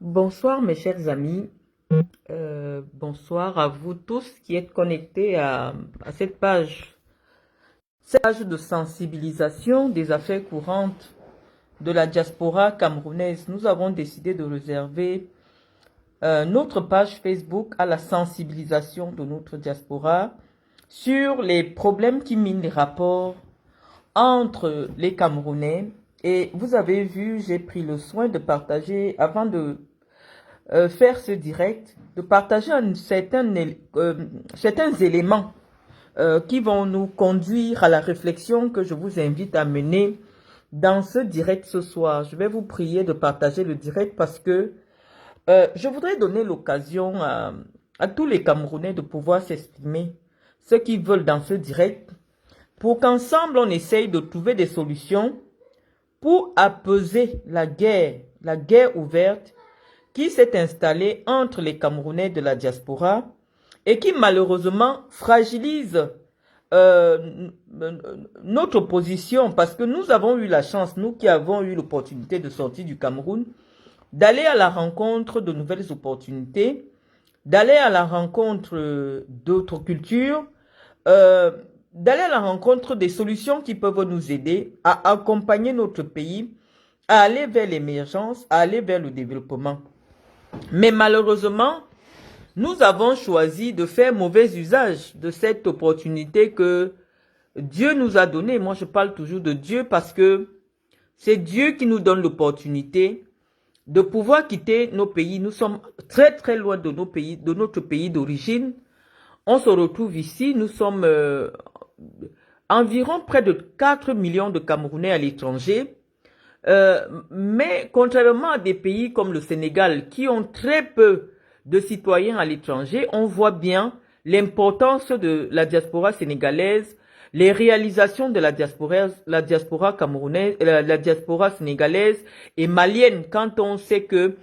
Bonsoir mes chers amis. Bonsoir à vous tous qui êtes connectés à cette page de sensibilisation des affaires courantes de la diaspora camerounaise. Nous avons décidé de réserver notre page Facebook à la sensibilisation de notre diaspora sur les problèmes qui minent les rapports entre les Camerounais. Et vous avez vu, j'ai pris le soin de partager, avant de faire ce direct, de partager certains éléments qui vont nous conduire à la réflexion que je vous invite à mener dans ce direct ce soir. Je vais vous prier de partager le direct parce que je voudrais donner l'occasion à tous les Camerounais de pouvoir s'exprimer, ceux qui veulent dans ce direct, pour qu'ensemble on essaye de trouver des solutions pour apaiser la guerre ouverte qui s'est installée entre les Camerounais de la diaspora et qui malheureusement fragilise notre position, parce que nous avons eu la chance, nous qui avons eu l'opportunité de sortir du Cameroun, d'aller à la rencontre de nouvelles opportunités, d'aller à la rencontre d'autres cultures, euh, d'aller à la rencontre des solutions qui peuvent nous aider à accompagner notre pays, à aller vers l'émergence, à aller vers le développement. Mais malheureusement, nous avons choisi de faire mauvais usage de cette opportunité que Dieu nous a donnée. Moi, je parle toujours de Dieu parce que c'est Dieu qui nous donne l'opportunité de pouvoir quitter nos pays. Nous sommes très très loin de nos pays, de notre pays d'origine. On se retrouve ici. Nous sommes environ près de 4 millions de Camerounais à l'étranger. Mais contrairement à des pays comme le Sénégal qui ont très peu de citoyens à l'étranger, on voit bien l'importance de la diaspora sénégalaise, les réalisations de la diaspora camerounaise, la diaspora sénégalaise et malienne, quand on sait que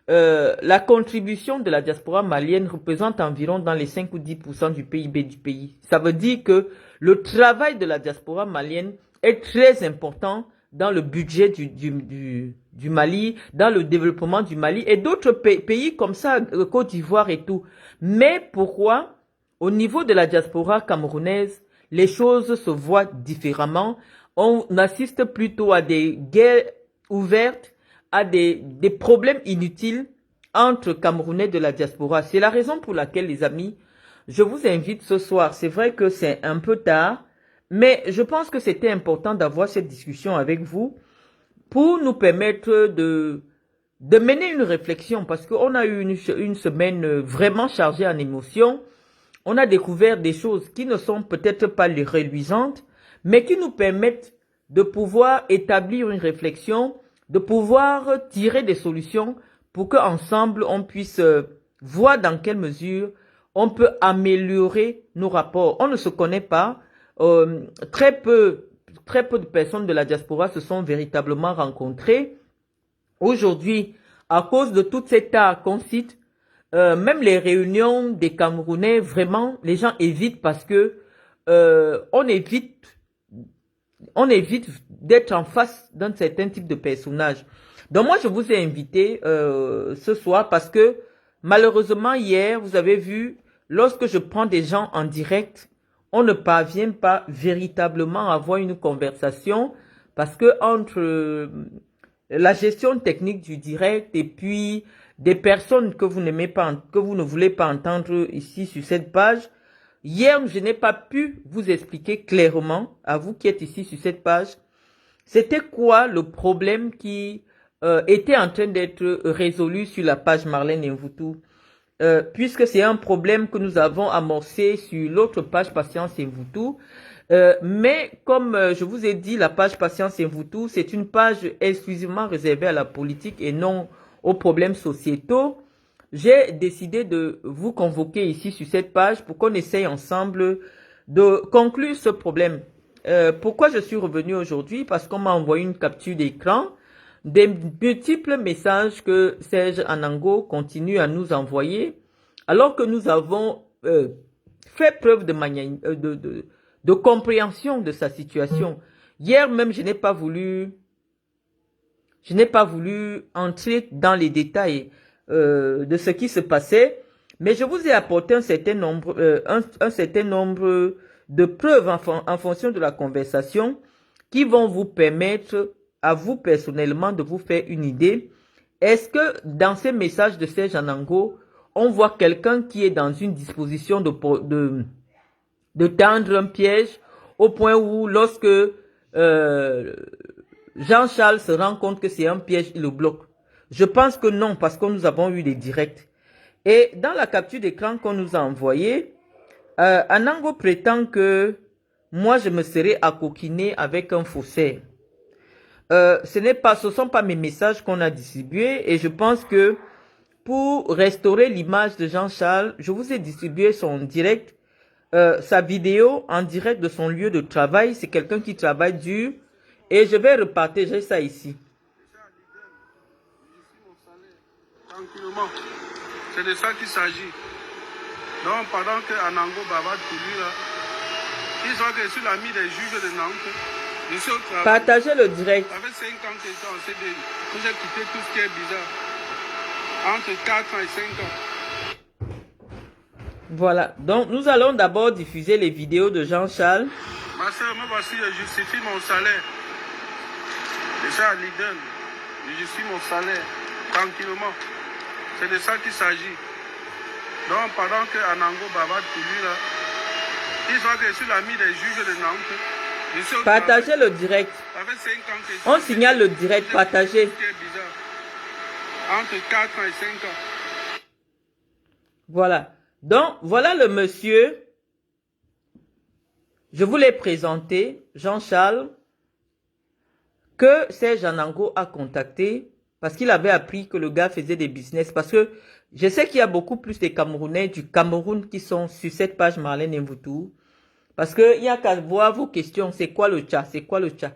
la contribution de la diaspora malienne représente environ dans les 5 ou 10% du PIB du pays. Ça veut dire que le travail de la diaspora malienne est très important dans le budget du Mali, dans le développement du Mali et d'autres pays comme ça, Côte d'Ivoire et tout. Mais pourquoi, au niveau de la diaspora camerounaise, les choses se voient différemment? On assiste plutôt à des guerres ouvertes, à des problèmes inutiles entre Camerounais de la diaspora. C'est la raison pour laquelle, les amis, je vous invite ce soir. C'est vrai que c'est un peu tard, mais je pense que c'était important d'avoir cette discussion avec vous pour nous permettre de mener une réflexion, parce qu'on a eu une semaine vraiment chargée en émotions. On a découvert des choses qui ne sont peut-être pas les reluisantes, mais qui nous permettent de pouvoir établir une réflexion, de pouvoir tirer des solutions pour qu'ensemble on puisse voir dans quelle mesure on peut améliorer nos rapports. On ne se connaît pas. Très peu de personnes de la diaspora se sont véritablement rencontrées. Aujourd'hui, à cause de toute cette art qu'on cite, même les réunions des Camerounais, vraiment, les gens évitent parce que on évite d'être en face d'un certain type de personnage. Donc moi, je vous ai invité ce soir parce que malheureusement, hier, vous avez vu, lorsque je prends des gens en direct, on ne parvient pas véritablement à avoir une conversation parce que entre la gestion technique du direct et puis des personnes que vous n'aimez pas, que vous ne voulez pas entendre ici sur cette page, hier, je n'ai pas pu vous expliquer clairement, à vous qui êtes ici sur cette page, c'était quoi le problème qui était en train d'être résolu sur la page Marlène Mvutu. Puisque c'est un problème que nous avons amorcé sur l'autre page Patience Mvutu. Mais comme je vous ai dit, la page Patience Mvutu, c'est une page exclusivement réservée à la politique et non aux problèmes sociétaux. J'ai décidé de vous convoquer ici sur cette page pour qu'on essaye ensemble de conclure ce problème. Pourquoi je suis revenu aujourd'hui? Parce qu'on m'a envoyé une capture d'écran des multiples messages que Serge Anango continue à nous envoyer, alors que nous avons fait preuve de compréhension de sa situation. Hier même, je n'ai pas voulu entrer dans les détails. de ce qui se passait. Mais je vous ai apporté un certain nombre, de preuves en fonction de la conversation qui vont vous permettre à vous personnellement de vous faire une idée. Est-ce que dans ces messages de Serge Anango, on voit quelqu'un qui est dans une disposition de tendre un piège au point où lorsque Jean-Charles se rend compte que c'est un piège, il le bloque? Je pense que non, parce que nous avons eu des directs. Et dans la capture d'écran qu'on nous a envoyée, Anango prétend que moi je me serais accoquiné avec un faussaire. Ce sont pas mes messages qu'on a distribués et je pense que pour restaurer l'image de Jean-Charles, je vous ai distribué son direct, sa vidéo en direct de son lieu de travail. C'est quelqu'un qui travaille dur et je vais repartager ça ici. Tranquillement. C'est de ça qu'il s'agit. Donc, pendant que Anango bavade pour lui, là, il soit que je suis l'ami des juges de Nantes. Je suis au travail. Partagez le direct. Ça fait 5 ans que j'étais en CDI. Que j'ai quitté tout ce qui est bizarre. Entre 4 ans et 5 ans. Voilà. Donc, nous allons d'abord diffuser les vidéos de Jean-Charles. Ma soeur, moi voici, je justifie mon salaire. Je suis à Lidl. Je justifie mon salaire. Tranquillement. C'est de ça qu'il s'agit. Donc, pendant que Anango bavade pour lui, là, il soit que je suis l'ami des juges de Nantes. Je suis au Partagez travail. le direct. Ça fait 5 ans que je suis On signale le direct. Partagez. tout ce qui est bizarre. Entre 4 ans et 5 ans. Voilà. Donc, voilà le monsieur. Je vous l'ai présenté, Jean-Charles, que Serge Anango a contacté parce qu'il avait appris que le gars faisait des business. Parce que je sais qu'il y a beaucoup plus de Camerounais du Cameroun qui sont sur cette page Marlène Mvoutou. Parce qu'il n'y a qu'à voir vos questions. C'est quoi le chat? C'est quoi le chat?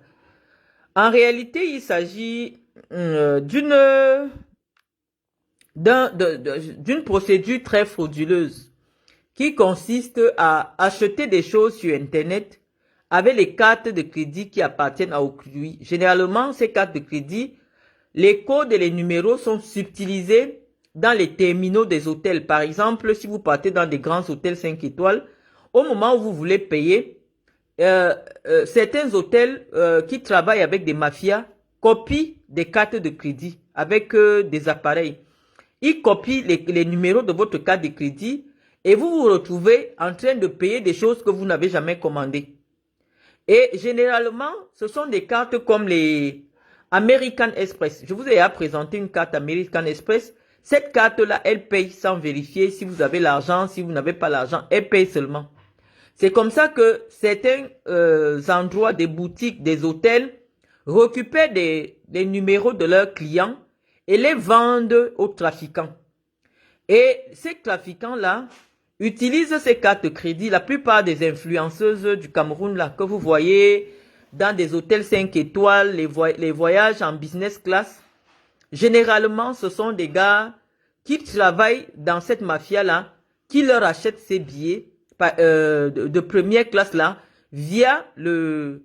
En réalité, il s'agit d'une procédure très frauduleuse qui consiste à acheter des choses sur Internet avec les cartes de crédit qui appartiennent à autrui. Généralement, ces cartes de crédit, les codes et les numéros sont subtilisés dans les terminaux des hôtels. Par exemple, si vous partez dans des grands hôtels 5 étoiles, au moment où vous voulez payer, certains hôtels qui travaillent avec des mafias copient des cartes de crédit avec des appareils. Ils copient les numéros de votre carte de crédit et vous vous retrouvez en train de payer des choses que vous n'avez jamais commandées. Et généralement, ce sont des cartes comme les American Express. Je vous ai déjà présenté une carte American Express. Cette carte-là, elle paye sans vérifier si vous avez l'argent, si vous n'avez pas l'argent, elle paye seulement. C'est comme ça que certains endroits, des boutiques, des hôtels, récupèrent des numéros de leurs clients et les vendent aux trafiquants. Et ces trafiquants-là utilisent ces cartes de crédit. La plupart des influenceuses du Cameroun là, que vous voyez dans des hôtels 5 étoiles, les voyages en business class, généralement, ce sont des gars qui travaillent dans cette mafia-là, qui leur achètent ces billets de première classe-là via ce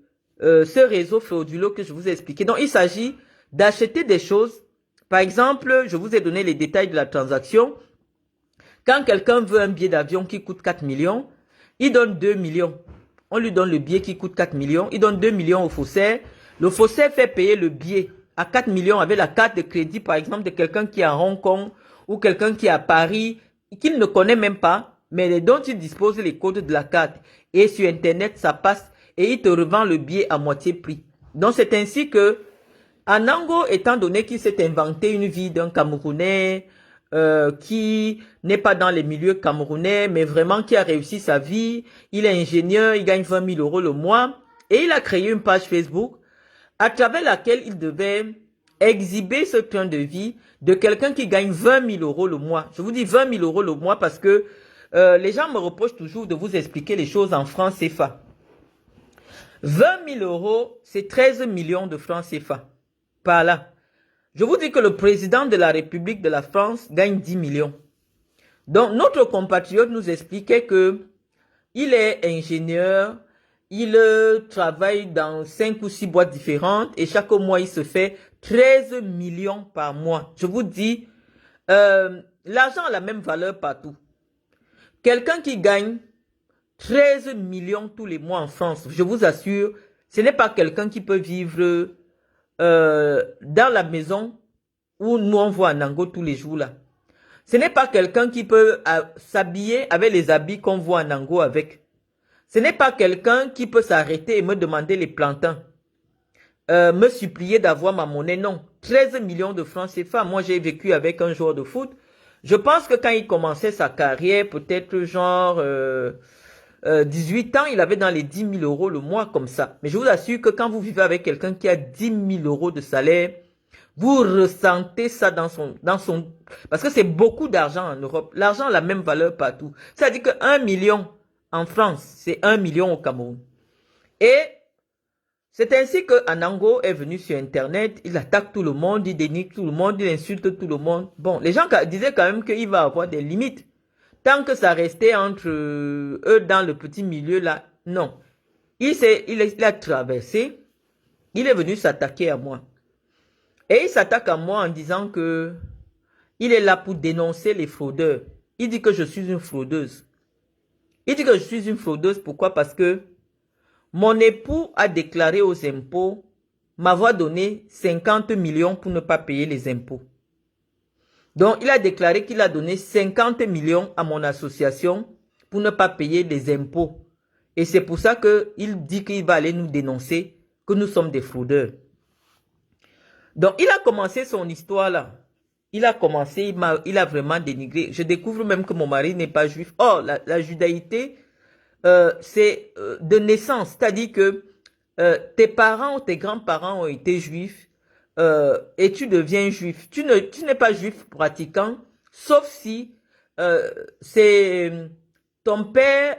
réseau frauduleux que je vous ai expliqué. Donc, il s'agit d'acheter des choses. Par exemple, je vous ai donné les détails de la transaction. Quand quelqu'un veut un billet d'avion qui coûte 4 millions, il donne 2 millions. On lui donne le billet qui coûte 4 millions. Il donne 2 millions au faussaire. Le faussaire fait payer le billet à 4 millions avec la carte de crédit, par exemple, de quelqu'un qui est à Hong Kong ou quelqu'un qui est à Paris, qu'il ne connaît même pas, mais dont il dispose les codes de la carte. Et sur Internet, ça passe et il te revend le billet à moitié prix. Donc, c'est ainsi que Anango, étant donné qu'il s'est inventé une vie d'un Camerounais, qui n'est pas dans les milieux camerounais, mais vraiment qui a réussi sa vie. Il est ingénieur, il gagne 20 000 € le mois. Et il a créé une page Facebook à travers laquelle il devait exhiber ce train de vie de quelqu'un qui gagne 20 000 € le mois. Je vous dis 20 000 € le mois parce que les gens me reprochent toujours de vous expliquer les choses en francs CFA. 20 000 €, c'est 13 millions de francs CFA. Par là. Je vous dis que le président de la République de la France gagne 10 millions. Donc, notre compatriote nous expliquait que il est ingénieur, il travaille dans 5 ou 6 boîtes différentes et chaque mois, il se fait 13 millions par mois. Je vous dis, L'argent a la même valeur partout. Quelqu'un qui gagne 13 millions tous les mois en France, je vous assure, ce n'est pas quelqu'un qui peut vivre dans la maison où nous on voit en Ango tous les jours là. Ce n'est pas quelqu'un qui peut s'habiller avec les habits qu'on voit en Ango avec. Ce n'est pas quelqu'un qui peut s'arrêter et me demander les plantains. Me supplier d'avoir ma monnaie, non. 13 millions de francs CFA. Moi, j'ai vécu avec un joueur de foot. Je pense que quand il commençait sa carrière, peut-être genre 18 ans, il avait dans les 10 000 euros le mois comme ça. Mais je vous assure que quand vous vivez avec quelqu'un qui a 10 000 euros de salaire, vous ressentez ça dans son... Parce que c'est beaucoup d'argent en Europe. L'argent a la même valeur partout. C'est-à-dire que 1 million en France, c'est 1 million au Cameroun. Et c'est ainsi que Anango est venu sur Internet, il attaque tout le monde, il dénigre tout le monde, il insulte tout le monde. Bon, les gens disaient quand même qu'il va avoir des limites. Tant que ça restait entre eux dans le petit milieu là, non. Il a traversé, il est venu s'attaquer à moi. Et il s'attaque à moi en disant que il est là pour dénoncer les fraudeurs. Il dit que je suis une fraudeuse. Il dit que je suis une fraudeuse, pourquoi? Parce que mon époux a déclaré aux impôts m'avoir donné 50 millions pour ne pas payer les impôts. Donc, il a déclaré qu'il a donné 50 millions à mon association pour ne pas payer les impôts. Et c'est pour ça qu'il dit qu'il va aller nous dénoncer, que nous sommes des fraudeurs. Donc, il a commencé son histoire là. Il a commencé, il a vraiment dénigré. Je découvre même que mon mari n'est pas juif. Or, la judaïté... c'est de naissance, c'est-à-dire que tes parents ou tes grands-parents ont été juifs et tu deviens juif. Tu n'es pas juif pratiquant, sauf si c'est ton père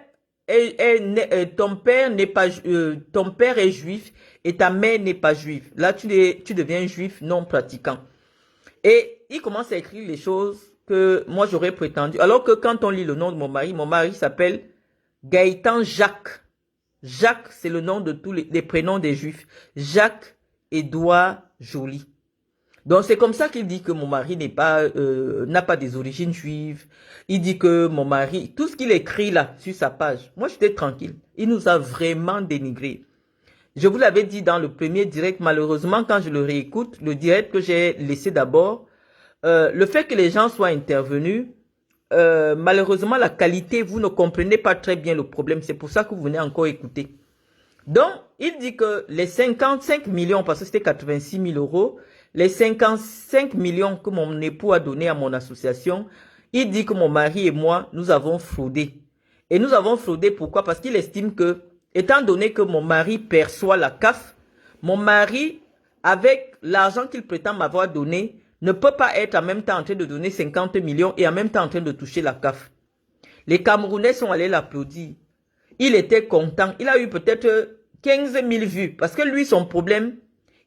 ton père est juif et ta mère n'est pas juive. Là, tu deviens juif non pratiquant. Et il commence à écrire les choses que moi j'aurais prétendu. Alors que quand on lit le nom de mon mari s'appelle Gaëtan Jacques. Jacques, c'est le nom de tous les prénoms des juifs. Jacques Édouard Joly. Donc c'est comme ça qu'il dit que mon mari n'a pas des origines juives. Il dit que mon mari, tout ce qu'il écrit là sur sa page, moi j'étais tranquille. Il nous a vraiment dénigré. Je vous l'avais dit dans le premier direct, malheureusement quand je le réécoute, le direct que j'ai laissé d'abord, le fait que les gens soient intervenus, malheureusement, la qualité, vous ne comprenez pas très bien le problème. C'est pour ça que vous venez encore écouter. Donc, il dit que les 55 millions, parce que c'était 86 000 euros, les 55 millions que mon époux a donné à mon association, il dit que mon mari et moi, nous avons fraudé. Et nous avons fraudé pourquoi? Parce qu'il estime que, étant donné que mon mari perçoit la CAF, mon mari, avec l'argent qu'il prétend m'avoir donné, ne peut pas être en même temps en train de donner 50 millions et en même temps en train de toucher la CAF. Les Camerounais sont allés l'applaudir. Il était content. Il a eu peut-être 15 000 vues. Parce que lui, son problème,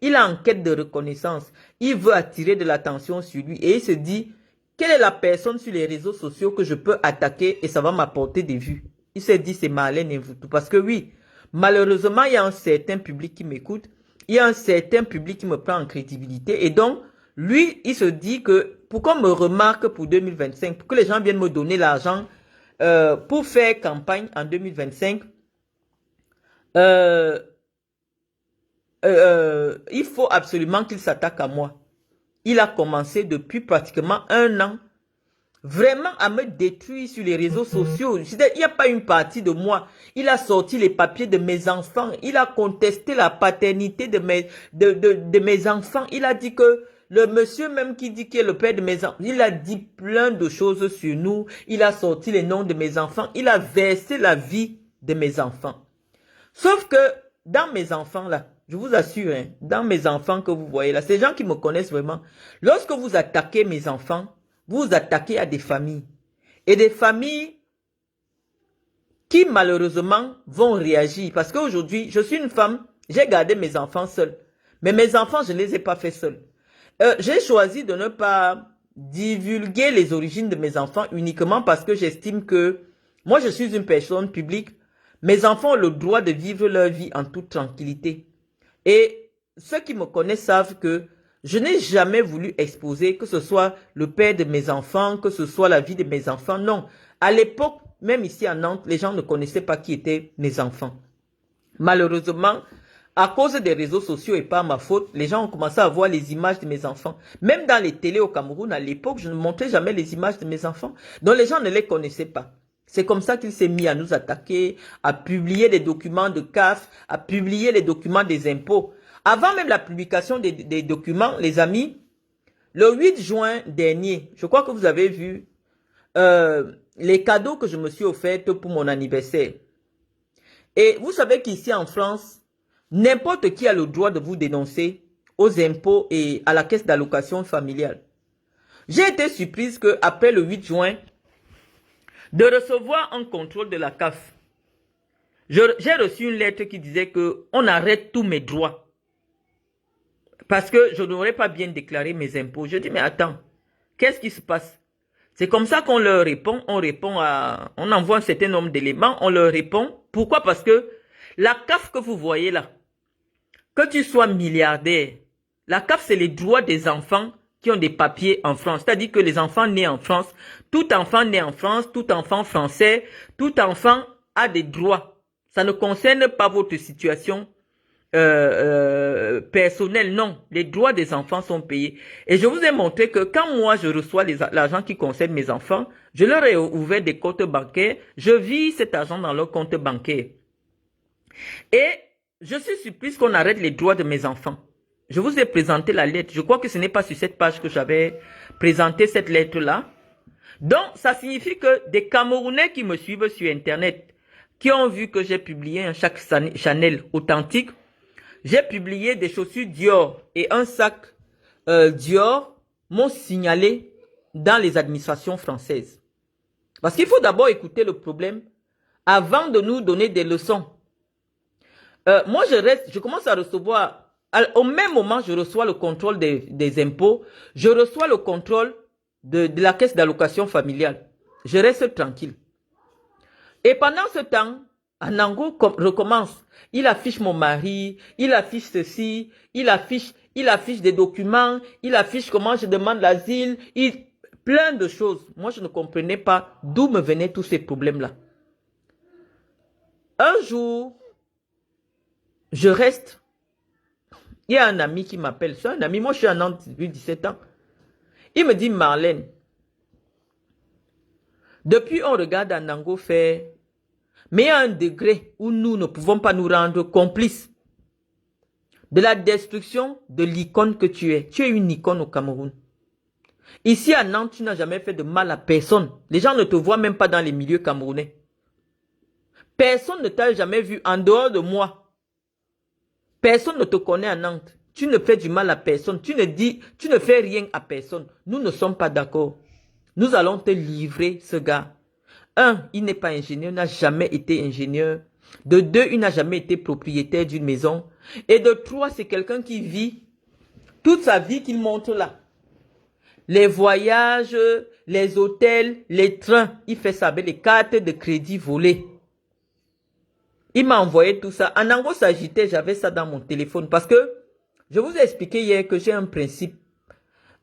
il est en quête de reconnaissance. Il veut attirer de l'attention sur lui. Et il se dit, quelle est la personne sur les réseaux sociaux que je peux attaquer et ça va m'apporter des vues? Il s'est dit, c'est Marlène Mvoutou. Parce que oui, malheureusement, il y a un certain public qui m'écoute. Il y a un certain public qui me prend en crédibilité. Et donc, lui, il se dit que pour qu'on me remarque pour 2025, pour que les gens viennent me donner l'argent pour faire campagne en 2025, il faut absolument qu'il s'attaque à moi. Il a commencé depuis pratiquement 1 an vraiment à me détruire sur les réseaux sociaux. Il n'y a pas une partie de moi. Il a sorti les papiers de mes enfants. Il a contesté la paternité de mes enfants. Il a dit que le monsieur même qui dit qu'il est le père de mes enfants, il a dit plein de choses sur nous. Il a sorti les noms de mes enfants. Il a versé la vie de mes enfants. Sauf que dans mes enfants là, je vous assure, hein, dans mes enfants que vous voyez là, ces gens qui me connaissent vraiment, lorsque vous attaquez mes enfants, vous attaquez à des familles. Et des familles qui malheureusement vont réagir. Parce qu'aujourd'hui, je suis une femme, j'ai gardé mes enfants seuls. Mais mes enfants, je ne les ai pas faits seuls. J'ai choisi de ne pas divulguer les origines de mes enfants uniquement parce que j'estime que moi, je suis une personne publique. Mes enfants ont le droit de vivre leur vie en toute tranquillité. Et ceux qui me connaissent savent que Je n'ai jamais voulu exposer que ce soit le père de mes enfants, que ce soit la vie de mes enfants. Non. À l'époque, même ici à Nantes, les gens ne connaissaient pas qui étaient mes enfants. Malheureusement, à cause des réseaux sociaux et pas ma faute, les gens ont commencé à voir les images de mes enfants. Même dans les télés au Cameroun, à l'époque, je ne montrais jamais les images de mes enfants. Donc les gens ne les connaissaient pas. C'est comme ça qu'il s'est mis à nous attaquer, à publier les documents de CAF, à publier les documents des impôts. Avant même la publication des documents, les amis, le 8 juin dernier, je crois que vous avez vu les cadeaux que je me suis offerts pour mon anniversaire. Et vous savez qu'ici en France, n'importe qui a le droit de vous dénoncer aux impôts et à la caisse d'allocation familiale. J'ai été surprise qu'après le 8 juin, de recevoir un contrôle de la CAF, j'ai reçu une lettre qui disait qu'on arrête tous mes droits. Parce que je n'aurais pas bien déclaré mes impôts. Je dis, mais attends, qu'est-ce qui se passe? C'est comme ça qu'on leur répond. On envoie un certain nombre d'éléments, on leur répond. Pourquoi? Parce que la CAF que vous voyez là, que tu sois milliardaire, la CAF c'est les droits des enfants qui ont des papiers en France. C'est-à-dire que les enfants nés en France, tout enfant né en France, tout enfant français, tout enfant a des droits. Ça ne concerne pas votre situation personnel, non. Les droits des enfants sont payés. Et je vous ai montré que quand moi je reçois l'argent qui concerne mes enfants, je leur ai ouvert des comptes bancaires, je vis cet argent dans leur compte bancaire. Et je suis surprise qu'on arrête les droits de mes enfants. Je vous ai présenté la lettre. Je crois que ce n'est pas sur cette page que j'avais présenté cette lettre-là. Donc, ça signifie que des Camerounais qui me suivent sur Internet, qui ont vu que j'ai publié un sac Chanel authentique, j'ai publié des chaussures Dior et un sac Dior, m'ont signalé dans les administrations françaises. Parce qu'il faut d'abord écouter le problème avant de nous donner des leçons. Moi, je commence à recevoir, au même moment, je reçois le contrôle des impôts, je reçois le contrôle de la caisse d'allocation familiale. Je reste tranquille. Et pendant ce temps, Anango recommence. Il affiche mon mari, il affiche ceci, il affiche des documents, il affiche comment je demande l'asile, plein de choses. Moi, je ne comprenais pas d'où me venaient tous ces problèmes-là. Un jour, je reste. Il y a un ami qui m'appelle. C'est un ami, moi je suis à Nantes depuis 17 ans. Il me dit, Marlène, depuis on regarde Anango faire, mais il y a un degré où nous ne pouvons pas nous rendre complices de la destruction de l'icône que tu es. Tu es une icône au Cameroun. Ici à Nantes, tu n'as jamais fait de mal à personne. Les gens ne te voient même pas dans les milieux camerounais. Personne ne t'a jamais vu en dehors de moi. Personne ne te connaît à Nantes. Tu ne fais du mal à personne. Tu ne fais rien à personne. Nous ne sommes pas d'accord. Nous allons te livrer ce gars. Un, il n'est pas ingénieur, n'a jamais été ingénieur. De deux, il n'a jamais été propriétaire d'une maison. Et de trois, c'est quelqu'un qui vit toute sa vie qu'il montre là. Les voyages, les hôtels, les trains. Il fait ça avec les cartes de crédit volées. Il m'a envoyé tout ça. Anango s'agitait, j'avais ça dans mon téléphone. Parce que, je vous ai expliqué hier que j'ai un principe.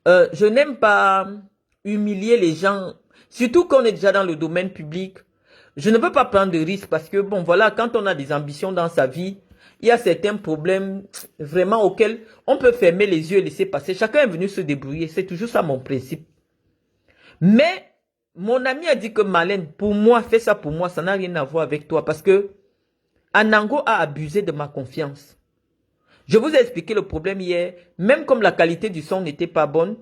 Je n'aime pas humilier les gens. Surtout qu'on est déjà dans le domaine public. Je ne veux pas prendre de risques parce que, bon, voilà, quand on a des ambitions dans sa vie, il y a certains problèmes vraiment auxquels on peut fermer les yeux et laisser passer. Chacun est venu se débrouiller. C'est toujours ça mon principe. Mais, mon ami a dit que Marlène, pour moi, fais ça pour moi, ça n'a rien à voir avec toi. Parce que, Anango a abusé de ma confiance. Je vous ai expliqué le problème hier. Même comme la qualité du son n'était pas bonne,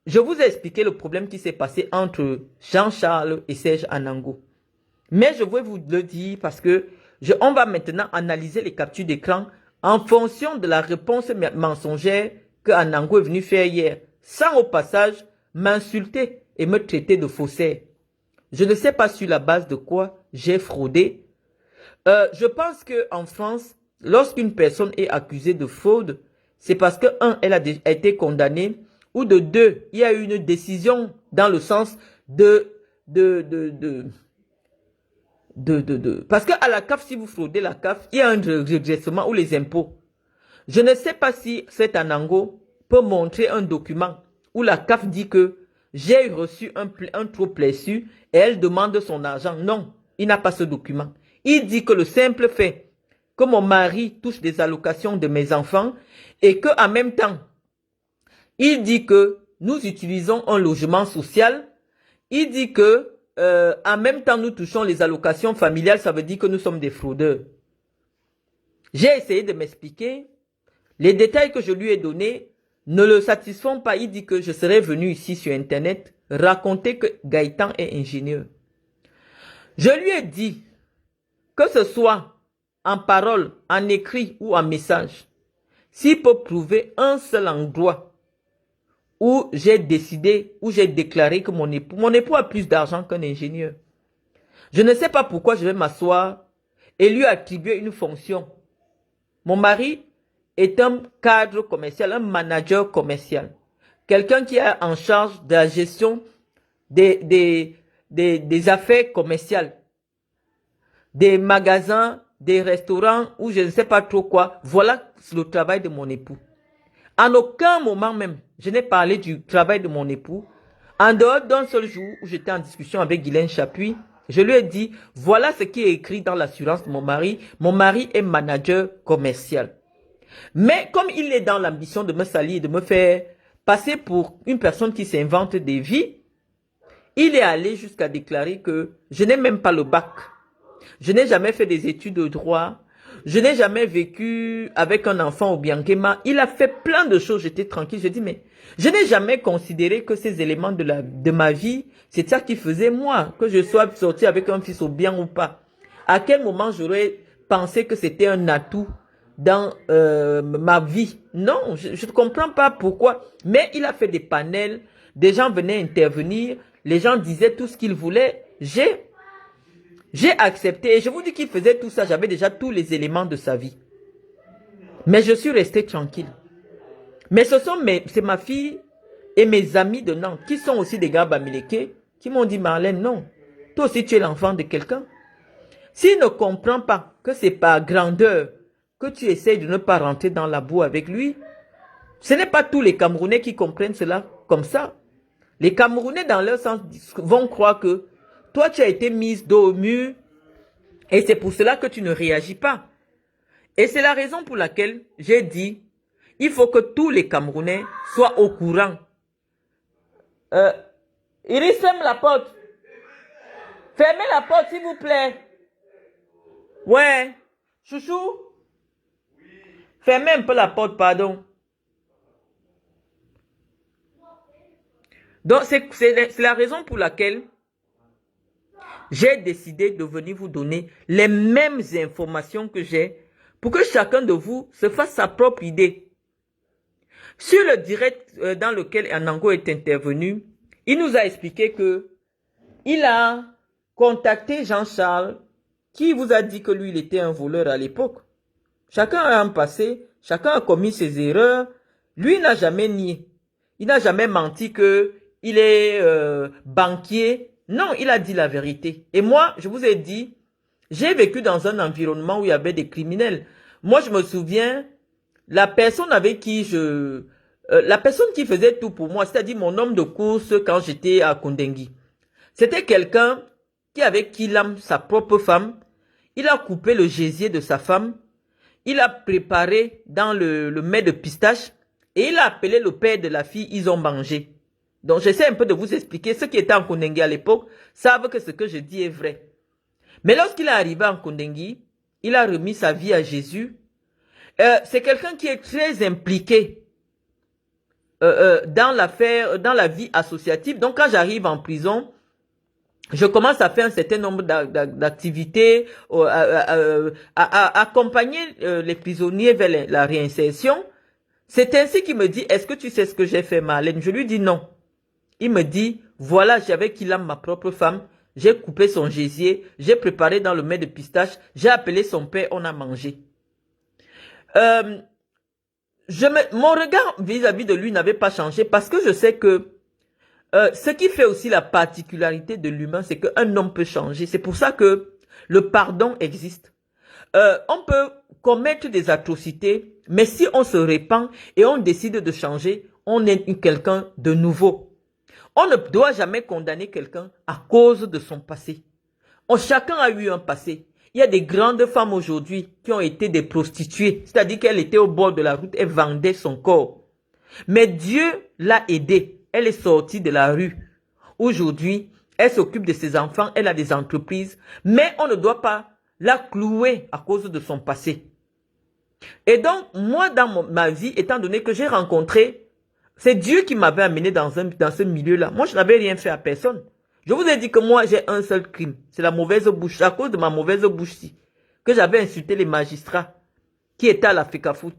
je vous ai expliqué le problème qui s'est passé entre Jean-Charles et Serge Anango. Mais je vais vous le dire parce que on va maintenant analyser les captures d'écran en fonction de la réponse mensongère que Anango est venu faire hier, sans au passage m'insulter et me traiter de faussaire. Je ne sais pas sur la base de quoi j'ai fraudé. Je pense qu'en France, lorsqu'une personne est accusée de fraude, c'est parce que, un, elle a été condamnée, ou de deux, il y a eu une décision dans le sens parce qu'à la CAF, si vous fraudez la CAF, il y a un redressement ou les impôts. Je ne sais pas si cet Anango peut montrer un document où la CAF dit que j'ai reçu un trop plessu et elle demande son argent. Non, il n'a pas ce document. Il dit que le simple fait que mon mari touche des allocations de mes enfants et qu'en même temps, il dit que nous utilisons un logement social. Il dit que en même temps, nous touchons les allocations familiales. Ça veut dire que nous sommes des fraudeurs. J'ai essayé de m'expliquer. Les détails que je lui ai donnés ne le satisfont pas. Il dit que je serais venu ici sur Internet raconter que Gaëtan est ingénieur. Je lui ai dit que ce soit en parole, en écrit ou en message, s'il peut prouver un seul endroit où j'ai décidé, où j'ai déclaré que mon époux a plus d'argent qu'un ingénieur. Je ne sais pas pourquoi je vais m'asseoir et lui attribuer une fonction. Mon mari est un cadre commercial, un manager commercial. Quelqu'un qui est en charge de la gestion des affaires commerciales, des magasins, des restaurants ou je ne sais pas trop quoi. Voilà le travail de mon époux. En aucun moment même, je n'ai parlé du travail de mon époux. En dehors d'un seul jour où j'étais en discussion avec Guylaine Chapuis, je lui ai dit, voilà ce qui est écrit dans l'assurance de mon mari. Mon mari est manager commercial. Mais comme il est dans l'ambition de me salir, de me faire passer pour une personne qui s'invente des vies, il est allé jusqu'à déclarer que je n'ai même pas le bac. Je n'ai jamais fait des études de droit. Je n'ai jamais vécu avec un enfant au Bianquema. Il a fait plein de choses. J'étais tranquille. Je dis, mais je n'ai jamais considéré que ces éléments de ma vie, c'est ça qui faisait moi, que je sois sorti avec un fils au bien ou pas. À quel moment j'aurais pensé que c'était un atout dans ma vie? Non, je ne comprends pas pourquoi. Mais il a fait des panels. Des gens venaient intervenir. Les gens disaient tout ce qu'ils voulaient. J'ai accepté et je vous dis qu'il faisait tout ça. J'avais déjà tous les éléments de sa vie. Mais je suis resté tranquille. Mais c'est ma fille et mes amis de Nantes qui sont aussi des gars bamileke qui m'ont dit, Marlène, non. Toi aussi tu es l'enfant de quelqu'un. S'il ne comprend pas que c'est par grandeur que tu essayes de ne pas rentrer dans la boue avec lui, ce n'est pas tous les Camerounais qui comprennent cela comme ça. Les Camerounais dans leur sens vont croire que toi, tu as été mise dos au mur et c'est pour cela que tu ne réagis pas. Et c'est la raison pour laquelle j'ai dit, il faut que tous les Camerounais soient au courant. Iris, ferme la porte. Fermez la porte, s'il vous plaît. Ouais. Chouchou. Fermez un peu la porte, pardon. Donc, c'est la raison pour laquelle j'ai décidé de venir vous donner les mêmes informations que j'ai pour que chacun de vous se fasse sa propre idée. Sur le direct dans lequel Anango est intervenu, il nous a expliqué que il a contacté Jean-Charles qui vous a dit que lui, il était un voleur à l'époque. Chacun a un passé, chacun a commis ses erreurs. Lui n'a jamais nié. Il n'a jamais menti que il est banquier. Non, il a dit la vérité. Et moi, je vous ai dit, j'ai vécu dans un environnement où il y avait des criminels. Moi, je me souviens, la personne avec qui la personne qui faisait tout pour moi, c'est-à-dire mon homme de course quand j'étais à Kondengui, c'était quelqu'un qui avait kidnappé sa propre femme. Il a coupé le gésier de sa femme. Il a préparé dans le mets de pistache et il a appelé le père de la fille, ils ont mangé. Donc, j'essaie un peu de vous expliquer. Ceux qui étaient en Kondengui à l'époque savent que ce que je dis est vrai. Mais lorsqu'il est arrivé en Kondengui, il a remis sa vie à Jésus. C'est quelqu'un qui est très impliqué dans l'affaire, dans la vie associative. Donc, quand j'arrive en prison, je commence à faire un certain nombre d'activités, à accompagner les prisonniers vers la réinsertion. C'est ainsi qu'il me dit, est-ce que tu sais ce que j'ai fait, Marlène? Je lui dis non. Il me dit, voilà, j'avais kidnappé ma propre femme, j'ai coupé son gésier, j'ai préparé dans le mets de pistache, j'ai appelé son père, on a mangé. Mon regard vis-à-vis de lui n'avait pas changé parce que je sais que ce qui fait aussi la particularité de l'humain, c'est qu'un homme peut changer. C'est pour ça que le pardon existe. on peut commettre des atrocités, mais si on se répand et on décide de changer, on est quelqu'un de nouveau. On ne doit jamais condamner quelqu'un à cause de son passé. Chacun a eu un passé. Il y a des grandes femmes aujourd'hui qui ont été des prostituées, c'est-à-dire qu'elles étaient au bord de la route et vendaient son corps. Mais Dieu l'a aidée. Elle est sortie de la rue. Aujourd'hui, elle s'occupe de ses enfants, elle a des entreprises, mais on ne doit pas la clouer à cause de son passé. Et donc, moi, dans ma vie, étant donné que j'ai rencontré, c'est Dieu qui m'avait amené dans ce milieu-là. Moi, je n'avais rien fait à personne. Je vous ai dit que moi, j'ai un seul crime. C'est la mauvaise bouche. À cause de ma mauvaise bouche-ci, que j'avais insulté les magistrats qui étaient à la FECAFOOT.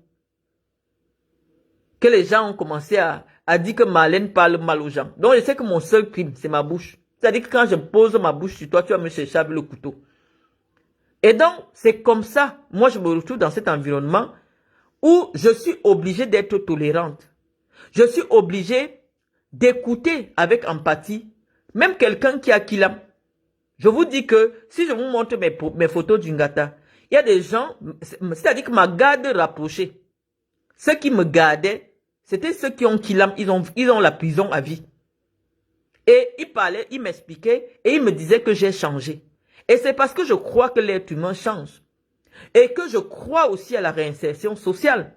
Que les gens ont commencé à dire que Marlène parle mal aux gens. Donc, je sais que mon seul crime, c'est ma bouche. C'est-à-dire que quand je pose ma bouche sur toi, tu vas me chercher avec le couteau. Et donc, c'est comme ça, moi, je me retrouve dans cet environnement où je suis obligée d'être tolérante. Je suis obligée d'écouter avec empathie, même quelqu'un qui a Kilam. Je vous dis que si je vous montre mes photos d'Ingata, il y a des gens, c'est-à-dire que ma garde rapprochée, ceux qui me gardaient, c'était ceux qui ont Kilam, ils ont la prison à vie. Et ils parlaient, ils m'expliquaient et ils me disaient que j'ai changé. Et c'est parce que je crois que l'être humain change. Et que je crois aussi à la réinsertion sociale.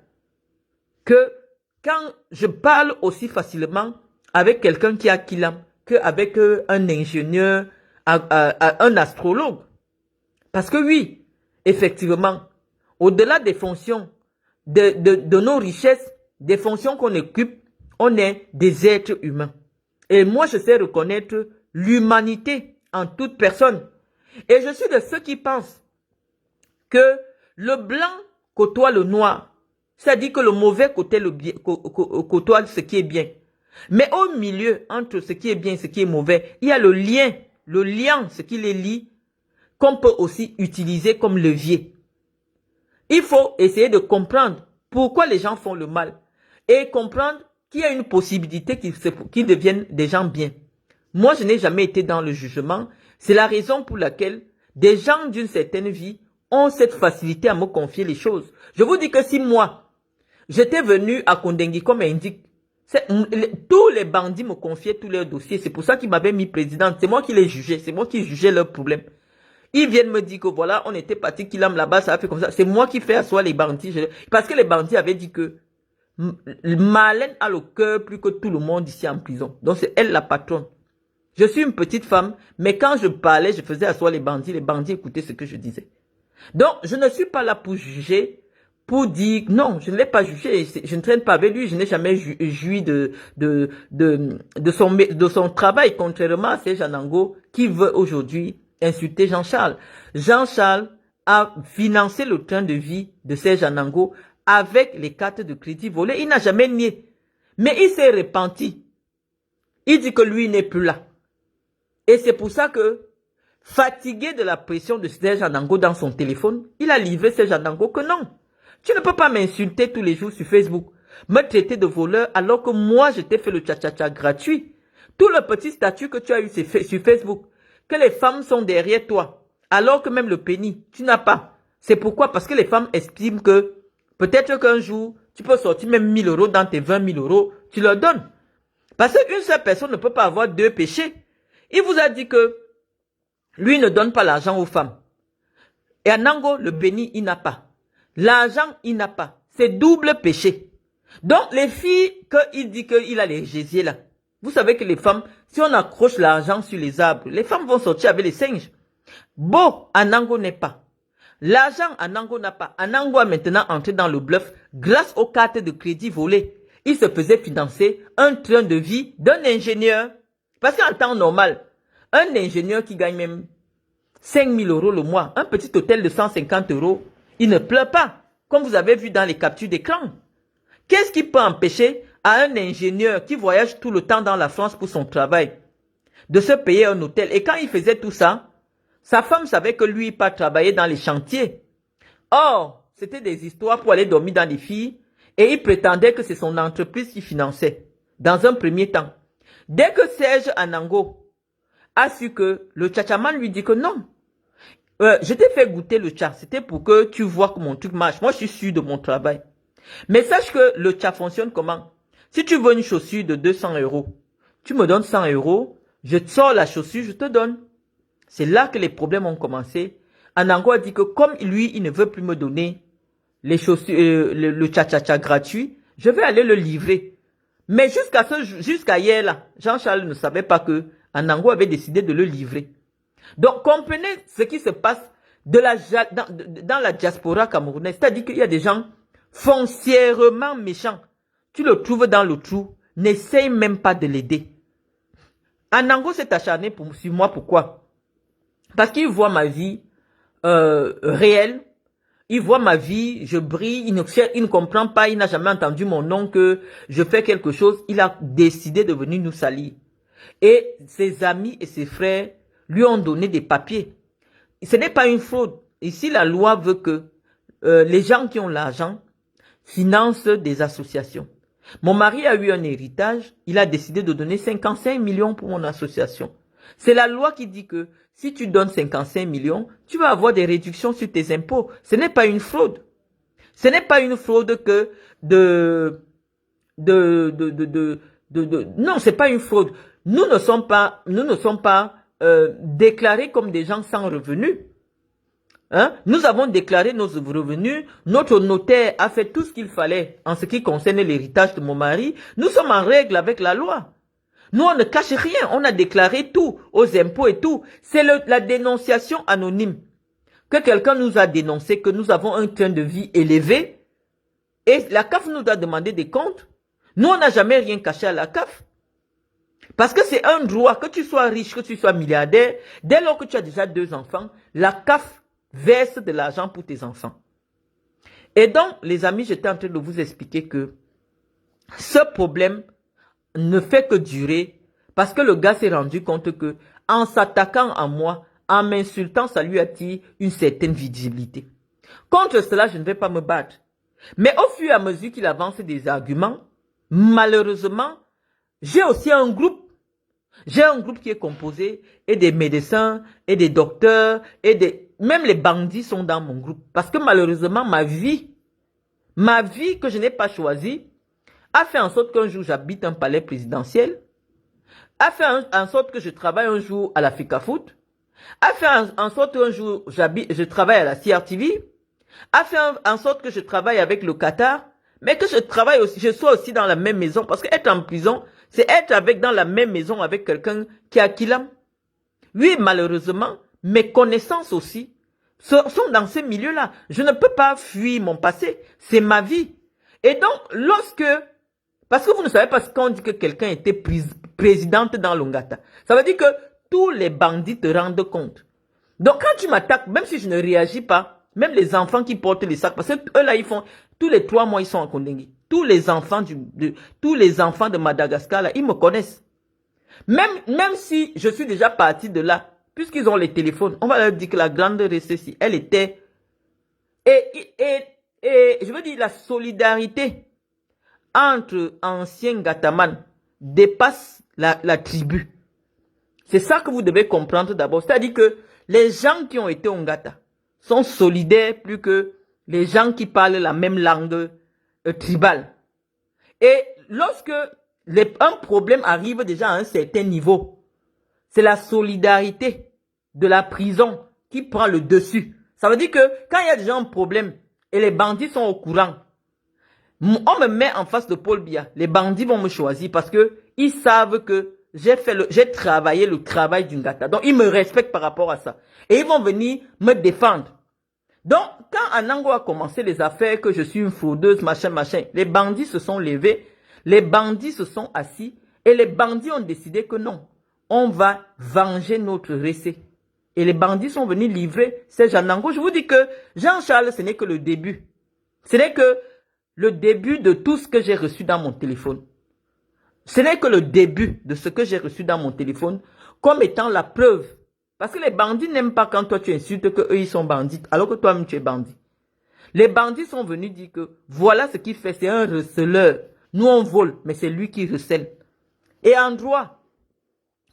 Que quand je parle aussi facilement avec quelqu'un qui a Kilam, qu'avec un ingénieur, un astrologue. Parce que oui, effectivement, au-delà des fonctions, de nos richesses, des fonctions qu'on occupe, on est des êtres humains. Et moi, je sais reconnaître l'humanité en toute personne. Et je suis de ceux qui pensent que le blanc côtoie le noir. C'est-à-dire que le mauvais côtoie ce qui est bien. Mais au milieu, entre ce qui est bien et ce qui est mauvais, il y a le lien, ce qui les lie, qu'on peut aussi utiliser comme levier. Il faut essayer de comprendre pourquoi les gens font le mal et comprendre qu'il y a une possibilité qu'ils deviennent des gens bien. Moi, je n'ai jamais été dans le jugement. C'est la raison pour laquelle des gens d'une certaine vie ont cette facilité à me confier les choses. Je vous dis que si moi, j'étais venu à Kondengi comme indique, tous les bandits me confiaient tous leurs dossiers. C'est pour ça qu'ils m'avaient mis présidente. C'est moi qui les jugeais. C'est moi qui jugeais leurs problèmes. Ils viennent me dire que voilà, on était parti Kilam là-bas, ça a fait comme ça. C'est moi qui fais asseoir les bandits. Parce que les bandits avaient dit que Marlène a le cœur plus que tout le monde ici en prison. Donc c'est elle la patronne. Je suis une petite femme, mais quand je parlais, je faisais asseoir les bandits écoutaient ce que je disais. Donc, je ne suis pas là pour juger, pour dire, non, je ne l'ai pas jugé, je ne traîne pas avec lui, je n'ai jamais joui de son travail, contrairement à Serge Anango, qui veut aujourd'hui insulter Jean-Charles. Jean-Charles a financé le train de vie de Serge Anango avec les cartes de crédit volées. Il n'a jamais nié. Mais il s'est repenti. Il dit que lui n'est plus là. Et c'est pour ça que, fatigué de la pression de Serge Anango dans son téléphone, il a livré Serge Anango que non. Tu ne peux pas m'insulter tous les jours sur Facebook, me traiter de voleur alors que moi je t'ai fait le tcha-tcha-tcha gratuit. Tout le petit statut que tu as eu sur Facebook, que les femmes sont derrière toi, alors que même le pénis, tu n'as pas. C'est pourquoi? Parce que les femmes estiment que peut-être qu'un jour, tu peux sortir même 1000 € dans tes 20 000 €, tu leur donnes. Parce qu'une seule personne ne peut pas avoir deux péchés. Il vous a dit que lui ne donne pas l'argent aux femmes. Et Anango, le béni, il n'a pas. L'argent, il n'a pas. C'est double péché. Donc, les filles, qu'il dit qu'il a les gésiers là. Vous savez que les femmes, si on accroche l'argent sur les arbres, les femmes vont sortir avec les singes. Bon, Anango n'est pas. L'argent, Anango n'a pas. Anango a maintenant entré dans le bluff grâce aux cartes de crédit volées. Il se faisait financer un train de vie d'un ingénieur. Parce qu'en temps normal, un ingénieur qui gagne même 5 000 € le mois, un petit hôtel de 150 €, il ne pleure pas, comme vous avez vu dans les captures d'écran. Qu'est-ce qui peut empêcher à un ingénieur qui voyage tout le temps dans la France pour son travail de se payer un hôtel? Et quand il faisait tout ça, sa femme savait que lui, il part travailler dans les chantiers. Or, c'était des histoires pour aller dormir dans les filles et il prétendait que c'est son entreprise qui finançait, dans un premier temps. Dès que Serge Anango a su que le tchatchaman lui dit que non, Je t'ai fait goûter le tcha. C'était pour que tu vois que mon truc marche. Moi, je suis sûr de mon travail. Mais sache que le tcha fonctionne comment? Si tu veux une chaussure de 200 euros, tu me donnes 100 euros, je te sors la chaussure, je te donne. C'est là que les problèmes ont commencé. Anango a dit que comme lui, il ne veut plus me donner les chaussures, le tcha-tcha-tcha gratuit, je vais aller le livrer. Mais jusqu'à hier, là, Jean-Charles ne savait pas que Anango avait décidé de le livrer. Donc, comprenez ce qui se passe dans la diaspora camerounaise. C'est-à-dire qu'il y a des gens foncièrement méchants. Tu le trouves dans le trou, n'essaye même pas de l'aider. Anango s'est acharné sur moi, pourquoi? Parce qu'il voit ma vie réelle, il voit ma vie, je brille, il ne comprend pas, il n'a jamais entendu mon nom que je fais quelque chose, il a décidé de venir nous salir. Et ses amis et ses frères lui ont donné des papiers. Ce n'est pas une fraude. Ici, la loi veut que les gens qui ont l'argent financent des associations. Mon mari a eu un héritage, il a décidé de donner 55 millions pour mon association. C'est la loi qui dit que si tu donnes 55 millions, tu vas avoir des réductions sur tes impôts. Ce n'est pas une fraude. Ce n'est pas une fraude que non, c'est pas une fraude. Nous ne sommes pas déclarés comme des gens sans revenus. Hein? Nous avons déclaré nos revenus, notre notaire a fait tout ce qu'il fallait en ce qui concerne l'héritage de mon mari. Nous sommes en règle avec la loi. Nous, on ne cache rien, on a déclaré tout aux impôts et tout. C'est la dénonciation anonyme. Que quelqu'un nous a dénoncé que nous avons un train de vie élevé et la CAF nous a demandé des comptes. Nous, on n'a jamais rien caché à la CAF. Parce que c'est un droit, que tu sois riche, que tu sois milliardaire, dès lors que tu as déjà 2 enfants, la CAF verse de l'argent pour tes enfants. Et donc, les amis, j'étais en train de vous expliquer que ce problème ne fait que durer parce que le gars s'est rendu compte que en s'attaquant à moi, en m'insultant, ça lui attire une certaine visibilité. Contre cela, je ne vais pas me battre. Mais au fur et à mesure qu'il avance des arguments, malheureusement, j'ai aussi un groupe. J'ai un groupe qui est composé et des médecins, et des docteurs, même les bandits sont dans mon groupe. Parce que malheureusement, ma vie que je n'ai pas choisie, a fait en sorte qu'un jour j'habite un palais présidentiel, a fait en sorte que je travaille un jour à la FICAFOOT, a fait en sorte qu'un jour je travaille à la CRTV, a fait en sorte que je travaille avec le Qatar, mais que je sois aussi dans la même maison. Parce qu'être en prison, c'est être dans la même maison avec quelqu'un qui a Kilam. Oui, malheureusement, mes connaissances aussi sont dans ce milieu-là. Je ne peux pas fuir mon passé. C'est ma vie. Et donc, parce que vous ne savez pas ce qu'on dit que quelqu'un était présidente dans l'Ongata. Ça veut dire que tous les bandits te rendent compte. Donc, quand tu m'attaques, même si je ne réagis pas, même les enfants qui portent les sacs, parce que eux là, tous les 3 mois, ils sont en Kondengui. Tous les enfants de Madagascar, là, ils me connaissent. Même si je suis déjà parti de là, puisqu'ils ont les téléphones, on va leur dire que la grande récession, elle était... Et je veux dire, la solidarité entre anciens Gataman dépasse la tribu. C'est ça que vous devez comprendre d'abord. C'est-à-dire que les gens qui ont été au Ngata sont solidaires plus que les gens qui parlent la même langue tribale. Et lorsque un problème arrive déjà à un certain niveau, c'est la solidarité de la prison qui prend le dessus. Ça veut dire que quand il y a déjà un problème et les bandits sont au courant, on me met en face de Paul Biya. Les bandits vont me choisir parce que ils savent que j'ai travaillé le travail du Ngata. Donc, ils me respectent par rapport à ça. Et ils vont venir me défendre. Donc, quand Anango a commencé les affaires, que je suis une fraudeuse, machin, les bandits se sont levés, les bandits se sont assis, et les bandits ont décidé que non, on va venger notre récé. Et les bandits sont venus livrer ces Anango. Je vous dis que Jean-Charles, ce n'est que le début. Ce n'est que le début de tout ce que j'ai reçu dans mon téléphone. Ce n'est que le début de ce que j'ai reçu dans mon téléphone comme étant la preuve. Parce que les bandits n'aiment pas quand toi tu insultes qu'eux ils sont bandits alors que toi-même tu es bandit. Les bandits sont venus dire que voilà ce qu'il fait, c'est un receleur. Nous on vole, mais c'est lui qui recèle. Et en droit,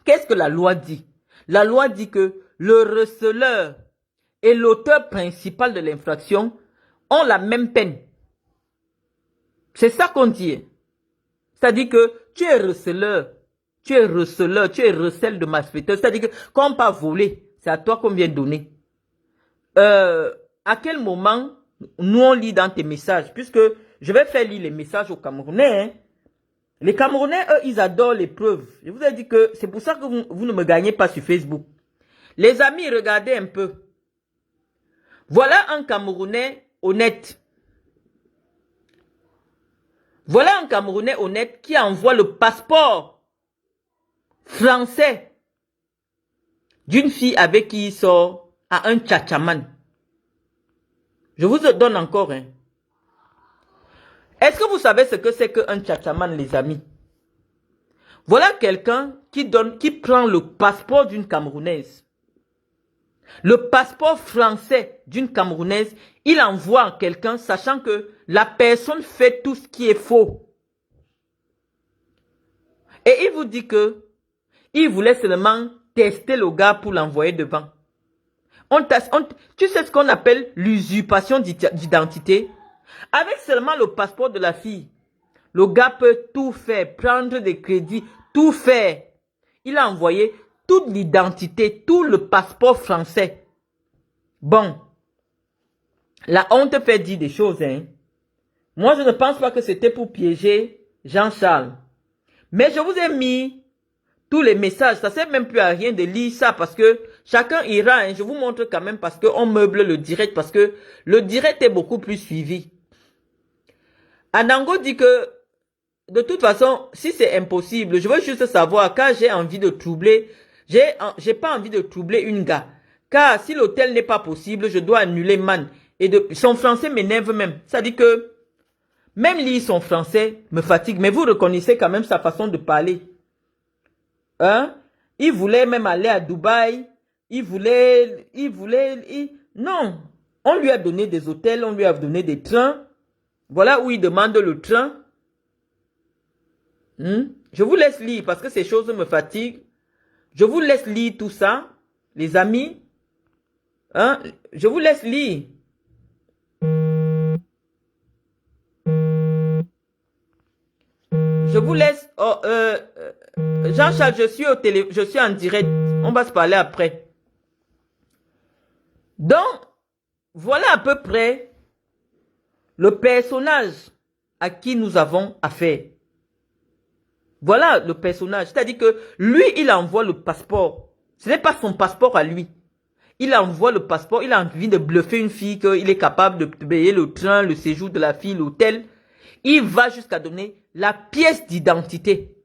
qu'est-ce que la loi dit? La loi dit que le receleur et l'auteur principal de l'infraction ont la même peine. C'est ça qu'on dit. C'est-à-dire que tu es receleur, tu es recel de malfaiteur. C'est-à-dire que quand on part voler, c'est à toi qu'on vient donner. À quel moment nous on lit dans tes messages, puisque je vais faire lire les messages aux Camerounais. Hein. Les Camerounais, eux, ils adorent les preuves. Je vous ai dit que c'est pour ça que vous ne me gagnez pas sur Facebook. Les amis, regardez un peu. Voilà un Camerounais honnête. Voilà un Camerounais honnête qui envoie le passeport français d'une fille avec qui il sort à un tchatchaman. Je vous donne encore un. Est-ce que vous savez ce que c'est qu'un tchatchaman, les amis? Voilà quelqu'un qui prend le passeport d'une Camerounaise. Le passeport français d'une Camerounaise, il envoie à quelqu'un sachant que la personne fait tout ce qui est faux. Et il vous dit que il voulait seulement tester le gars pour l'envoyer devant. Tu sais ce qu'on appelle l'usurpation d'identité? Avec seulement le passeport de la fille, le gars peut tout faire, prendre des crédits, tout faire. Il a envoyé toute l'identité, tout le passeport français. Bon, la honte fait dire des choses. Hein. Moi, je ne pense pas que c'était pour piéger Jean-Charles. Mais je vous ai mis tous les messages. Ça ne sert même plus à rien de lire ça parce que chacun ira. Hein. Je vous montre quand même parce qu'on meuble le direct parce que le direct est beaucoup plus suivi. Anango dit que de toute façon, si c'est impossible, je veux juste savoir, quand j'ai envie de troubler, j'ai pas envie de troubler une gars. Car si l'hôtel n'est pas possible, je dois annuler man. Et son français m'énerve même. Ça dit que, même lire son français me fatigue. Mais vous reconnaissez quand même sa façon de parler. Hein? Il voulait même aller à Dubaï. Non. On lui a donné des hôtels, on lui a donné des trains. Voilà où il demande le train. Je vous laisse lire parce que ces choses me fatiguent. Je vous laisse lire tout ça, les amis. Hein? Je vous laisse lire. Je vous laisse. Oh, Jean-Charles, je suis en direct. On va se parler après. Donc, voilà à peu près le personnage à qui nous avons affaire. Voilà le personnage. C'est-à-dire que lui, il envoie le passeport. Ce n'est pas son passeport à lui. Il envoie le passeport. Il a envie de bluffer une fille qu'il est capable de payer le train, le séjour de la fille, l'hôtel. Il va jusqu'à donner la pièce d'identité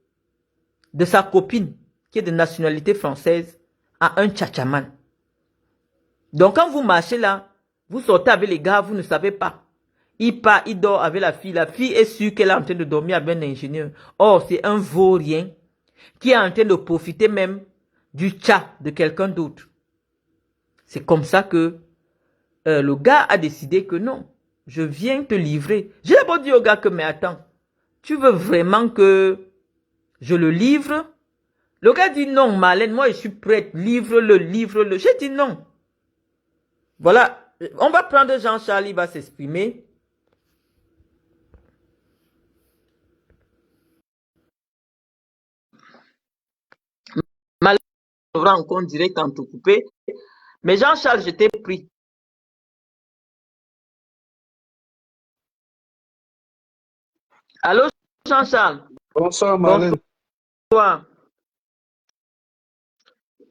de sa copine qui est de nationalité française à un tchatchaman. Donc quand vous marchez là, vous sortez avec les gars, vous ne savez pas. Il part, il dort avec la fille. La fille est sûre qu'elle est en train de dormir avec un ingénieur. Or, c'est un vaurien qui est en train de profiter même du chat de quelqu'un d'autre. C'est comme ça que le gars a décidé que non, je viens te livrer. J'ai d'abord dit au gars que, mais attends, tu veux vraiment que je le livre? Le gars dit non, Marlène, moi je suis prête, livre-le, livre-le. J'ai dit non. Voilà, on va prendre Jean-Charles, il va s'exprimer. On aura encore en direct en tout coupé. Mais Jean-Charles, je t'ai pris. Allô, Jean-Charles? Bonsoir, Marlène. Bonsoir.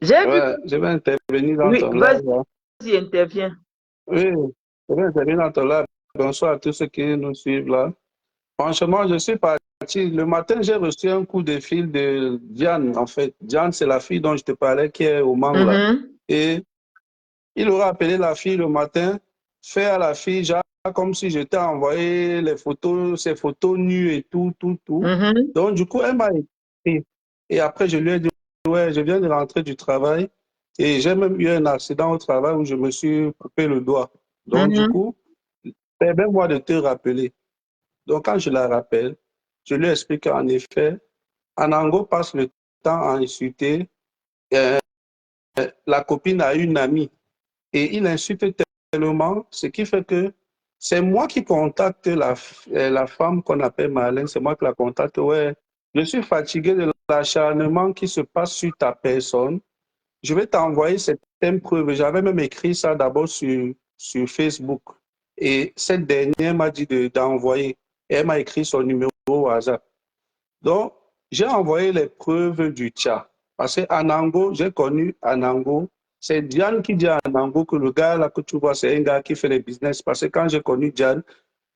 J'ai vu. Je vais intervenir dans ton Oui, live. vas-y, interviens. Oui, je vais intervenir dans ton live. Bonsoir à tous ceux qui nous suivent là. Franchement, je suis parti. Le matin, j'ai reçu un coup de fil de Diane, en fait. Diane, c'est la fille dont je te parlais qui est au Mans là. Et il aura appelé la fille le matin, fait à la fille, genre, comme si je t'ai envoyé les photos, ses photos nues et tout. Donc, du coup, elle m'a écrit. Et après, je lui ai dit, ouais, je viens de rentrer du travail et j'ai même eu un accident au travail où je me suis coupé le doigt. Donc, du coup, permets-moi de te rappeler. Donc, quand je la rappelle, je lui explique qu'en effet, Anango passe le temps à insulter la copine à une amie et il insulte tellement, ce qui fait que c'est moi qui contacte la femme qu'on appelle Marlène, c'est moi qui la contacte. Ouais, je suis fatigué de l'acharnement qui se passe sur ta personne. Je vais t'envoyer certaines preuves. J'avais même écrit ça d'abord sur Facebook. Et cette dernière m'a dit d'envoyer. Et elle m'a écrit son numéro au hasard. Donc, j'ai envoyé les preuves du chat. Parce qu'à Anango, j'ai connu Anango. C'est Diane qui dit à Anango que le gars là que tu vois, c'est un gars qui fait les business. Parce que quand j'ai connu Diane,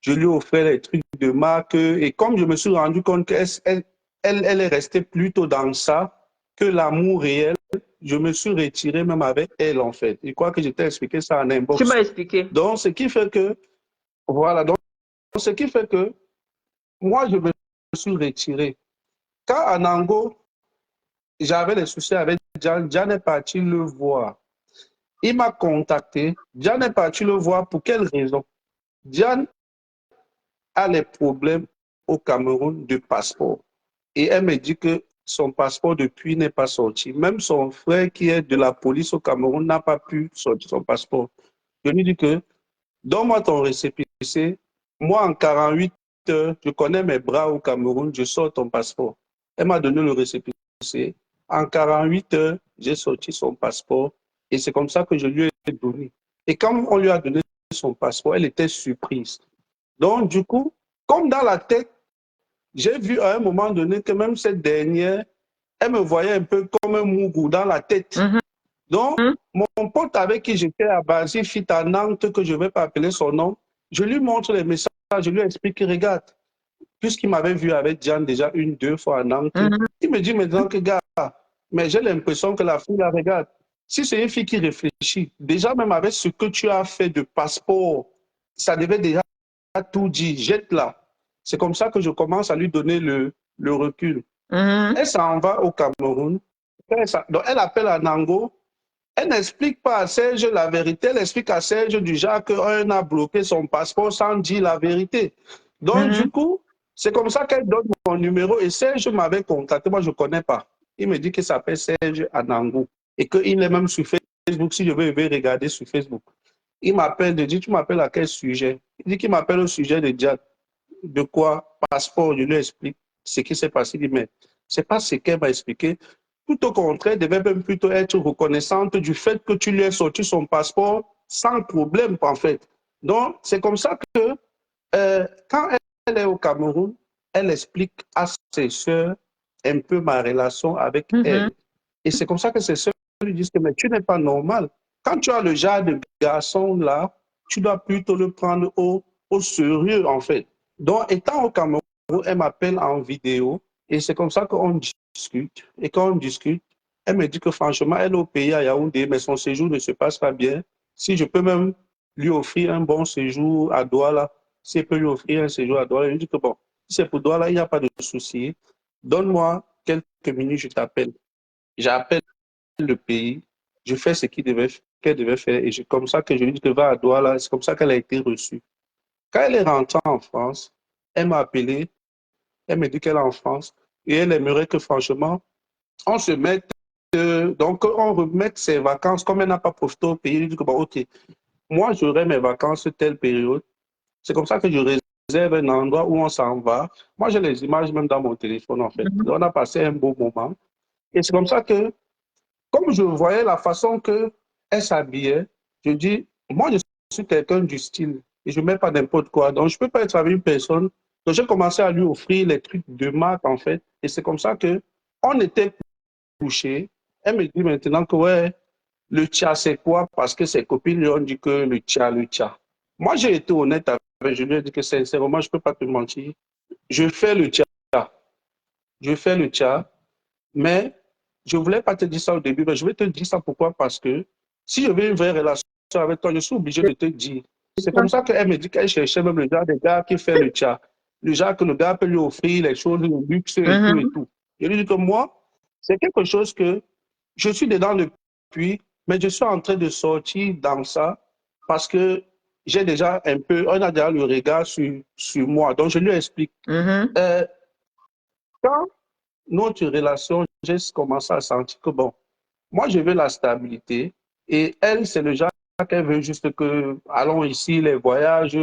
je lui ai offert les trucs de marque. Et comme je me suis rendu compte qu'elle est restée plutôt dans ça que l'amour réel, je me suis retiré même avec elle, en fait. Je crois que je t'ai expliqué ça en Tu inbox. m'as expliqué. Donc, ce qui fait que, voilà, donc, ce qui fait que moi, je me suis retiré. Quand Anango, j'avais des soucis avec Diane, Diane est parti le voir. Il m'a contacté. Diane est parti le voir. Pour quelle raison? Diane a les problèmes au Cameroun de passeport. Et elle me dit que son passeport depuis n'est pas sorti. Même son frère qui est de la police au Cameroun n'a pas pu sortir son passeport. Je lui dis que donne-moi ton récépissé. Moi, en 48 heures, je connais mes bras au Cameroun, je sors ton passeport. Elle m'a donné le récépissé. En 48 heures, j'ai sorti son passeport et c'est comme ça que je lui ai donné. Et quand on lui a donné son passeport, elle était surprise. Donc, du coup, comme dans la tête, j'ai vu à un moment donné que même cette dernière, elle me voyait un peu comme un mougou dans la tête. Mhm. Donc, mon pote avec qui j'étais à Basile, fit à Nantes, que je ne vais pas appeler son nom, je lui montre les messages, je lui explique, regarde, puisqu'il m'avait vu avec Diane déjà une, deux fois à Nantes, Mhm. il me dit maintenant que, gars, mais j'ai l'impression que la fille, la regarde, si c'est une fille qui réfléchit, déjà même avec ce que tu as fait de passeport, ça devait déjà tout dire, jette-la. C'est comme ça que je commence à lui donner le recul. Mhm. Elle s'en va au Cameroun. Donc, elle appelle à Nango. Elle n'explique pas à Serge la vérité. Elle explique à Serge du genre qu'un a bloqué son passeport sans dire la vérité. Donc, du Mhm. coup, c'est comme ça qu'elle donne mon numéro. Et Serge m'avait contacté. Moi, je ne connais pas. Il me dit qu'il s'appelle Serge Anango et qu'il est même sur Facebook. Si je veux, je vais regarder sur Facebook. Il m'appelle, je dis, tu m'appelles à quel sujet? Il dit qu'il m'appelle au sujet de Diane. De quoi? Passeport, je lui explique ce qui s'est passé. Il dit, mais ce n'est pas ce qu'elle m'a expliqué. Tout au contraire, elle devait même plutôt être reconnaissante du fait que tu lui aies sorti son passeport sans problème, en fait. Donc, c'est comme ça que quand elle est au Cameroun, elle explique à ses soeurs un peu ma relation avec Mhm. elle. Et c'est comme ça que ses soeurs lui disent que mais tu n'es pas normal. Quand tu as le genre de garçon là, tu dois plutôt le prendre au sérieux, en fait. Donc, étant au Cameroun, elle m'appelle en vidéo et c'est comme ça qu'on discute. Et quand on discute, elle me dit que franchement, elle est au pays à Yaoundé, mais son séjour ne se passe pas bien. Si je peux même lui offrir un bon séjour à Douala, si elle peut lui offrir un séjour à Douala, je lui dis que bon, si c'est pour Douala, il n'y a pas de souci. Donne-moi quelques minutes, je t'appelle. J'appelle le pays, je fais ce qu'elle devait faire et c'est comme ça que je lui dis que va à Douala, c'est comme ça qu'elle a été reçue. Quand elle est rentrée en France, elle m'a appelé, elle me dit qu'elle est en France et elle aimerait que franchement, on se mette, donc on remette ses vacances, comme elle n'a pas profité au pays, je dis que bon, ok, moi j'aurai mes vacances telle période. C'est comme ça que je réserve un endroit où on s'en va. Moi j'ai les images même dans mon téléphone en fait. Mhm. On a passé un beau moment. Et c'est comme ça que, comme je voyais la façon qu'elle s'habillait, je dis, moi je suis quelqu'un du style et je ne mets pas n'importe quoi. Donc je ne peux pas être avec une personne. Donc j'ai commencé à lui offrir les trucs de marque en fait. Et c'est comme ça que on était couchés. Elle me dit maintenant que ouais, le tcha c'est quoi? Parce que ses copines lui ont dit que le tcha, le tcha. Moi j'ai été honnête avec, je lui ai dit que sincèrement, je ne peux pas te mentir. Je fais le tcha. Je fais le tcha. Mais je ne voulais pas te dire ça au début, mais je vais te dire ça pourquoi? Parce que si je veux une vraie relation avec toi, je suis obligé de te dire. C'est comme ça qu'elle me dit qu'elle cherchait même le genre de gars qui fait le tcha. Le genre que le gars peut lui offrir les choses, le luxe et tout et Mhm. tout. Je lui dis que moi, c'est quelque chose que je suis dedans depuis, mais je suis en train de sortir dans ça parce que j'ai déjà un peu, on a déjà le regard sur moi. Donc je lui explique. Mhm. Euh, Quand notre relation, j'ai commencé à sentir que bon, moi je veux la stabilité et elle, c'est le genre qu'elle veut juste que, allons ici, les voyages.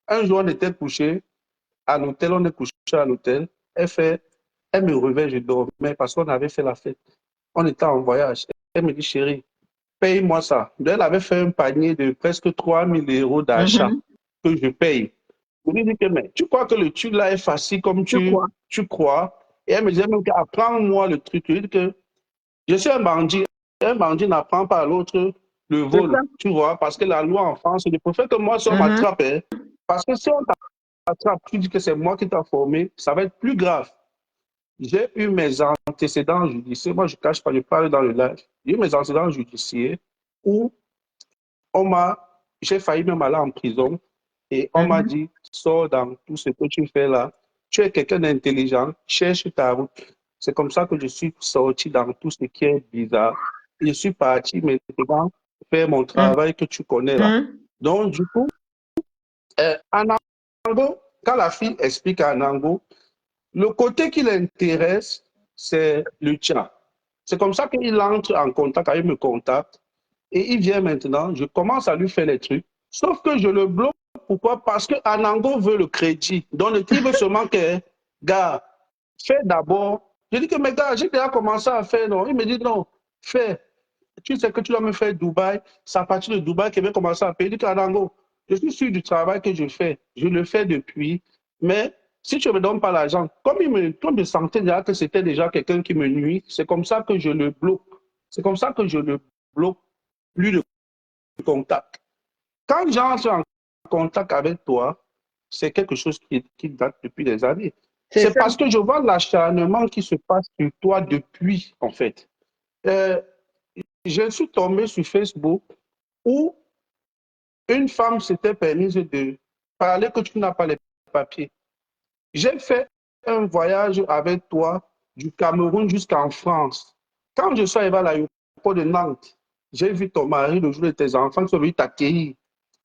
Un jour, on était couché à l'hôtel, on est couché à l'hôtel. Elle me réveille, je dormais parce qu'on avait fait la fête. On était en voyage. Elle me dit, chérie, paye-moi ça. Donc, elle avait fait un panier de presque 3 000 € d'achat Mhm. que je paye. Je lui dis que, mais tu crois que le truc là est facile comme Tu crois? tu crois? Et elle me disait même qu'apprends-moi le truc. Je lui dis que je suis un bandit. Un bandit n'apprend pas à l'autre le C'est ça. vol, tu vois, parce que la loi en France, il préfère que moi, si on Mhm. m'attrape, hein, parce que si on t'attrape, tu dis que c'est moi qui t'ai formé, ça va être plus grave. J'ai eu mes antécédents judiciaires, moi je ne cache pas, je parle dans le live, j'ai eu mes antécédents judiciaires où on m'a, j'ai failli même aller en prison et on m'a Mhm. dit, sors dans tout ce que tu fais là, tu es quelqu'un d'intelligent, cherche ta route. C'est comme ça que je suis sorti dans tout ce qui est bizarre. Je suis parti maintenant faire mon travail que tu connais là. Mhm. Donc, du coup, en Ango, quand la fille explique à Anango, le côté qui l'intéresse, c'est le tien. C'est comme ça qu'il entre en contact, il me contacte et il vient maintenant, je commence à lui faire les trucs. Sauf que je le bloque. Pourquoi? Parce que Anango veut le crédit. Donc le type veut seulement que, gars, fais d'abord. Je dis que, mais gars, j'ai déjà commencé à faire, non. Il me dit, non, fais. Tu sais que tu dois me faire Dubaï. C'est à partir de Dubaï qu'il va commencer à payer. Il dit qu'Anango, je suis sûr du travail que je fais. Je le fais depuis. Mais si tu ne me donnes pas l'argent, comme je sentais déjà que c'était déjà quelqu'un qui me nuit, c'est comme ça que je le bloque. C'est comme ça que je le bloque. Plus de contact. Quand j'entre en contact avec toi, c'est quelque chose qui date depuis des années. C'est C'est ça. parce que je vois l'acharnement qui se passe sur toi depuis, en fait. Euh, je suis tombé sur Facebook où une femme s'était permise de parler que tu n'as pas les papiers. J'ai fait un voyage avec toi du Cameroun jusqu'en France. Quand je suis arrivé à l'aéroport de Nantes, j'ai vu ton mari, le jour de tes enfants, qui sont venus t'accueillir.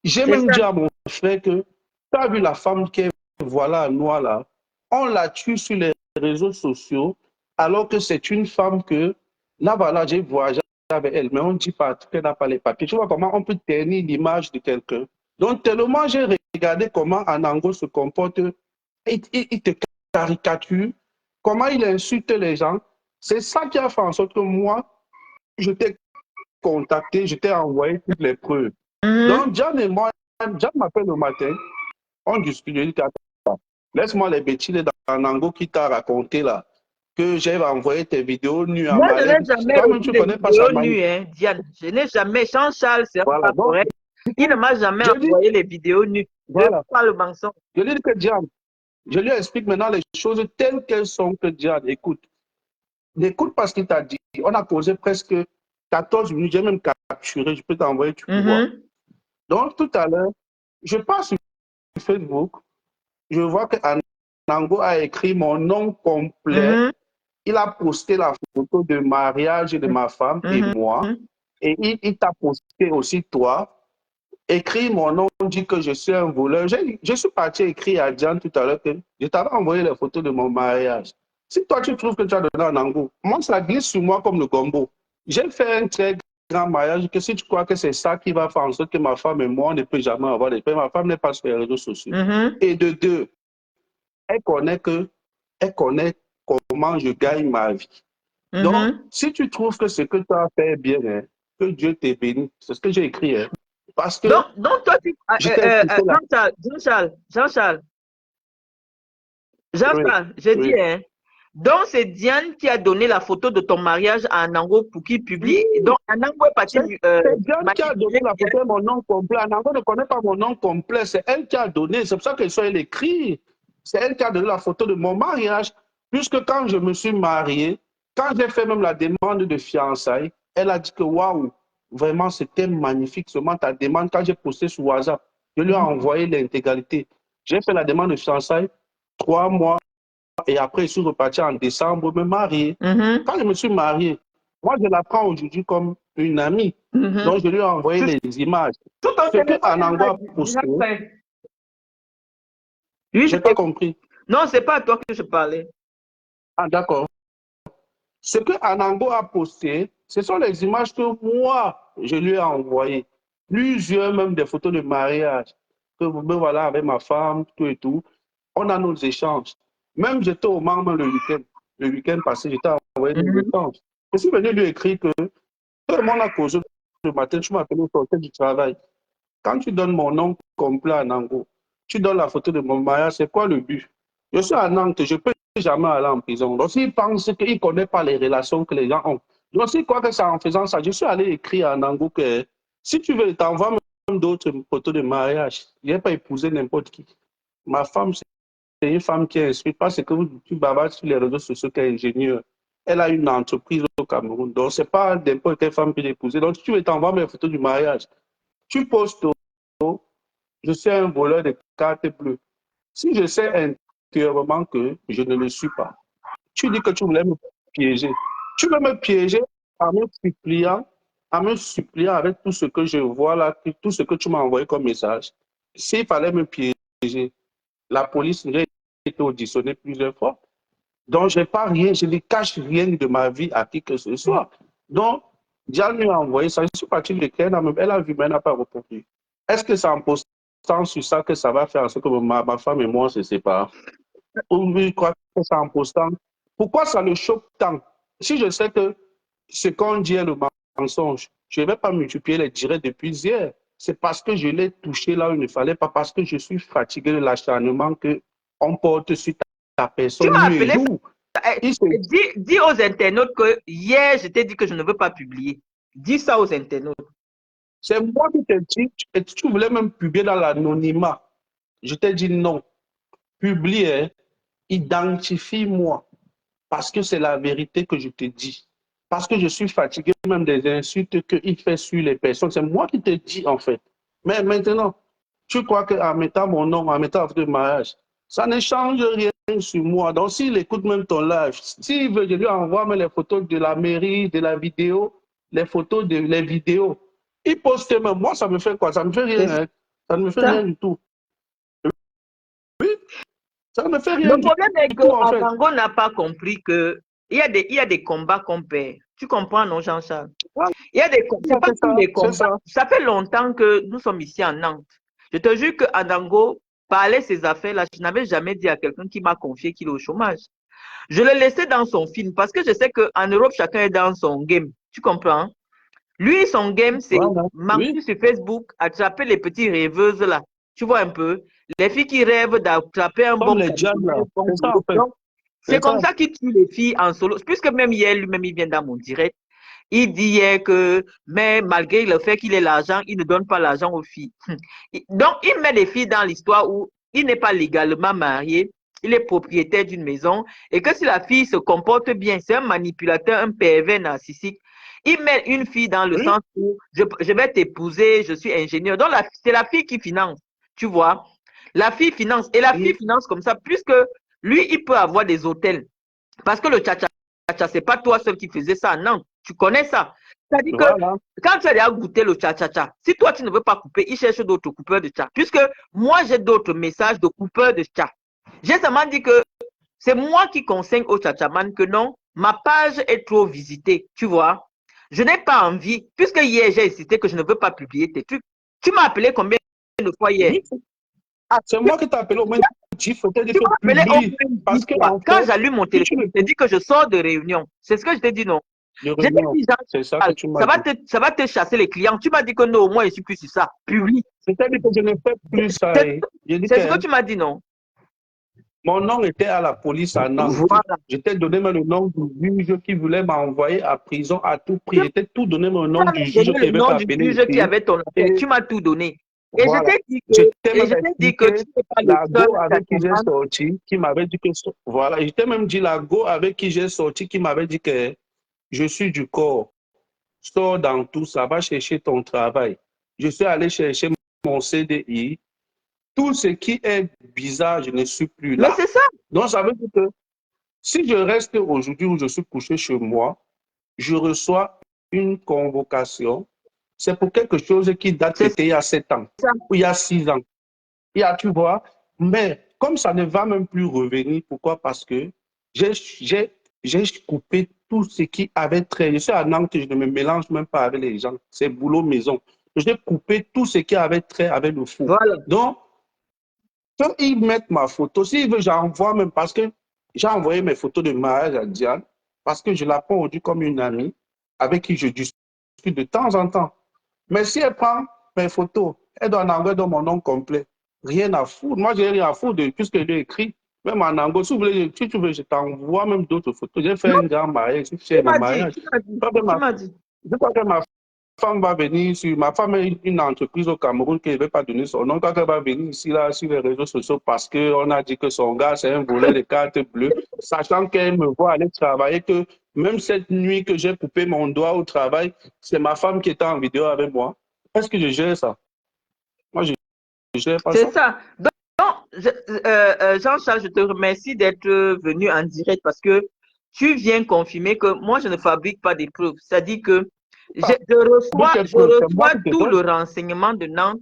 J'ai C'est même ça. dit à mon frère que tu as vu la femme qui est voilà à Noir là, on la tue sur les réseaux sociaux, alors que c'est une femme que, là voilà, j'ai voyagé avec elle, mais on ne dit pas qu'elle n'a pas les papiers. Tu vois comment on peut ternir l'image de quelqu'un. Donc, tellement j'ai regardé comment Anango se comporte, il te caricature, comment il insulte les gens. C'est ça qui a fait en sorte que moi, je t'ai contacté, je t'ai envoyé toutes les preuves. Mhm. Donc, John et moi, John m'appelle le matin, on discute, je dis, attends, laisse-moi les bêtises dans Nango qui t'a raconté là, que j'ai envoyé tes vidéos nues à Moi, je n'ai Malem. jamais Toi-même, reçu tu ne de connais pas sa vidéos manière. nues, hein, Diane. Je n'ai jamais. Jean-Charles, c'est Voilà, pas donc, correct. du Il ne coup, m'a jamais je dis, envoyé les vidéos nues. Je voilà, pas le mensonge. je lui dis que Diane, je lui explique maintenant les choses telles qu'elles sont, que Diane, écoute parce qu'il t'a dit, on a causé presque 14 minutes, j'ai même capturé, je peux t'envoyer, tu peux voir. Mhm. Donc, tout à l'heure, je passe sur Facebook, je vois que Anango a écrit mon nom complet. Mhm. Il a posté la photo de mariage de ma femme et Mhm. moi. Et il t'a posté aussi toi. Écrit mon nom, dit que je suis un voleur. Je suis parti écrire à Diane tout à l'heure que je t'avais envoyé les photos de mon mariage. Si toi tu trouves que tu as donné un Anango, moi ça glisse sur moi comme le gombo. J'ai fait un très grand mariage que si tu crois que c'est ça qui va faire en sorte que ma femme et moi on ne peut jamais avoir des paix, ma femme n'est pas sur les réseaux sociaux. Mhm. Et de deux, elle connaît comment je gagne ma vie. Donc, Mhm. si tu trouves que ce que tu as fait est bien, hein, que Dieu t'ait béni, c'est ce que j'ai écrit. Hein, parce que Donc toi, je t'ai expliqué là. Jean-Charles, Oui, Jean-Charles, j'ai dit, oui. hein. Donc c'est Diane qui a donné la photo de ton mariage à Anango pour qu'il Oui, publie. Donc Anango est parti c'est Diane qui a donné manipuler. la photo de mon nom complet. Anango ne connaît pas mon nom complet. C'est elle qui a donné. C'est pour ça que soit elle écrit. C'est elle qui a donné la photo de mon mariage. Puisque quand je me suis marié, quand j'ai fait même la demande de fiançailles, elle a dit que waouh, vraiment c'était magnifique. Seulement ta demande, quand j'ai posté sur WhatsApp, je lui ai envoyé l'intégralité. J'ai fait la demande de fiançailles 3 mois et après je suis reparti en décembre me marier. Mhm. Quand je me suis marié, moi je la prends aujourd'hui comme une amie. Mhm. Donc je lui ai envoyé les images. Tout un Ce que téléphone est Anango là, a déjà posté, fait. Oui, je n'ai pas compris. non, c'est pas à toi que je parlais. Ah d'accord. Ce que Anango a posté, ce sont les images que moi, je lui ai envoyées. plusieurs, même des photos de mariage. Que ben voilà, avec ma femme, tout et tout. On a nos échanges. Même j'étais au Mans le week-end. Le week-end passé, j'étais envoyé des Mhm. échanges. Je suis venu lui écrire que tout le monde a causé le matin, tu m'appelles au sortir du travail. Quand tu donnes mon nom complet à Nango, tu donnes la photo de mon mariage, c'est quoi le but? Je suis à Nantes, je ne peux jamais aller en prison. Donc, s'il pense qu'il ne connaît pas les relations que les gens ont, donc s'il croit que c'est en faisant ça, je suis allé écrire à Nango que si tu veux, t'envoies même d'autres photos de mariage. Je n'ai pas épousé n'importe qui. Ma femme, c'est une femme qui est instruite, parce que tu bavardes sur les réseaux sociaux qui est ingénieure. Elle a une entreprise au Cameroun. Donc, ce n'est pas n'importe quelle femme qui peut l'épouser. Donc, si tu veux, t'envoies mes photos du mariage. Tu postes, je suis un voleur de cartes bleues. Si je sais intérieurement que je ne le suis pas, tu dis que tu voulais me piéger. Tu veux me piéger en me suppliant avec tout ce que je vois là, tout ce que tu m'as envoyé comme message. S'il fallait me piéger, la police aurait été auditionnée plusieurs fois. Donc, je n'ai pas rien, je ne cache rien de ma vie à qui que ce soit. Donc, Diane lui a envoyé ça. Je suis parti l'écrire, elle a vu, mais elle n'a pas répondu. Est-ce que c'est en postant sur ça que ça va faire en sorte que ma femme et moi se séparent? Ou lui, quoi que c'est en postant? Pourquoi ça le choque tant? Si je sais que ce qu'on dit est le mensonge, je ne vais pas multiplier les directs depuis hier. C'est parce que je l'ai touché là où il ne fallait pas, parce que je suis fatigué de l'acharnement qu'on porte sur ta Tu personne m'as nuit et appelé. jour. Il se Dis aux internautes que hier, je t'ai dit que je ne veux pas publier. Dis ça aux internautes. C'est moi qui t'ai dit, tu voulais même publier dans l'anonymat. Je t'ai dit non. Publie, hein, identifie-moi. Parce que c'est la vérité que je te dis. Parce que je suis fatigué même des insultes qu'il fait sur les personnes. C'est moi qui te dis en fait. Mais maintenant, tu crois qu'en mettant mon nom, en mettant de mariage, ça ne change rien sur moi. Donc s'il écoute même ton live, s'il veut, je lui envoie même les photos de la mairie, de la vidéo, les photos de les vidéos. Il poste même. Moi, ça me fait quoi? Ça me fait rien. C'est Hein. Ça ne me fait ça. rien du tout. Oui, ça ne me fait Le rien du problème est que tout en fait. Asango n'a pas compris que il y a des combats qu'on perd. Tu comprends, non, Jean-Charles? Voilà, Il y a des c'est pas c'est tous ça, les c'est combats. ça. Ça fait longtemps que nous sommes ici en Nantes. Je te jure que Adango parlait ses affaires là. Je n'avais jamais dit à quelqu'un qui m'a confié qu'il est au chômage. Je le laissais dans son film parce que je sais qu'en Europe, chacun est dans son game. Tu comprends? Lui, son game, c'est Voilà. marcher Oui, sur Facebook, attraper les petits rêveuses là. Tu vois un peu? Les filles qui rêvent d'attraper un comme bon les diables Camerounais, là. un bon C'est ça en boulot. fait. Donc, c'est C'est comme ça. ça qu'il tue les filles en solo. Puisque même hier, lui-même, il vient dans mon direct. Il dit hier que, mais malgré le fait qu'il ait l'argent, il ne donne pas l'argent aux filles. Donc, il met les filles dans l'histoire où il n'est pas légalement marié, il est propriétaire d'une maison, et que si la fille se comporte bien, c'est un manipulateur, un pervers narcissique. Il met une fille dans le Oui, sens où je vais t'épouser, je suis ingénieur. Donc, c'est la fille qui finance, tu vois. La fille finance, et la fille oui. finance comme ça, puisque lui, il peut avoir des hôtels. Parce que le tcha-tcha, c'est pas toi seul qui faisais ça. Non, tu connais ça. C'est-à-dire que Voilà. quand tu as déjà goûté le tcha-tcha-tcha, si toi tu ne veux pas couper, il cherche d'autres coupeurs de tcha. Puisque moi j'ai d'autres messages de coupeurs de tcha. J'ai seulement dit que c'est moi qui conseille au tcha-tchaman que non, ma page est trop visitée. Tu vois, je n'ai pas envie, puisque hier j'ai insisté que je ne veux pas publier tes trucs. Tu m'as appelé combien de fois hier? Oui, c'est moi qui t'ai appelé au moins 10 fois. T'as dit Tu que m'as appelé au publie. moins Parce 10 que fois. en Quand fait, j'allume mon si tu téléphone, ne je te dis que je sors de réunion. C'est ce que je t'ai dit, non? de Je t'ai réunion, dit, c'est ça que Jean, tu m'as dit. ça va te chasser les clients. Tu m'as dit que non, au moins, je suis plus sur ça. Publie. C'est-à-dire que je ne fais plus ça. C'est J'ai dit c'est ce que que tu m'as dit, non? mon nom était à la police à Nantes. Voilà. Je t'ai donné même le nom du juge qui voulait m'envoyer à prison à tout Tu prix. J'étais tout donné le nom m'as du donné juge qui le avait nom fait du appeler juge qui ici. avait ton affaire. Et Tu m'as tout donné. voilà. Je t'ai Et même je t'ai dit que expliqué tu n'es pas le la seul go avec qui j'ai châtiment. sorti, qui m'avait dit que voilà. Je t'ai même dit la go avec qui j'ai sorti, qui m'avait dit que je suis du corps. Sors dans tout ça, va chercher ton travail. Je suis allé chercher mon CDI. Tout ce qui est bizarre, je ne suis plus Mais là. c'est ça. Donc, ça veut dire que si je reste aujourd'hui où je suis couché chez moi, je reçois une convocation. C'est pour quelque chose qui date C'est peut-être il y a 7 ans ça. ou il y a 6 ans. Tu vois, mais comme ça ne va même plus revenir, pourquoi? Parce que j'ai coupé tout ce qui avait trait. Je suis à Nantes, je ne me mélange même pas avec les gens. C'est boulot maison. j'ai coupé tout ce qui avait trait avec le foot. Voilà. Donc, quand ils mettent ma photo, s'ils veulent, j'envoie même parce que j'ai envoyé mes photos de mariage à Diane, parce que je la prends aujourd'hui comme une amie avec qui je discute de temps en temps. Mais si elle prend mes photos, elle doit en envoyer dans mon nom complet. Rien à foutre. Moi, j'ai rien à foutre de tout ce qu'elle a écrit. Même en anglais, si tu veux, je t'envoie même d'autres photos. J'ai fait Non, un grand mariage, j'ai tu fait mon m'as dit, mariage. tu m'as dit, Je crois que tu ma, m'as dit. je crois que ma femme va venir sur. Ma femme a une entreprise au Cameroun qui ne veut pas donner son nom. Quand elle va venir ici, là, sur les réseaux sociaux, parce qu'on a dit que son gars, c'est un volet de cartes bleues, sachant qu'elle me voit aller travailler, que même cette nuit que j'ai coupé mon doigt au travail, c'est ma femme qui était en vidéo avec moi. Est-ce que je gère ça? Moi, je ne gère pas C'est ça. ça. Jean-Charles, je te remercie d'être venu en direct parce que tu viens confirmer que moi, je ne fabrique pas des preuves. C'est-à-dire que Ah, de quelle je preuve? C'est moi reçois qui te tout le donne. renseignement de Nantes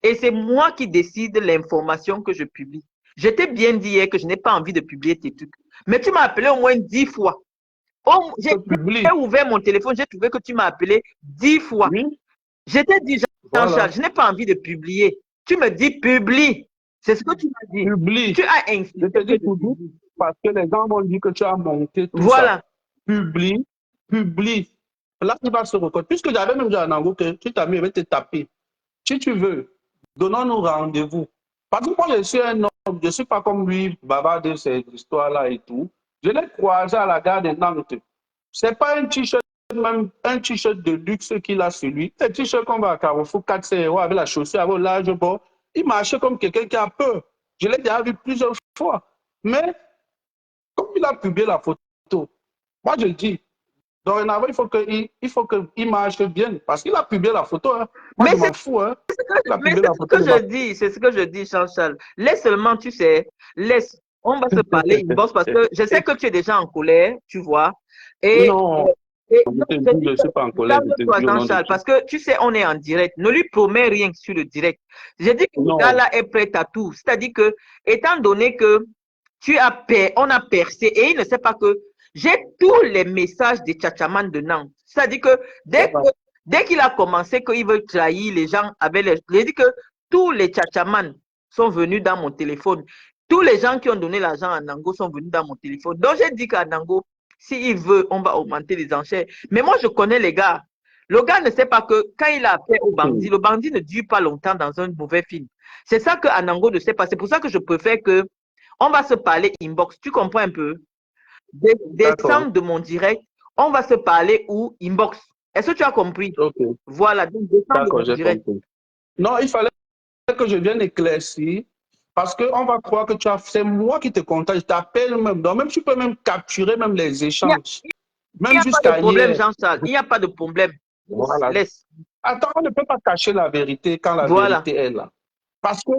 et c'est moi qui décide l'information que je publie. Je t'ai bien dit hier que je n'ai pas envie de publier tes trucs. Mais tu m'as appelé au moins 10 fois. Je J'ai publie. ouvert mon téléphone, j'ai trouvé que tu m'as appelé 10 fois. Oui, Je t'ai dit, Jean-Charles, voilà. je n'ai pas envie de publier. Tu me dis publie. C'est ce que tu m'as dit. Publie. Tu as Je te insisté que dis je publie publie. parce que les gens vont dire que tu as monté tout ça. Voilà. Publie, publie. Là, il va se reconnaître. Puisque j'avais même dit à Nango que tu t'as mis, il va te taper. Si tu veux, donnons-nous rendez-vous. Parce que moi, je suis un homme, je ne suis pas comme lui, bavard de ces histoires-là et tout. Je l'ai croisé à la gare de Nantes. Ce n'est pas un t-shirt, même un t-shirt de luxe qu'il a sur lui. Un t-shirt qu'on va à Carrefour, 400 € avec la chaussure, avec le large bord. Il marchait comme quelqu'un qui a peur. Je l'ai déjà vu plusieurs fois. Mais comme il a publié la photo, moi je dis, dorénavant, il faut qu'il marche bien. Parce qu'il a publié la photo. Hein. Moi, Mais je c'est m'en fous. Hein. Il a mais publié c'est la ce photo que de je ma. dis, c'est ce que je dis, Jean-Charles. Laisse seulement, tu sais, laisse. On va se parler inbox parce que je sais que tu es déjà en colère, tu vois. Et, Non, je non, te je dis, dis je ne que, suis pas en colère, je te calme-toi, dis au nom de Jean-Charles, Dieu. parce que tu sais, on est en direct. Ne lui promets rien sur le direct. J'ai dit que le gars Non. là est prêt à tout. C'est-à-dire que, étant donné que on a percé et il ne sait pas que j'ai tous les messages des Tchatchaman de Nantes. C'est-à-dire que Voilà. dès qu'il a commencé qu'il veut trahir les gens avec les. J'ai dit que tous les Tchatchaman sont venus dans mon téléphone. Tous les gens qui ont donné l'argent à Nango sont venus dans mon téléphone. Donc j'ai dit qu'à Nango, s'il veut, on va augmenter les enchères. Mais moi, je connais les gars. Le gars ne sait pas que quand il a affaire au bandit, le bandit ne dure pas longtemps dans un mauvais film. C'est ça que Anango ne sait pas. C'est pour ça que je préfère que on va se parler inbox. Tu comprends un peu? D'accord. Descendre de mon direct, on va se parler ou inbox. Est-ce que tu as compris? Ok. Voilà, donc descends de D'accord, mon j'ai direct. compris. Non, il fallait que je vienne éclaircir parce qu'on va croire que tu as. C'est moi qui te contacte, je t'appelle même. Donc, même tu peux même capturer même les Il n'y a, échanges. il y Même a pas de jusqu'à problème, hier. Jean-Charles. Il n'y a pas de problème. Laisse, Voilà. laisse. Attends, on ne peut pas cacher la vérité quand la Voilà. vérité est là. Parce que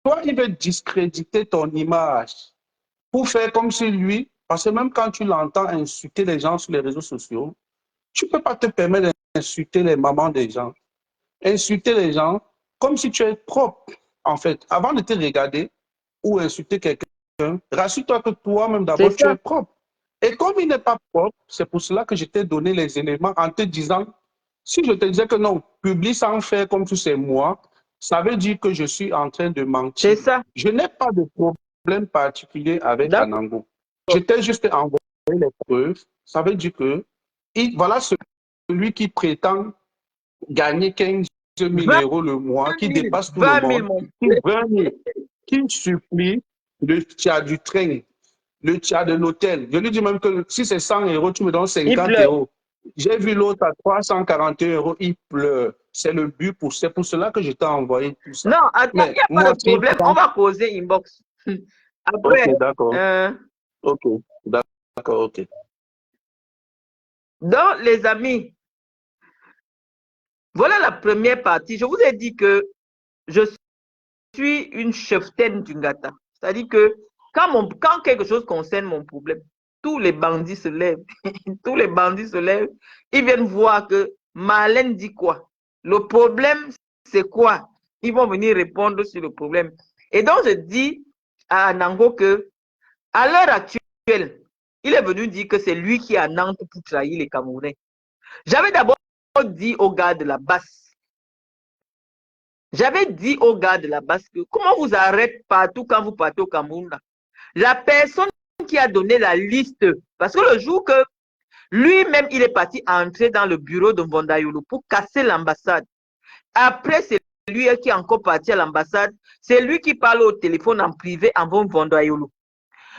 toi, il veut discréditer ton image pour faire comme si lui, parce que même quand tu l'entends insulter les gens sur les réseaux sociaux, tu ne peux pas te permettre d'insulter les mamans des gens. Insulter les gens comme si tu es propre, en fait. Avant de te regarder ou insulter quelqu'un, rassure-toi que toi-même C'est d'abord, tu ça. es propre. Et comme il n'est pas propre, c'est pour cela que je t'ai donné les éléments en te disant, si je te disais que non, publie sans faire comme si c'est moi, ça veut dire que je suis en train de C'est mentir. ça. Je n'ai pas de problème particulier avec D'accord. Anango. Je t'ai juste envoyé les preuves. Ça veut dire que voilà celui qui prétend gagner 15 000 20 € le mois, qui 000, dépasse tout le 20 000, monde, mon qui 20 000, qui supplie le tiers du train, le tiers de l'hôtel. Je lui dis même que si c'est 100 €, tu me donnes il 50 pleure. €. J'ai vu l'autre à 341 €, il pleure. C'est le but, c'est pour cela que je t'ai envoyé tout ça. Non, attends, il Mais n'y a pas moi, de s'il problème. On prend. va causer inbox. Ok, Après, d'accord. euh, Ok, d'accord, ok. donc, les amis, voilà la première partie. Je vous ai dit que je suis une cheftaine du Ngata. C'est-à-dire que quand quelque chose concerne mon problème, tous les bandits se lèvent. Tous les bandits se lèvent. Ils viennent voir que Marlène dit quoi. Le problème, c'est quoi? Ils vont venir répondre sur le problème. Et donc, je dis à Nango que, à l'heure actuelle, il est venu dire que c'est lui qui est à Nantes pour trahir les Camerounais. J'avais d'abord dit aux gars de la basse J'avais dit aux gars de la base que comment vous arrêtez partout quand vous partez au Cameroun là? La personne qui a donné la liste, parce que le jour que lui-même il est parti entrer dans le bureau de Mbondayolo pour casser l'ambassade, après c'est lui qui est encore parti à l'ambassade, c'est lui qui parle au téléphone en privé avant Mbondayolo.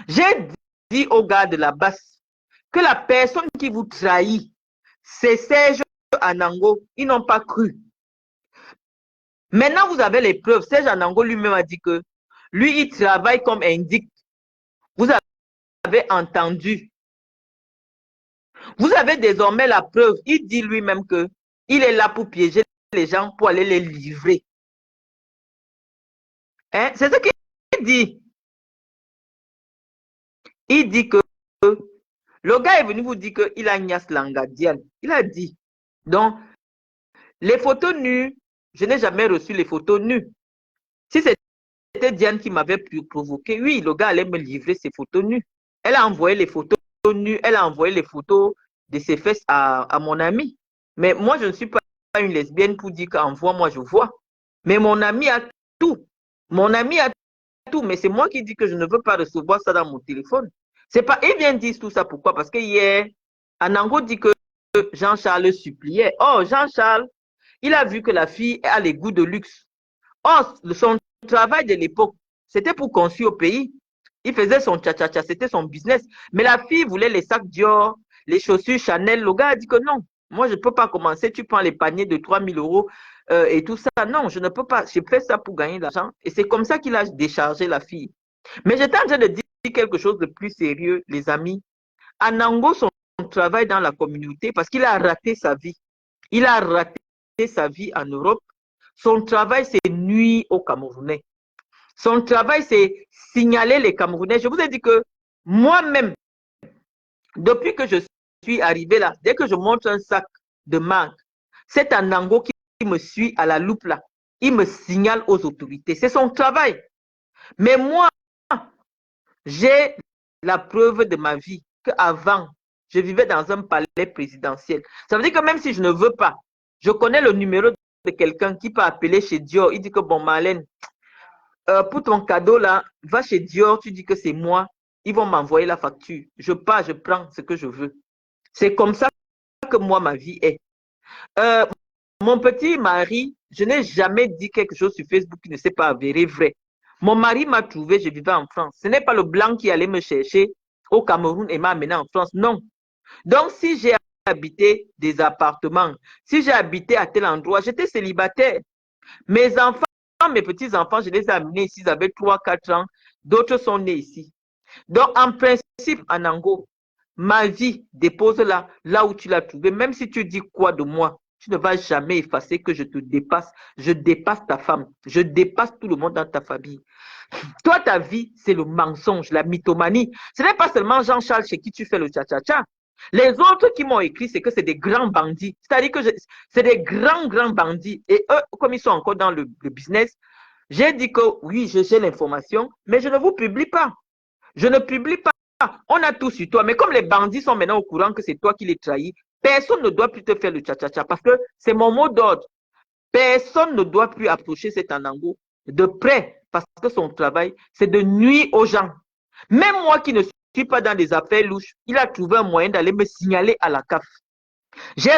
J'ai dit aux gars de la base que la personne qui vous trahit, c'est Serge Anango. Ils n'ont pas cru. Maintenant, vous avez les preuves. Serge Anango lui-même a dit que lui, il travaille comme indique. Vous avez entendu. Vous avez désormais la preuve. Il dit lui-même que il est là pour piéger les gens, pour aller les livrer. Hein? C'est ce qu'il dit. Il dit que le gars est venu vous dire qu'il a Nias Langadian. Il a dit. Donc, les photos nues, je n'ai jamais reçu les photos nues. Si c'était Diane qui m'avait provoqué, oui, le gars allait me livrer ses photos nues. Elle a envoyé les photos nues, elle a envoyé les photos de ses fesses à mon ami. Mais moi, je ne suis pas une lesbienne pour dire qu'envoie-moi, je vois. Mais mon ami a tout. Mon ami a tout, mais c'est moi qui dis que je ne veux pas recevoir ça dans mon téléphone. C'est pas, il vient dire tout ça, pourquoi? Parce que hier, Anango dit que Jean-Charles suppliait. Oh, Jean-Charles, il a vu que la fille a les goûts de luxe. Oh, son travail de l'époque, c'était pour construire au pays. Il faisait son tcha-tcha-tcha, c'était son business. Mais la fille voulait les sacs Dior, les chaussures Chanel. Le gars a dit que non, moi je ne peux pas commencer. Tu prends les paniers de 3000 euros et tout ça. Non, je ne peux pas. Je fais ça pour gagner de l'argent. Et c'est comme ça qu'il a déchargé la fille. Mais j'étais en train de dire quelque chose de plus sérieux, les amis. Anango, son travail dans la communauté, parce qu'il a raté sa vie. Il a raté sa vie en Europe. Son travail, c'est nuire aux Camerounais. Son travail, c'est signaler les Camerounais. Je vous ai dit que moi-même, depuis que je suis arrivé là, dès que je montre un sac de marque, c'est Anango qui me suit à la loupe là. Il me signale aux autorités. C'est son travail. Mais moi, j'ai la preuve de ma vie qu'avant, je vivais dans un palais présidentiel. Ça veut dire que même si je ne veux pas, je connais le numéro de quelqu'un qui peut appeler chez Dior. Il dit que bon, Marlène, pour ton cadeau là, va chez Dior, tu dis que c'est moi, ils vont m'envoyer la facture. Je pars, je prends ce que je veux. C'est comme ça que moi, ma vie est. Euh, mon petit mari, je n'ai jamais dit quelque chose sur Facebook qui ne s'est pas avéré vrai. Mon mari m'a trouvé, je vivais en France. Ce n'est pas le blanc qui allait me chercher au Cameroun et m'a amené en France. Non. Donc, si j'ai habité des appartements, si j'ai habité à tel endroit, j'étais célibataire. Mes enfants, mes petits-enfants, je les ai amenés ici, ils avaient 3, 4 ans. D'autres sont nés ici. Donc, en principe, Anango, ma vie, dépose là, là où tu l'as trouvé. Même si tu dis quoi de moi, tu ne vas jamais effacer que je te dépasse. Je dépasse ta femme. Je dépasse tout le monde dans ta famille. Toi, ta vie, c'est le mensonge, la mythomanie. Ce n'est pas seulement Jean-Charles chez qui tu fais le tcha-tcha-tcha. Les autres qui m'ont écrit, c'est que c'est des grands bandits. C'est-à-dire que c'est des grands, grands bandits. Et eux, comme ils sont encore dans le business, j'ai dit que oui, j'ai l'information, mais je ne vous publie pas. Je ne publie pas. On a tout sur toi. Mais comme les bandits sont maintenant au courant que c'est toi qui les trahis, personne ne doit plus te faire le tcha-tcha-tcha parce que c'est mon mot d'ordre. Personne ne doit plus approcher cet Anango de près parce que son travail, c'est de nuire aux gens. Même moi qui ne suis pas dans des affaires louches, il a trouvé un moyen d'aller me signaler à la CAF. J'ai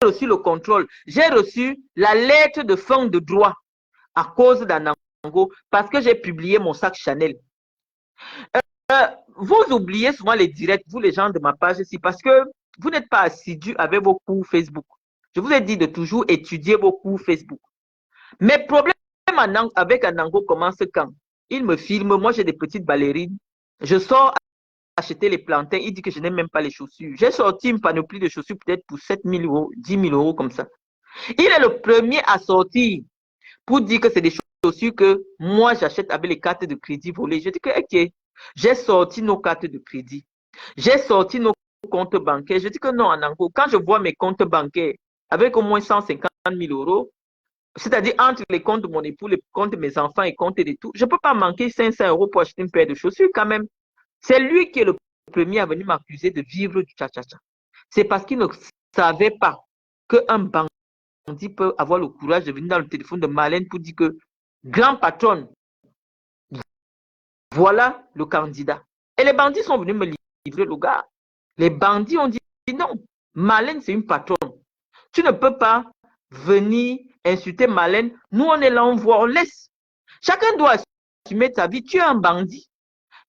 reçu le contrôle. J'ai reçu la lettre de fin de droit à cause d'Anango parce que j'ai publié mon sac Chanel. Vous oubliez souvent les directs, vous les gens de ma page ici, parce que vous n'êtes pas assidus avec vos cours Facebook. Je vous ai dit de toujours étudier vos cours Facebook. Mes problèmes avec Anango commencent quand il me filme, moi j'ai des petites ballerines, je sors acheter les plantains, il dit que je n'ai même pas les chaussures. J'ai sorti une panoplie de chaussures peut-être pour 7 000 euros, 10 000 euros comme ça. Il est le premier à sortir pour dire que c'est des chaussures que moi j'achète avec les cartes de crédit volées. Je dis que ok, j'ai sorti nos cartes de crédit, j'ai sorti nos comptes bancaires. Je dis que non, Anango, quand je vois mes comptes bancaires avec au moins 150 000 euros, c'est-à-dire entre les comptes de mon époux, les comptes de mes enfants et comptes de tout, je ne peux pas manquer 500 euros pour acheter une paire de chaussures quand même. C'est lui qui est le premier à venir m'accuser de vivre du tcha-tcha-tcha. C'est parce qu'il ne savait pas qu'un banquier bandit peut avoir le courage de venir dans le téléphone de Marlène pour dire que, grand patron, voilà le candidat. Et les bandits sont venus me livrer le gars. Les bandits ont dit non, Marlène, c'est une patronne. Tu ne peux pas venir insulter Marlène. Nous, on est là, on voit, on laisse. Chacun doit assumer sa vie. Tu es un bandit.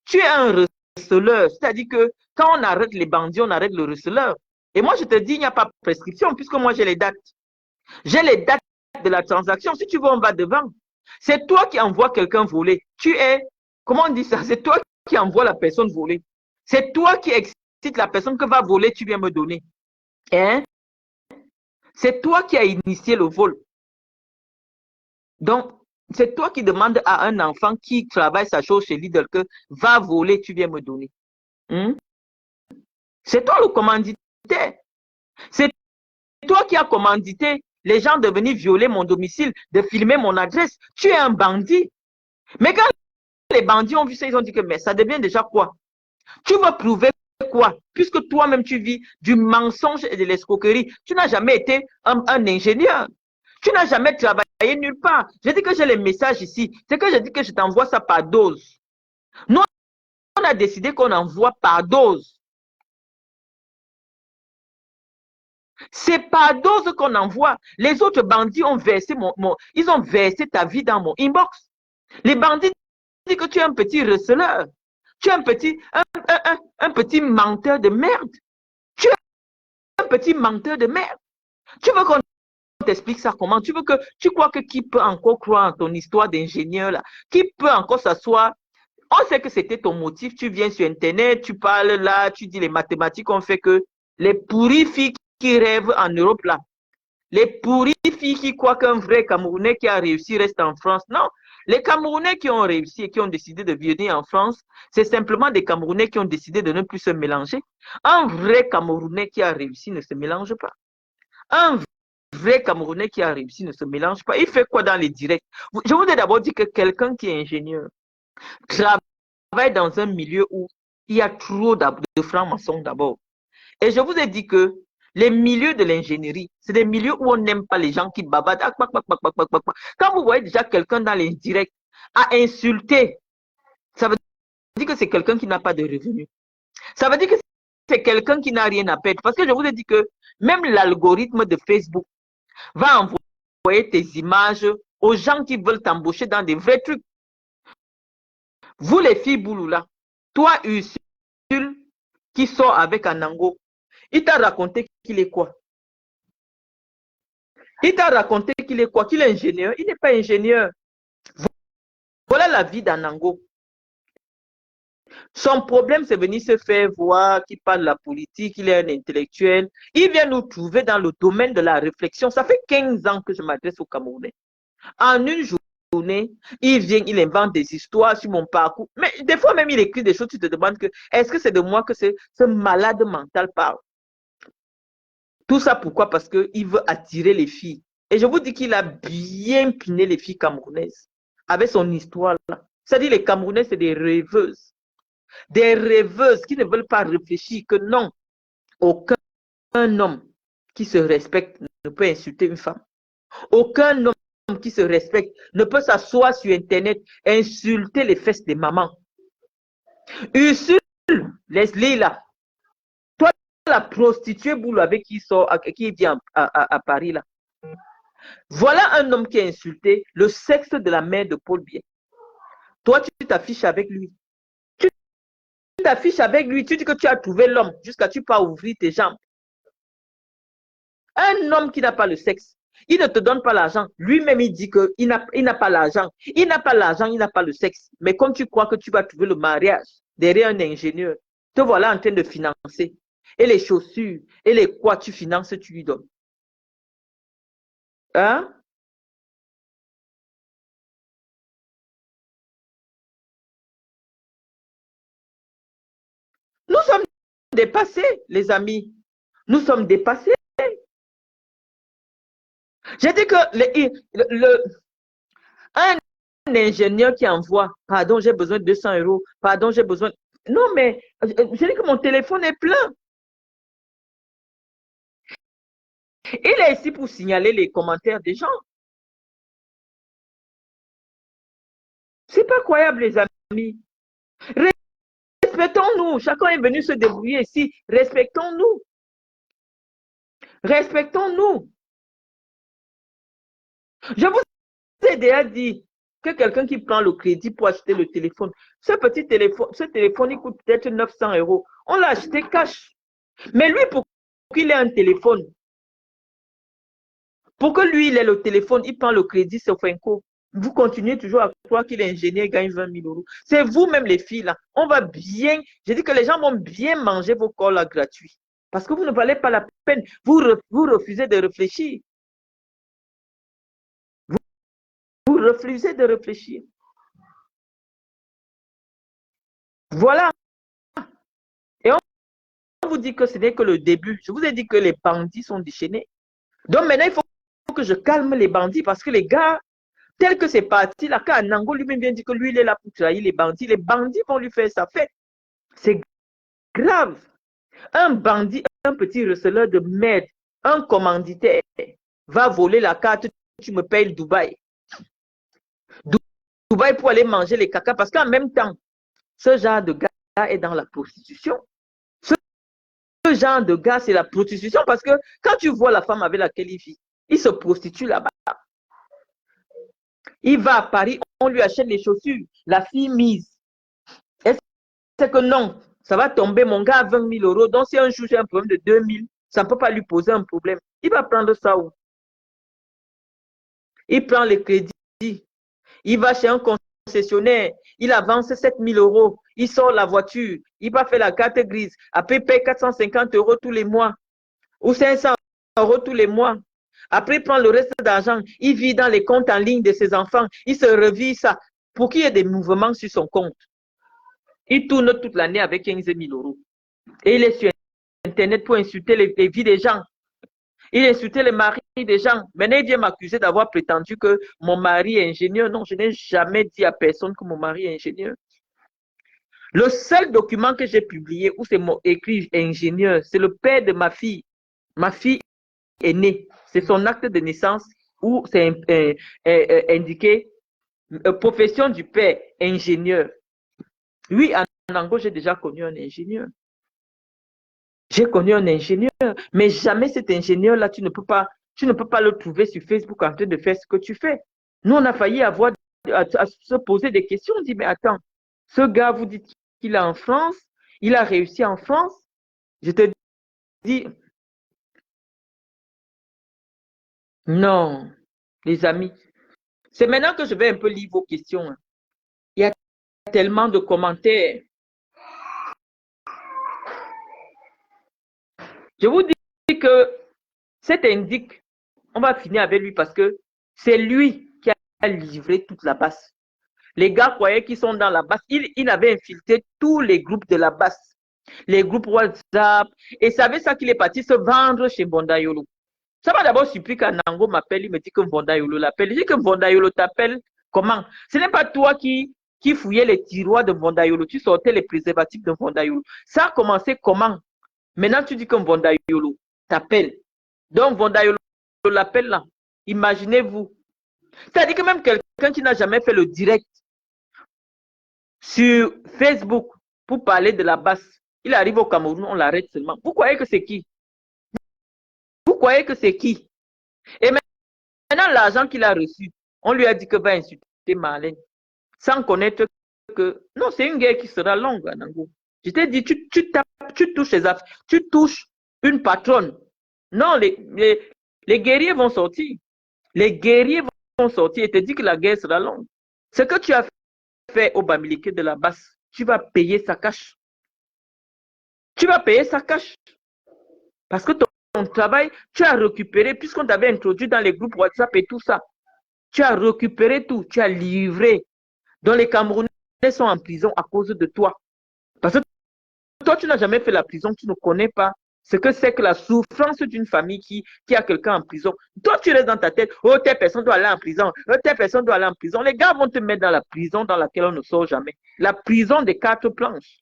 Tu es un receleur. C'est-à-dire que quand on arrête les bandits, on arrête le receleur. Et moi, je te dis, il n'y a pas de prescription puisque moi, j'ai les dates. J'ai les dates de la transaction. Si tu veux, on va devant. C'est toi qui envoies quelqu'un voler. Tu es, comment on dit ça? C'est toi qui envoie la personne voler. C'est toi qui excite la personne que va voler, tu viens me donner. Hein? C'est toi qui as initié le vol. Donc, c'est toi qui demandes à un enfant qui travaille sa chose chez Lidl que va voler, tu viens me donner. C'est toi le commanditaire. C'est toi qui as commandité les gens de venir violer mon domicile, de filmer mon adresse. Tu es un bandit. Mais quand les bandits ont vu ça, ils ont dit que mais ça devient déjà quoi? Tu vas prouver quoi? Puisque toi-même tu vis du mensonge et de l'escroquerie. Tu n'as jamais été un ingénieur. Tu n'as jamais travaillé nulle part. Je dis que j'ai les messages ici. C'est que je dis que je t'envoie ça par dose. Nous, on a décidé qu'on envoie par dose. C'est par dose qu'on envoie. Les autres bandits ont versé ils ont versé ta vie dans mon inbox. Les bandits disent que tu es un petit receleur. Tu es un petit menteur de merde. Tu es un petit menteur de merde. Tu veux qu'on t'explique ça comment? Tu crois que qui peut encore croire en ton histoire d'ingénieur là? Qui peut encore s'asseoir? On sait que c'était ton motif. Tu viens sur Internet, tu parles là, tu dis les mathématiques ont fait que les pourries filles qui rêvent en Europe là, les pourries filles qui croient qu'un vrai Camerounais qui a réussi reste en France. Non, les Camerounais qui ont réussi et qui ont décidé de venir en France, c'est simplement des Camerounais qui ont décidé de ne plus se mélanger. Un vrai Camerounais qui a réussi ne se mélange pas. Un vrai Camerounais qui a réussi ne se mélange pas. Il fait quoi dans les directs? Je voudrais d'abord dire que quelqu'un qui est ingénieur travaille dans un milieu où il y a trop de francs-maçons d'abord. Et je vous ai dit que les milieux de l'ingénierie, c'est des milieux où on n'aime pas les gens qui babadent. Quand vous voyez déjà quelqu'un dans les directs à insulter, ça veut dire que c'est quelqu'un qui n'a pas de revenus. Ça veut dire que c'est quelqu'un qui n'a rien à perdre. Parce que je vous ai dit que même l'algorithme de Facebook va envoyer tes images aux gens qui veulent t'embaucher dans des vrais trucs. Vous les filles boulou là, toi Ursule qui sort avec Anango, il t'a raconté qu'il est quoi? Il t'a raconté qu'il est quoi? Qu'il est ingénieur? Il n'est pas ingénieur. Voilà la vie d'Anango. Son problème, c'est venir se faire voir, qu'il parle de la politique, il est un intellectuel. Il vient nous trouver dans le domaine de la réflexion. Ça fait 15 ans que je m'adresse aux Camerounais. En une journée, il vient, il invente des histoires sur mon parcours. Mais des fois même, il écrit des choses, tu te demandes que est-ce que c'est de moi que ce malade mental parle? Tout ça pourquoi? Parce qu'il veut attirer les filles. Et je vous dis qu'il a bien piné les filles camerounaises avec son histoire là. C'est-à-dire les Camerounais, c'est des rêveuses. Des rêveuses qui ne veulent pas réfléchir que non, aucun homme qui se respecte ne peut insulter une femme. Aucun homme qui se respecte ne peut s'asseoir sur Internet et insulter les fesses des mamans. Ursule, Leslie là, toi la prostituée boulot avec qui vient à Paris là. Voilà un homme qui a insulté le sexe de la mère de Paul Biya. Toi, tu t'affiches avec lui. Tu t'affiches avec lui, tu dis que tu as trouvé l'homme jusqu'à tu pas ouvrir tes jambes. Un homme qui n'a pas le sexe, il ne te donne pas l'argent. Lui-même, il dit qu'il n'a pas l'argent. Il n'a pas l'argent, il n'a pas le sexe. Mais comme tu crois que tu vas trouver le mariage derrière un ingénieur, te voilà en train de financer. Et les chaussures, et les quoi tu finances, tu lui donnes. Hein? Nous sommes dépassés, les amis. Nous sommes dépassés. J'ai dit que un ingénieur qui envoie, pardon, j'ai besoin de 200 €, pardon, j'ai besoin. Non, mais je dis que mon téléphone est plein. Il est ici pour signaler les commentaires des gens. C'est pas croyable, les amis. Respectons-nous. Chacun est venu se débrouiller ici. Respectons-nous. Respectons-nous. Je vous ai déjà dit que quelqu'un qui prend le crédit pour acheter le téléphone, ce téléphone, il coûte peut-être 900 euros. On l'a acheté cash. Mais lui, pour qu'il ait un téléphone, pour que lui, il ait le téléphone, il prend le crédit sur Finco. Vous continuez toujours à croire qu'il est ingénieur et gagne 20 000 euros. C'est vous-même, les filles, là. On va bien, je dis que les gens vont bien manger vos corps là gratuits. Parce que vous ne valez pas la peine. Vous refusez de réfléchir. Vous refusez de réfléchir. Voilà. Et on vous dit que ce n'est que le début. Je vous ai dit que les bandits sont déchaînés. Donc maintenant, il faut que je calme les bandits parce que les gars, tel que c'est parti, là, quand Nango lui-même vient dire que lui, il est là pour trahir les bandits vont lui faire sa fête. C'est grave. Un bandit, un petit receleur de merde, un commanditaire va voler la carte, tu me payes Dubaï. Dubaï pour aller manger les caca parce qu'en même temps, ce genre de gars est dans la prostitution. Ce genre de gars, c'est la prostitution parce que quand tu vois la femme avec laquelle il vit, il se prostitue là-bas. Il va à Paris, on lui achète les chaussures. La fille mise. C'est que non, ça va tomber mon gars à 20 000 euros. Donc si un jour j'ai un problème de 2 000, ça ne peut pas lui poser un problème. Il va prendre ça où? Il prend les crédits. Il va chez un concessionnaire. Il avance 7 000 euros. Il sort la voiture. Il va faire la carte grise. Après, il paye 450 euros tous les mois. Ou 500 euros tous les mois. Après, il prend le reste d'argent. Il vit dans les comptes en ligne de ses enfants. Il se revit ça pour qu'il y ait des mouvements sur son compte. Il tourne toute l'année avec 15 000 euros. Et il est sur Internet pour insulter les vies des gens. Il insultait les maris des gens. Maintenant, il vient m'accuser d'avoir prétendu que mon mari est ingénieur. Non, je n'ai jamais dit à personne que mon mari est ingénieur. Le seul document que j'ai publié où c'est écrit ingénieur, c'est le père de ma fille. Ma fille est née. C'est son acte de naissance où c'est indiqué profession du père, ingénieur. Oui, en Angola, j'ai déjà connu un ingénieur. J'ai connu un ingénieur, mais jamais cet ingénieur-là, tu ne peux pas le trouver sur Facebook en train de faire ce que tu fais. Nous, on a failli avoir à se poser des questions. On dit, mais attends, ce gars, vous dites qu'il est en France, il a réussi en France. Je te dis, non, les amis. C'est maintenant que je vais un peu lire vos questions. Il y a tellement de commentaires. Je vous dis que cet indique, on va finir avec lui parce que c'est lui qui a livré toute la base. Les gars croyaient qu'ils sont dans la base. Il avait infiltré tous les groupes de la base. Les groupes WhatsApp. Et savez ça qu'il est parti se vendre chez Bondayolo. Ça m'a d'abord surpris quand Nango m'appelle, il me dit que Bondayolo l'appelle. Il dit que Bondayolo t'appelle. Comment? Ce n'est pas toi qui fouillais les tiroirs de Bondayolo. Tu sortais les préservatifs de Bondayolo. Ça a commencé comment? Maintenant, tu dis que Bondayolo t'appelle. Donc, Bondayolo l'appelle là. Imaginez-vous. C'est-à-dire que même quelqu'un qui n'a jamais fait le direct sur Facebook pour parler de la basse, il arrive au Cameroun, on l'arrête seulement. Vous croyez que c'est qui? Vous croyez que c'est qui? Et maintenant, l'argent qu'il a reçu, on lui a dit que va insulter Marlène, sans connaître que... Non, c'est une guerre qui sera longue, Nango. Je t'ai dit, tu touches les affaires, tu touches une patronne. Non, les guerriers vont sortir. Les guerriers vont sortir et te dire que la guerre sera longue. Ce que tu as fait au Bamileke de la basse, tu vas payer sa cash. Tu vas payer sa cash. Parce que ton travail, tu as récupéré, puisqu'on t'avait introduit dans les groupes WhatsApp et tout ça. Tu as récupéré tout, tu as livré. Donc les Camerounais sont en prison à cause de toi. Parce que toi, tu n'as jamais fait la prison, tu ne connais pas ce que c'est que la souffrance d'une famille qui a quelqu'un en prison. Toi, tu restes dans ta tête, oh, telle personne doit aller en prison, oh, telle personne doit aller en prison. Les gars vont te mettre dans la prison dans laquelle on ne sort jamais. La prison des 4 planches.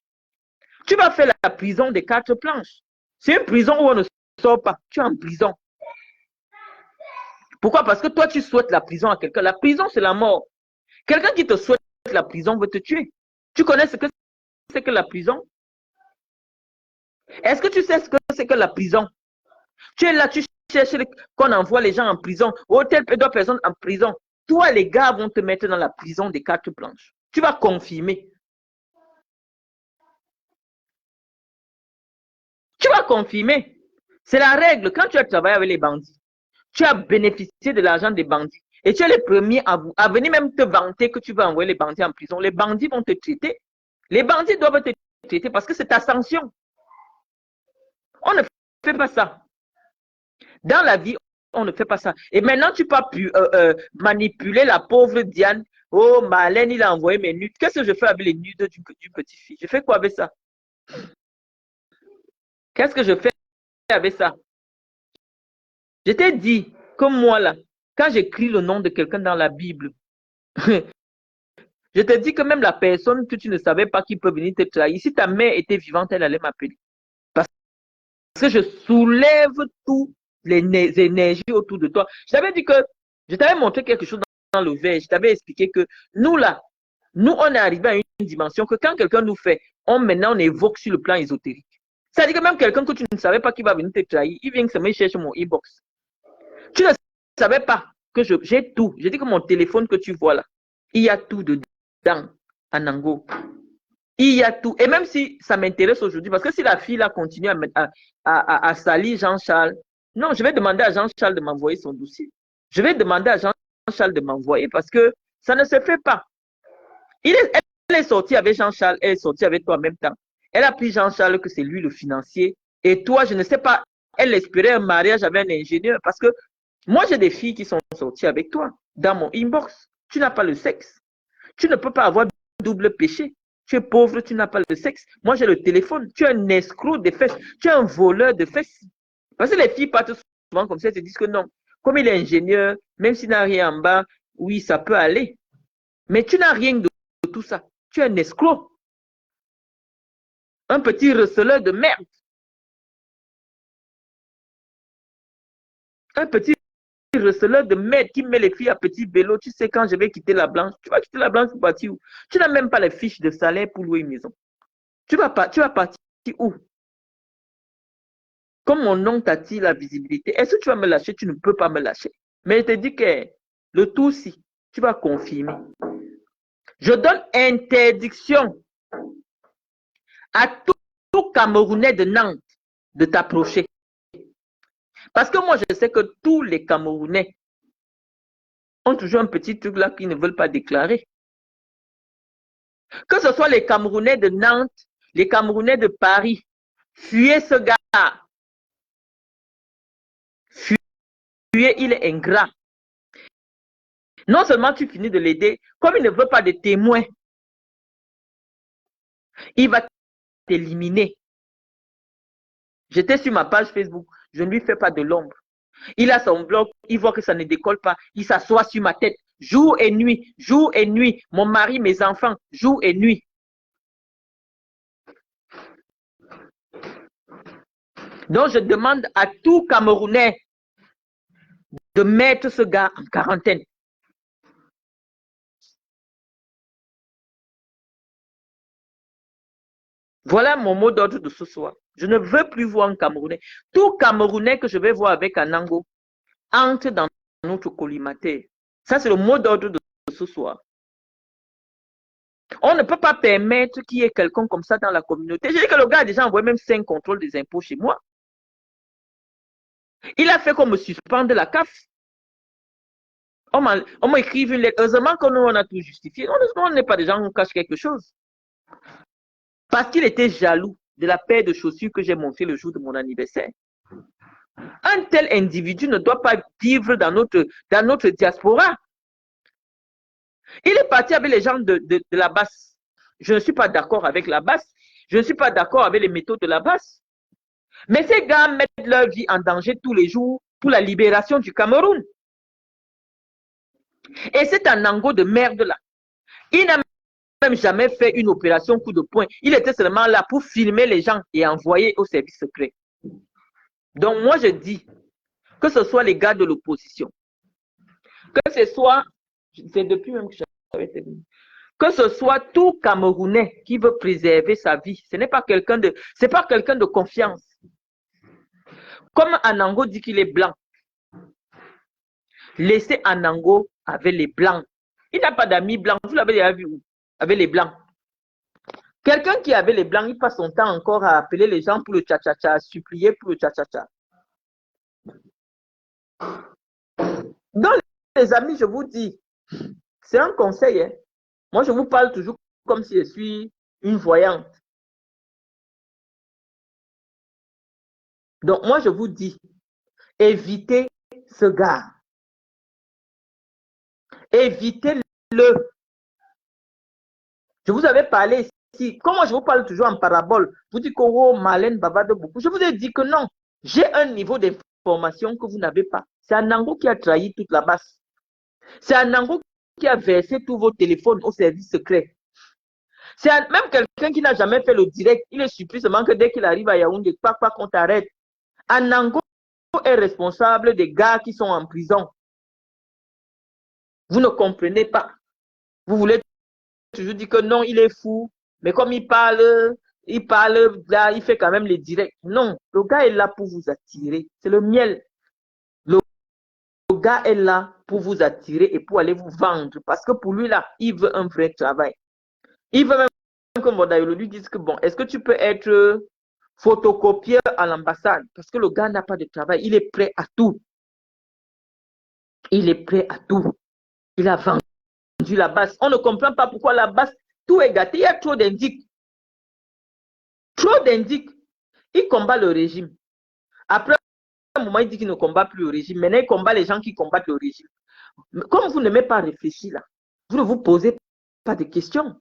Tu vas faire la prison des 4 planches. C'est une prison où on ne sort pas. Tu es en prison. Pourquoi? Parce que toi, tu souhaites la prison à quelqu'un. La prison, c'est la mort. Quelqu'un qui te souhaite la prison veut te tuer. Tu connais ce que c'est que la prison? Est-ce que tu sais ce que c'est que la prison? Tu es là, tu cherches qu'on envoie les gens en prison. Oh, telle personne en prison. Toi, les gars vont te mettre dans la prison des cartes blanches. Tu vas confirmer. Tu vas confirmer. C'est la règle. Quand tu as travaillé avec les bandits, tu as bénéficié de l'argent des bandits. Et tu es le premier à venir même te vanter que tu vas envoyer les bandits en prison. Les bandits vont te traiter. Les bandits doivent te traiter parce que c'est ta sanction. On ne fait pas ça. Dans la vie, on ne fait pas ça. Et maintenant, tu peux manipuler la pauvre Diane. Oh, Marlène, il a envoyé mes nudes. Qu'est-ce que je fais avec les nudes du petit fille? Je fais quoi avec ça? Qu'est-ce que je fais avec ça? Je t'ai dit, comme moi là, quand j'écris le nom de quelqu'un dans la Bible, je te dis que même la personne que tu ne savais pas qui peut venir te trahir, si ta mère était vivante, elle allait m'appeler. Parce que je soulève toutes les énergies autour de toi. Je t'avais dit que, je t'avais montré quelque chose dans le verre. Je t'avais expliqué que nous là, nous on est arrivé à une dimension que quand quelqu'un nous fait, maintenant on évoque sur le plan ésotérique. C'est-à-dire que même quelqu'un que tu ne savais pas qui va venir te trahir, il vient que ça me cherche mon e-box. Tu ne savais pas que j'ai tout. J'ai dit que mon téléphone que tu vois là, il y a tout dedans, en Ango. Il y a tout. Et même si ça m'intéresse aujourd'hui, parce que si la fille là continue à salir Jean-Charles, non, je vais demander à Jean-Charles de m'envoyer son dossier. Je vais demander à Jean-Charles de m'envoyer parce que ça ne se fait pas. Elle est sortie avec Jean-Charles, elle est sortie avec toi en même temps. Elle a pris Jean-Charles que c'est lui le financier. Et toi, je ne sais pas, elle espérait un mariage avec un ingénieur parce que moi, j'ai des filles qui sont sorties avec toi dans mon inbox. Tu n'as pas le sexe. Tu ne peux pas avoir double péché. Tu es pauvre, tu n'as pas le sexe. Moi, j'ai le téléphone. Tu es un escroc de fesses. Tu es un voleur de fesses. Parce que les filles partent souvent comme ça, elles te disent que non. Comme il est ingénieur, même s'il n'a rien en bas, oui, ça peut aller. Mais tu n'as rien de tout ça. Tu es un escroc. Un petit receleur de merde. Un petit receleur de merde qui met les filles à petit vélo. Tu sais, quand je vais quitter la blanche, tu vas quitter la blanche pour partir où? Tu n'as même pas les fiches de salaire pour louer une maison. Tu vas partir où? Comme mon nom t'attire la visibilité, est-ce que tu vas me lâcher? Tu ne peux pas me lâcher. Mais je te dis que le tout, si, tu vas confirmer. Je donne interdiction à tout Camerounais de Nantes de t'approcher. Parce que moi, je sais que tous les Camerounais ont toujours un petit truc là qu'ils ne veulent pas déclarer. Que ce soit les Camerounais de Nantes, les Camerounais de Paris, fuyez ce gars. Fuyez, il est ingrat. Non seulement tu finis de l'aider, comme il ne veut pas de témoins, il va t'éliminer. J'étais sur ma page Facebook, je ne lui fais pas de l'ombre. Il a son blog, il voit que ça ne décolle pas, il s'assoit sur ma tête, jour et nuit, mon mari, mes enfants, jour et nuit. Donc je demande à tout Camerounais de mettre ce gars en quarantaine. Voilà mon mot d'ordre de ce soir. Je ne veux plus voir un Camerounais. Tout Camerounais que je vais voir avec un Ango entre dans notre collimateur. Ça, c'est le mot d'ordre de ce soir. On ne peut pas permettre qu'il y ait quelqu'un comme ça dans la communauté. J'ai dit que le gars a déjà envoyé même 5 contrôles des impôts chez moi. Il a fait qu'on me suspende la CAF. On m'a écrit une lettre. Heureusement que nous, on a tout justifié. On n'est pas des gens qui cachent quelque chose. Parce qu'il était jaloux de la paire de chaussures que j'ai montrée le jour de mon anniversaire. Un tel individu ne doit pas vivre dans notre diaspora. Il est parti avec les gens de la basse. Je ne suis pas d'accord avec la basse. Je ne suis pas d'accord avec les méthodes de la basse. Mais ces gars mettent leur vie en danger tous les jours pour la libération du Cameroun. Et c'est un Ango de merde là. Il n'a même jamais fait une opération coup de poing. Il était seulement là pour filmer les gens et envoyer au service secret. Donc moi je dis que ce soit les gars de l'opposition, Que ce soit, c'est depuis même que j'avais terminé, que ce soit tout Camerounais qui veut préserver sa vie, ce n'est pas quelqu'un de, c'est pas quelqu'un de confiance. Comme Anango dit qu'il est blanc, laissez Anango avec les blancs. Il n'a pas d'amis blancs, vous l'avez déjà vu où? Avec les blancs. Quelqu'un qui avait les blancs, il passe son temps encore à appeler les gens pour le tcha-tcha-tcha, à supplier pour le tcha-tcha-tcha. Donc, les amis, je vous dis, c'est un conseil. Hein. Moi, je vous parle toujours comme si je suis une voyante. Donc, moi, je vous dis, évitez ce gars. Évitez-le. Je vous avais parlé ici. Comment je vous parle toujours en parabole? Vous dites que oh, Marlène bavade beaucoup. Je vous ai dit que non. J'ai un niveau d'information que vous n'avez pas. C'est Anango qui a trahi toute la base. C'est Anango qui a versé tous vos téléphones au service secret. C'est même quelqu'un qui n'a jamais fait le direct. Il est surpris seulement que dès qu'il arrive à Yaoundé, pas qu'on t'arrête. Anango est responsable des gars qui sont en prison. Vous ne comprenez pas. Vous voulez toujours dire que non, il est fou. Mais comme il parle là, il fait quand même les directs. Non, le gars est là pour vous attirer. C'est le miel. Le gars est là pour vous attirer et pour aller vous vendre. Parce que pour lui, là, il veut un vrai travail. Il veut même que Modaïlo lui dise que bon, est-ce que tu peux être photocopieur à l'ambassade? Parce que le gars n'a pas de travail. Il est prêt à tout. Il est prêt à tout. Il a vendu la base. On ne comprend pas pourquoi la base, tout est gâté. Il y a trop d'indices. Trop d'indices. Il combat le régime. Après un moment, il dit qu'il ne combat plus le régime. Maintenant, il combat les gens qui combattent le régime. Comme vous n'aimez pas réfléchir là, vous ne vous posez pas de questions.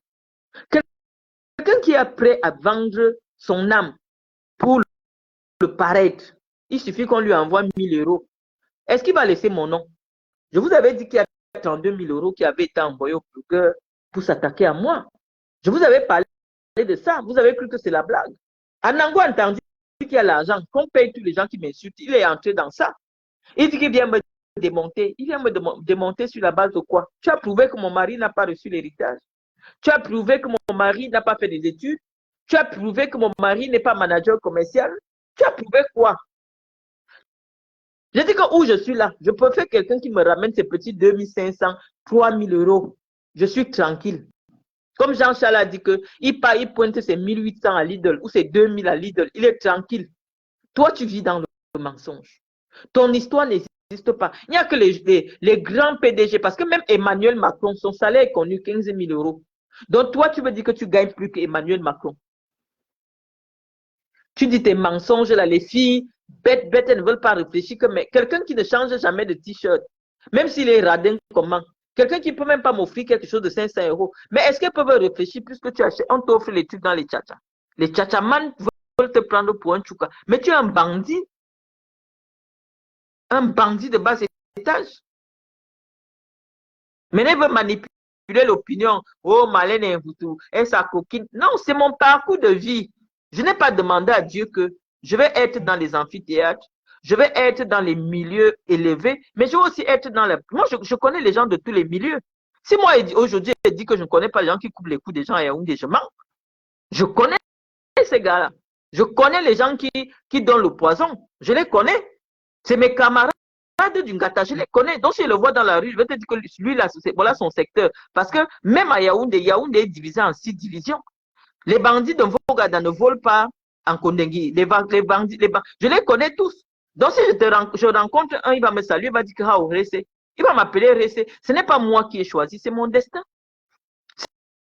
Quelqu'un qui est prêt à vendre son âme pour le paraître, il suffit qu'on lui envoie 1000 euros. Est-ce qu'il va laisser mon nom? Je vous avais dit qu'il y a 32 000 euros qui avaient été envoyés au procureur pour s'attaquer à moi. Je vous avais parlé de ça. Vous avez cru que c'est la blague. Anango a entendu qu'il y a l'argent, qu'on paye tous les gens qui m'insultent. Il est entré dans ça. Il dit qu'il vient me démonter. Il vient me démonter sur la base de quoi? Tu as prouvé que mon mari n'a pas reçu l'héritage. Tu as prouvé que mon mari n'a pas fait des études. Tu as prouvé que mon mari n'est pas manager commercial. Tu as prouvé quoi? Je dis que où je suis là, je préfère quelqu'un qui me ramène ces petits 2500, 3000 euros. Je suis tranquille. Comme Jean-Charles a dit qu'il pointe ses 1800 à Lidl ou ses 2000 à Lidl. Il est tranquille. Toi, tu vis dans le mensonge. Ton histoire n'existe pas. Il n'y a que les grands PDG, parce que même Emmanuel Macron, son salaire est connu 15 000 euros. Donc, toi, tu veux dire que tu gagnes plus qu'Emmanuel Macron. Tu dis tes mensonges là, les filles, bêtes, elles ne veulent pas réfléchir. Mais quelqu'un qui ne change jamais de t-shirt, même s'il est radin, comment? Quelqu'un qui ne peut même pas m'offrir quelque chose de 500 euros. Mais est-ce qu'elles peuvent réfléchir puisque tu achètes, on t'offre les trucs dans les tchatchas. Les tchatchamans veulent te prendre pour un tchouka. Mais tu es un bandit de bas étage. Maintenant, il veut manipuler l'opinion. Oh, Marlène est tout. Et sa coquine. Non, c'est mon parcours de vie. Je n'ai pas demandé à Dieu que je vais être dans les amphithéâtres, je vais être dans les milieux élevés, mais je vais aussi être dans les... Moi, je connais les gens de tous les milieux. Si moi, aujourd'hui, je dis que je ne connais pas les gens qui coupent les coups des gens à Yaoundé, je mens. Je connais ces gars-là. Je connais les gens qui donnent le poison. Je les connais. C'est mes camarades du Ngata, je les connais. Donc, si je le vois dans la rue, je vais te dire que lui, là, voilà son secteur. Parce que même à Yaoundé, Yaoundé est divisé en 6 divisions. Les bandits de Vogada ne volent pas en Kondengui. Je les connais tous. Donc, si je rencontre un, il va me saluer, il va dire que Ressé. Il va m'appeler Ressé. Ce n'est pas moi qui ai choisi, c'est mon destin.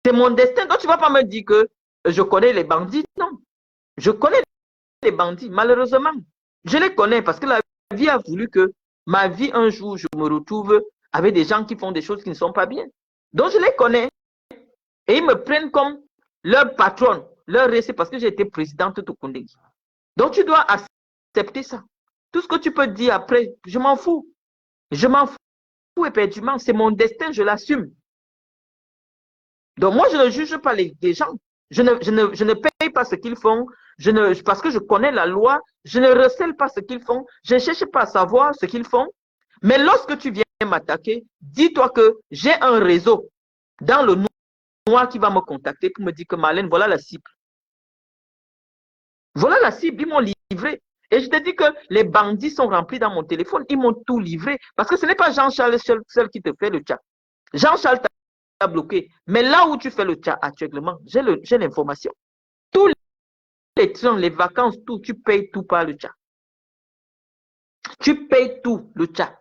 C'est mon destin. Donc, tu ne vas pas me dire que je connais les bandits. Non. Je connais les bandits, malheureusement. Je les connais parce que la vie a voulu que ma vie, un jour, je me retrouve avec des gens qui font des choses qui ne sont pas bien. Donc, je les connais. Et ils me prennent comme leur patronne, leur récit, parce que j'ai été présidente de Kondengui. Donc, tu dois accepter ça. Tout ce que tu peux dire après, je m'en fous. Je m'en fous éperdument. C'est mon destin, je l'assume. Donc, moi, je ne juge pas les gens. Je ne paye pas ce qu'ils font. Parce que je connais la loi, je ne recèle pas ce qu'ils font. Je ne cherche pas à savoir ce qu'ils font. Mais lorsque tu viens m'attaquer, dis-toi que j'ai un réseau dans le noir qui va me contacter pour me dire que Marlène, voilà la cible. Voilà la cible, ils m'ont livré. Et je te dis que les bandits sont remplis dans mon téléphone, ils m'ont tout livré. Parce que ce n'est pas Jean-Charles seul qui te fait le chat. Jean-Charles t'a bloqué. Mais là où tu fais le chat actuellement, j'ai l'information. Tous les trains, les vacances, tout, tu payes tout par le chat. Tu payes tout, le chat.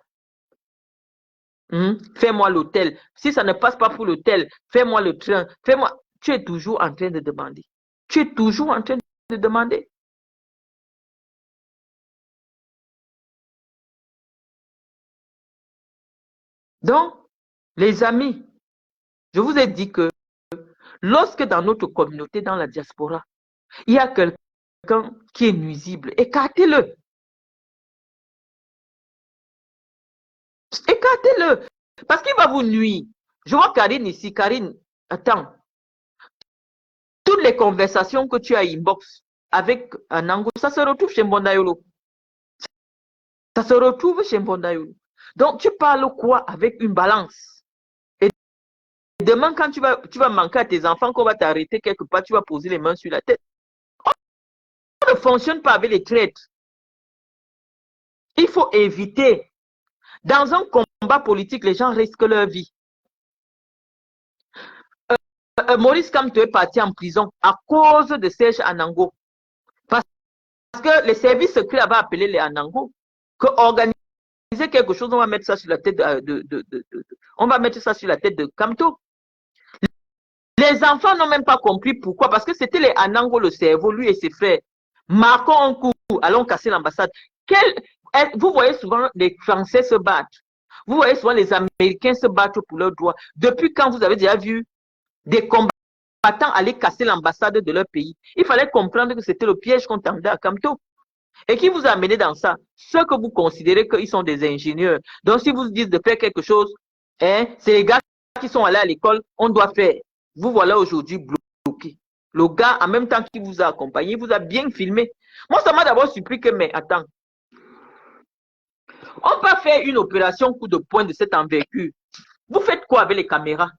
Fais-moi l'hôtel. Si ça ne passe pas pour l'hôtel, fais-moi le train. Fais-moi. Tu es toujours en train de demander. Tu es toujours en train de demander. Donc, les amis, je vous ai dit que lorsque dans notre communauté, dans la diaspora, il y a quelqu'un qui est nuisible, écartez-le. Écartez-le. Parce qu'il va vous nuire. Je vois Karine ici. Karine, attends. Toutes les conversations que tu as inbox avec Anango, ça se retrouve chez Mbondayolo. Ça se retrouve chez Mbondayolo. Donc, tu parles quoi avec une balance? Et demain, quand tu vas manquer à tes enfants, qu'on va t'arrêter quelque part, tu vas poser les mains sur la tête. On ne fonctionne pas avec les traîtres. Il faut éviter. Dans un combat politique, les gens risquent leur vie. Maurice Kamto est parti en prison à cause de Serge Anango. Parce que les services secrets avaient appelé les Anango que organiser quelque chose, on va mettre ça sur la tête on va mettre ça sur la tête de Kamto. Les enfants n'ont même pas compris pourquoi, parce que c'était les Anango, le cerveau, lui et ses frères. Marquons un coup, allons casser l'ambassade. Vous voyez souvent les Français se battre. Vous voyez souvent les Américains se battre pour leurs droits. Depuis quand vous avez déjà vu des combattants aller casser l'ambassade de leur pays? Il fallait comprendre que c'était le piège qu'on tendait à Kamto. Et qui vous a amené dans ça? Ceux que vous considérez qu'ils sont des ingénieurs. Donc, si vous dites de faire quelque chose, c'est les gars qui sont allés à l'école, on doit faire. Vous voilà aujourd'hui bloqué. Le gars, en même temps qu'il vous a accompagné, vous a bien filmé. Moi, ça m'a d'abord surpris que, mais attends, on peut faire une opération coup de poing de cette envergure. Vous faites quoi avec les caméras?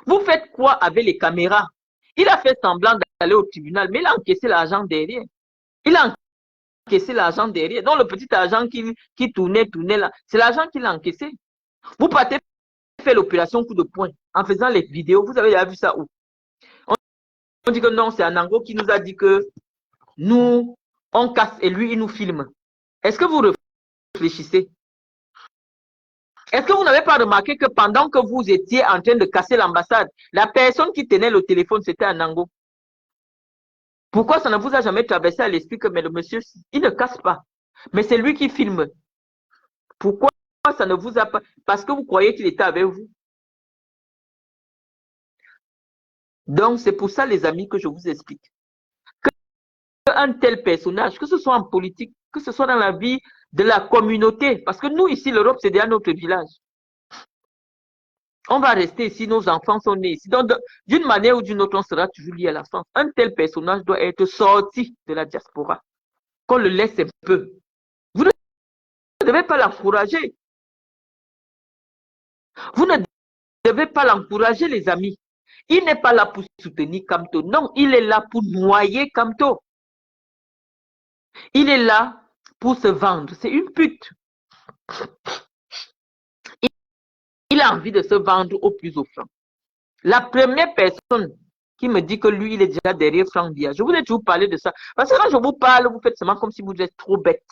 Vous faites quoi avec les caméras? Il a fait semblant d'aller au tribunal, mais il a encaissé l'argent derrière. Il a encaissé l'argent derrière. Donc, le petit argent qui tournait là, c'est l'argent qu'il a encaissé. Vous partez faire l'opération coup de poing en faisant les vidéos. Vous avez déjà vu ça où? On dit que non, c'est Anango qui nous a dit que nous, on casse et lui, il nous filme. Est-ce que vous réfléchissez? Est-ce que vous n'avez pas remarqué que pendant que vous étiez en train de casser l'ambassade, la personne qui tenait le téléphone, c'était Anango? Pourquoi ça ne vous a jamais traversé à l'esprit que mais le monsieur, il ne casse pas, mais c'est lui qui filme? Pourquoi ça ne vous a pas... Parce que vous croyez qu'il était avec vous. Donc, c'est pour ça, les amis, que je vous explique. Un tel personnage, que ce soit en politique, que ce soit dans la vie de la communauté, parce que nous, ici, l'Europe, c'est déjà notre village. On va rester ici, nos enfants sont nés ici. Donc, d'une manière ou d'une autre, on sera toujours lié à la France. Un tel personnage doit être sorti de la diaspora. Qu'on le laisse un peu. Vous ne devez pas l'encourager. Vous ne devez pas l'encourager, les amis. Il n'est pas là pour soutenir Kamto. Non, il est là pour noyer Kamto. Il est là pour se vendre. C'est une pute. Il a envie de se vendre au plus offrant. La première personne qui me dit que lui, il est déjà derrière Franck Biya, je vous ai toujours parlé de ça. Parce que quand je vous parle, vous faites seulement comme si vous êtes trop bête.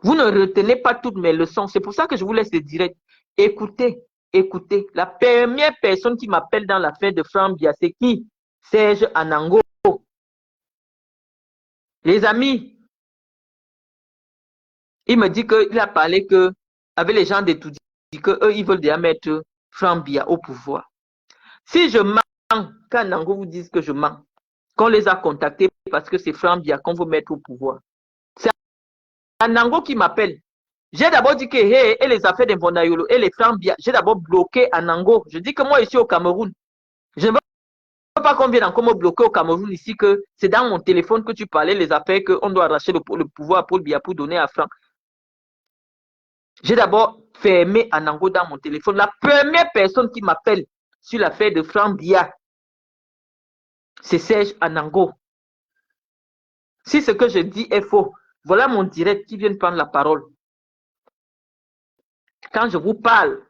Vous ne retenez pas toutes mes leçons. C'est pour ça que je vous laisse le direct. Écoutez, écoutez. La première personne qui m'appelle dans l'affaire de Franck Biya, c'est qui? Serge Anango. Les amis, il me dit qu'il a parlé que, avec les gens d'étudier, qu'eux, ils veulent déjà mettre Franck Biya au pouvoir. Si je mens, quand Anango vous dit que je mens, qu'on les a contactés parce que c'est Franck Biya qu'on veut mettre au pouvoir. C'est Anango qui m'appelle. J'ai d'abord dit que hey, et les affaires d'Imbondayolo et les Franck Biya, j'ai d'abord bloqué Anango. Je dis que moi, ici au Cameroun, je ne veux pas qu'on vienne encore me bloquer au Cameroun ici, que c'est dans mon téléphone que tu parlais les affaires qu'on doit arracher le pouvoir à Paul Biya pour donner à Franck. J'ai d'abord fermé Anango dans mon téléphone. La première personne qui m'appelle sur l'affaire de Franck Bia, c'est Serge Anango. Si ce que je dis est faux, voilà mon direct qui vient de prendre la parole. Quand je vous parle,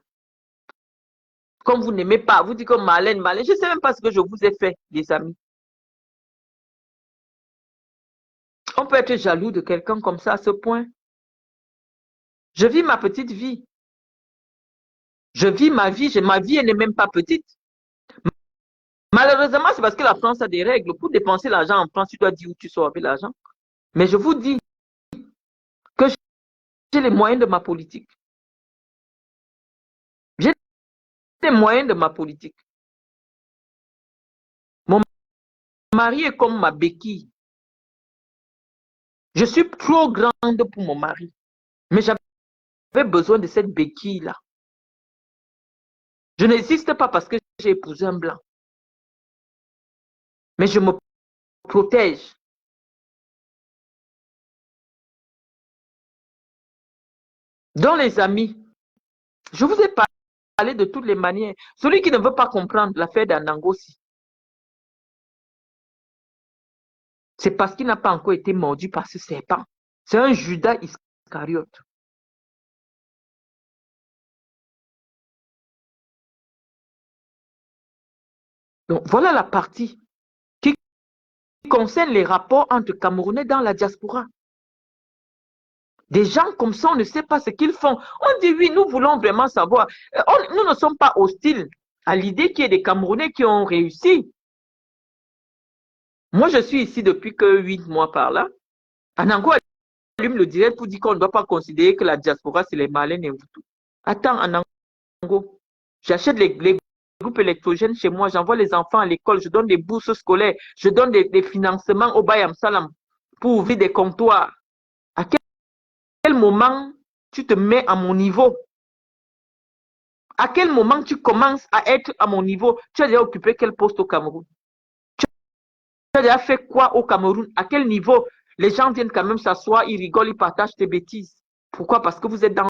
comme vous n'aimez pas, vous dites que Marlène, je ne sais même pas ce que je vous ai fait, les amis. On peut être jaloux de quelqu'un comme ça à ce point. Je vis ma petite vie. Je vis ma vie. Ma vie, elle n'est même pas petite. Malheureusement, c'est parce que la France a des règles. Pour dépenser l'argent en France, tu dois dire où tu sors avec l'argent. Mais je vous dis que j'ai les moyens de ma politique. J'ai les moyens de ma politique. Mon mari est comme ma béquille. Je suis trop grande pour mon mari. Mais j'avais besoin de cette béquille-là. Je n'existe pas parce que j'ai épousé un blanc. Mais je me protège. Donc, les amis, je vous ai parlé de toutes les manières. Celui qui ne veut pas comprendre l'affaire d'Anangosi, c'est parce qu'il n'a pas encore été mordu par ce serpent. C'est un Judas Iscariote. Donc, voilà la partie qui concerne les rapports entre Camerounais dans la diaspora. Des gens comme ça, on ne sait pas ce qu'ils font. On dit oui, nous voulons vraiment savoir. Nous ne sommes pas hostiles à l'idée qu'il y ait des Camerounais qui ont réussi. Moi, je suis ici depuis que 8 mois par là. Anango allume le direct pour dire qu'on ne doit pas considérer que la diaspora, c'est les Malins et tout. Attends, Anango, j'achète les groupes électrogènes chez moi, j'envoie les enfants à l'école, je donne des bourses scolaires, je donne des financements au Bayam Salam pour ouvrir des comptoirs. À quel moment tu te mets à mon niveau? À quel moment tu commences à être à mon niveau? Tu as déjà occupé quel poste au Cameroun? Tu as déjà fait quoi au Cameroun? À quel niveau? Les gens viennent quand même s'asseoir, ils rigolent, ils partagent tes bêtises. Pourquoi? Parce que vous êtes dans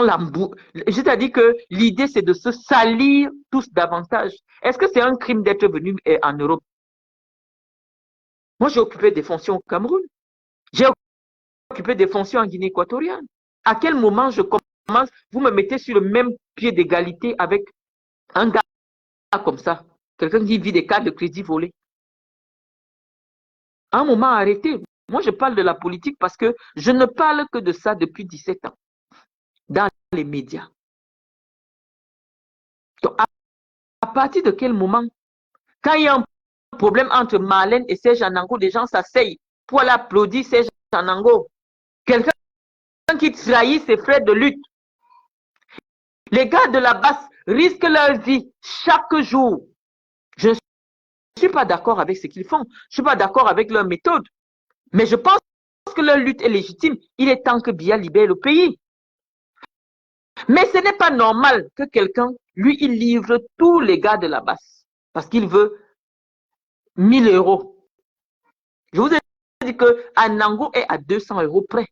l'embout. Je t'ai dit que l'idée, c'est de se salir tous davantage. Est-ce que c'est un crime d'être venu en Europe? Moi, j'ai occupé des fonctions au Cameroun. J'ai occupé des fonctions en Guinée équatoriale. À quel moment je commence, vous me mettez sur le même pied d'égalité avec un gars comme ça? Quelqu'un qui vit des cartes de crédit volées. À un moment, arrêtez. Moi, je parle de la politique parce que je ne parle que de ça depuis 17 ans dans les médias. Donc, à partir de quel moment, quand il y a un problème entre Marlène et Serge Anango, les gens s'asseyent pour aller applaudir Serge Anango. Quelqu'un qui trahit ses frères de lutte. Les gars de la basse risquent leur vie chaque jour. Je ne suis pas d'accord avec ce qu'ils font. Je ne suis pas d'accord avec leur méthode. Mais je pense que leur lutte est légitime. Il est temps que Biya libère le pays. Mais ce n'est pas normal que quelqu'un, lui, il livre tous les gars de la basse. Parce qu'il veut 1000 euros. Je vous ai dit que Anango est à 200 euros près.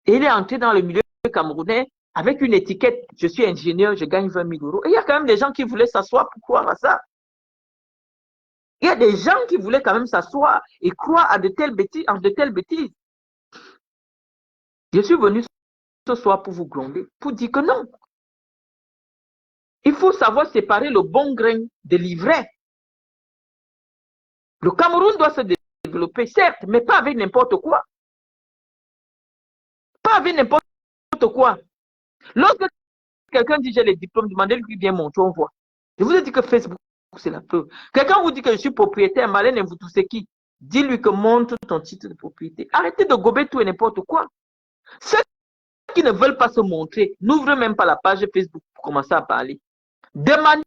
Et il est entré dans le milieu camerounais avec une étiquette. Je suis ingénieur, je gagne 20 000 euros. Et il y a quand même des gens qui voulaient s'asseoir pour croire à ça. Il y a des gens qui voulaient quand même s'asseoir et croire à de telles bêtises, Je suis venu ce soir pour vous gronder, pour dire que non. Il faut savoir séparer le bon grain de l'ivraie. Le Cameroun doit se développer, certes, mais pas avec n'importe quoi. Pas avec n'importe quoi. Lorsque quelqu'un dit j'ai les diplômes, demandez-lui bien montrer, on voit. Je vous ai dit que Facebook, c'est la preuve. Quelqu'un vous dit que je suis propriétaire, Marlène et vous tous c'est qui? Dis-lui que montre ton titre de propriété. Arrêtez de gober tout et n'importe quoi. Ceux qui ne veulent pas se montrer, n'ouvrez même pas la page Facebook pour commencer à parler. Demandez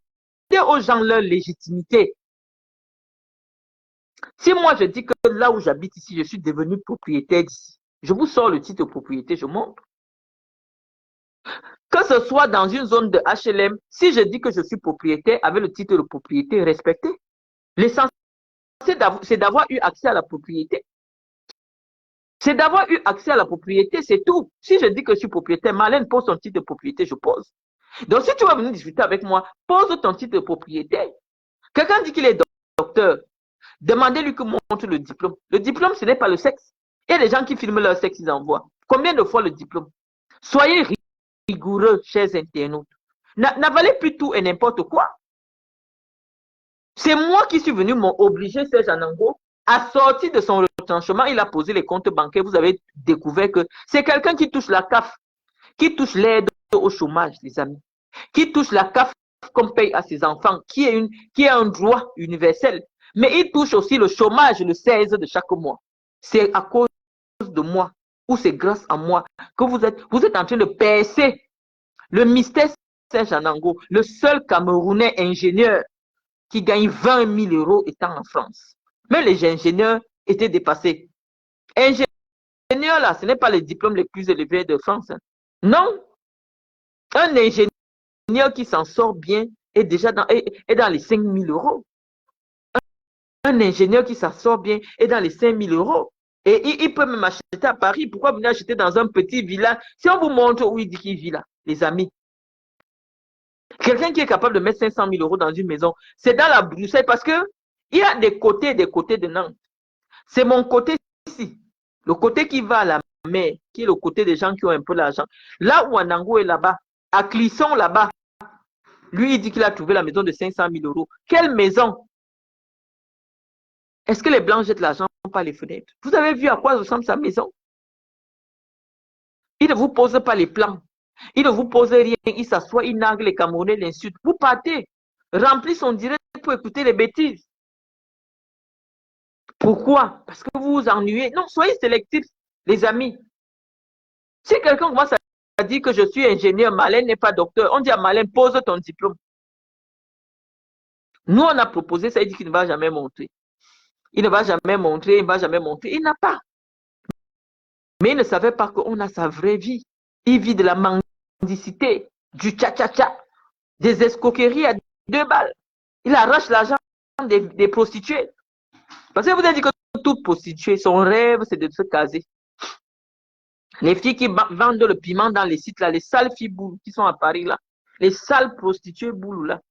aux gens leur légitimité. Si moi je dis que là où j'habite ici, je suis devenu propriétaire d'ici, je vous sors le titre de propriété, je montre. Que ce soit dans une zone de HLM, si je dis que je suis propriétaire avec le titre de propriété respecté, l'essentiel c'est d'avoir eu accès à la propriété. C'est d'avoir eu accès à la propriété, c'est tout. Si je dis que je suis propriétaire, Marlène pose son titre de propriété, je pose. Donc, si tu vas venir discuter avec moi, pose ton titre de propriété. Quelqu'un dit qu'il est docteur, demandez-lui que montre le diplôme. Le diplôme, ce n'est pas le sexe. Il y a des gens qui filment leur sexe, ils envoient. Combien de fois le diplôme? Soyez rigoureux, chers internautes. N'avalez plus tout et n'importe quoi. C'est moi qui suis venu m'obliger, Serge Anango, à sortir de son retranchement. Il a posé les comptes bancaires. Vous avez découvert que c'est quelqu'un qui touche la CAF, qui touche l'aide au chômage, les amis, qui touche la CAF qu'on paye à ses enfants, qui est un droit universel. Mais il touche aussi le chômage le 16 de chaque mois. C'est à cause de moi, ou c'est grâce à moi, que vous êtes en train de percer le mystère Serge Anango, le seul Camerounais ingénieur qui gagne 20 000 € étant en France. Mais les ingénieurs étaient dépassés. Ingénieur, là, ce n'est pas les diplômes les plus élevés de France. Hein. Non. Un ingénieur qui s'en sort bien est déjà dans les 5 000 €. Un ingénieur qui s'en sort bien est dans les 5 000 €. Et il peut même acheter à Paris. Pourquoi venir acheter dans un petit village? Si on vous montre où il dit qu'il vit là, les amis. Quelqu'un qui est capable de mettre 500 000 € dans une maison, c'est dans la Bruxelles parce que il y a des côtés de Nantes. C'est mon côté ici. Le côté qui va à la mer, qui est le côté des gens qui ont un peu d'argent. Là où Anango est là-bas, à Clisson là-bas, lui il dit qu'il a trouvé la maison de 500 000 €. Quelle maison? Est-ce que les Blancs jettent l'argent par les fenêtres? Vous avez vu à quoi ressemble sa maison? Il ne vous pose pas les plans. Il ne vous pose rien. Il s'assoit, il nargue les Camerounais, l'insulte. Vous partez. Remplis son direct pour écouter les bêtises. Pourquoi? Parce que vous vous ennuyez. Non, soyez sélectifs, les amis. Si quelqu'un commence à dire que je suis ingénieur, Marlène n'est pas docteur, on dit à Marlène, pose ton diplôme. Nous, on a proposé ça, il dit qu'il ne va jamais montrer. Il ne va jamais montrer, il ne va jamais montrer. Il n'a pas. Mais il ne savait pas qu'on a sa vraie vie. Il vit de la mendicité, du tcha-tcha-tcha, des escroqueries à 2 balles. Il arrache l'argent des prostituées. Parce que vous avez dit que toute prostituée, son rêve, c'est de se caser. Les filles qui vendent le piment dans les sites là, les sales filles boules qui sont à Paris là, les sales prostituées boules là,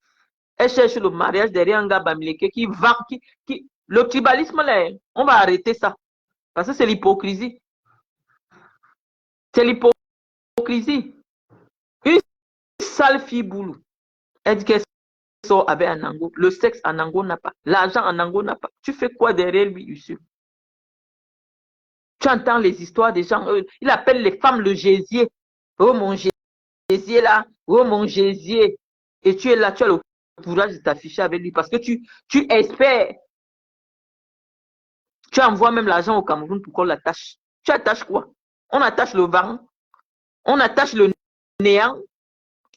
elles cherchent le mariage derrière un gars bamileke qui vend, le tribalisme là, on va arrêter ça. Parce que c'est l'hypocrisie. C'est l'hypocrisie. Une sale fille boulou, elle dit qu'elle sort avec Anango. Le sexe Anango n'a pas. L'argent Anango n'a pas. Tu fais quoi derrière lui, Usu? Tu entends les histoires des gens. Il appelle les femmes le gésier. Oh mon gésier là. Oh mon gésier. Et tu es là, tu as le courage de t'afficher avec lui parce que tu espères. Tu envoies même l'argent au Cameroun pour qu'on l'attache. Tu attaches quoi? On attache le vent. On attache le néant.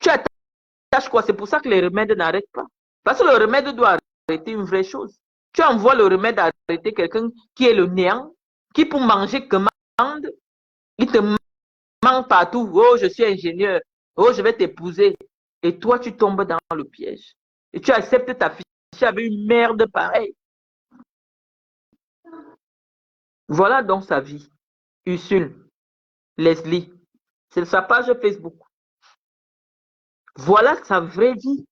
Tu attaches quoi? C'est pour ça que les remèdes n'arrêtent pas. Parce que le remède doit arrêter une vraie chose. Tu envoies le remède à arrêter quelqu'un qui est le néant, qui pour manger commande, il te ment partout. Oh, je suis ingénieur. Oh, je vais t'épouser. Et toi, tu tombes dans le piège. Et tu acceptes t'afficher avec une merde pareille. Voilà donc sa vie. Ursule, Leslie, c'est sa page Facebook. Voilà sa vraie vie.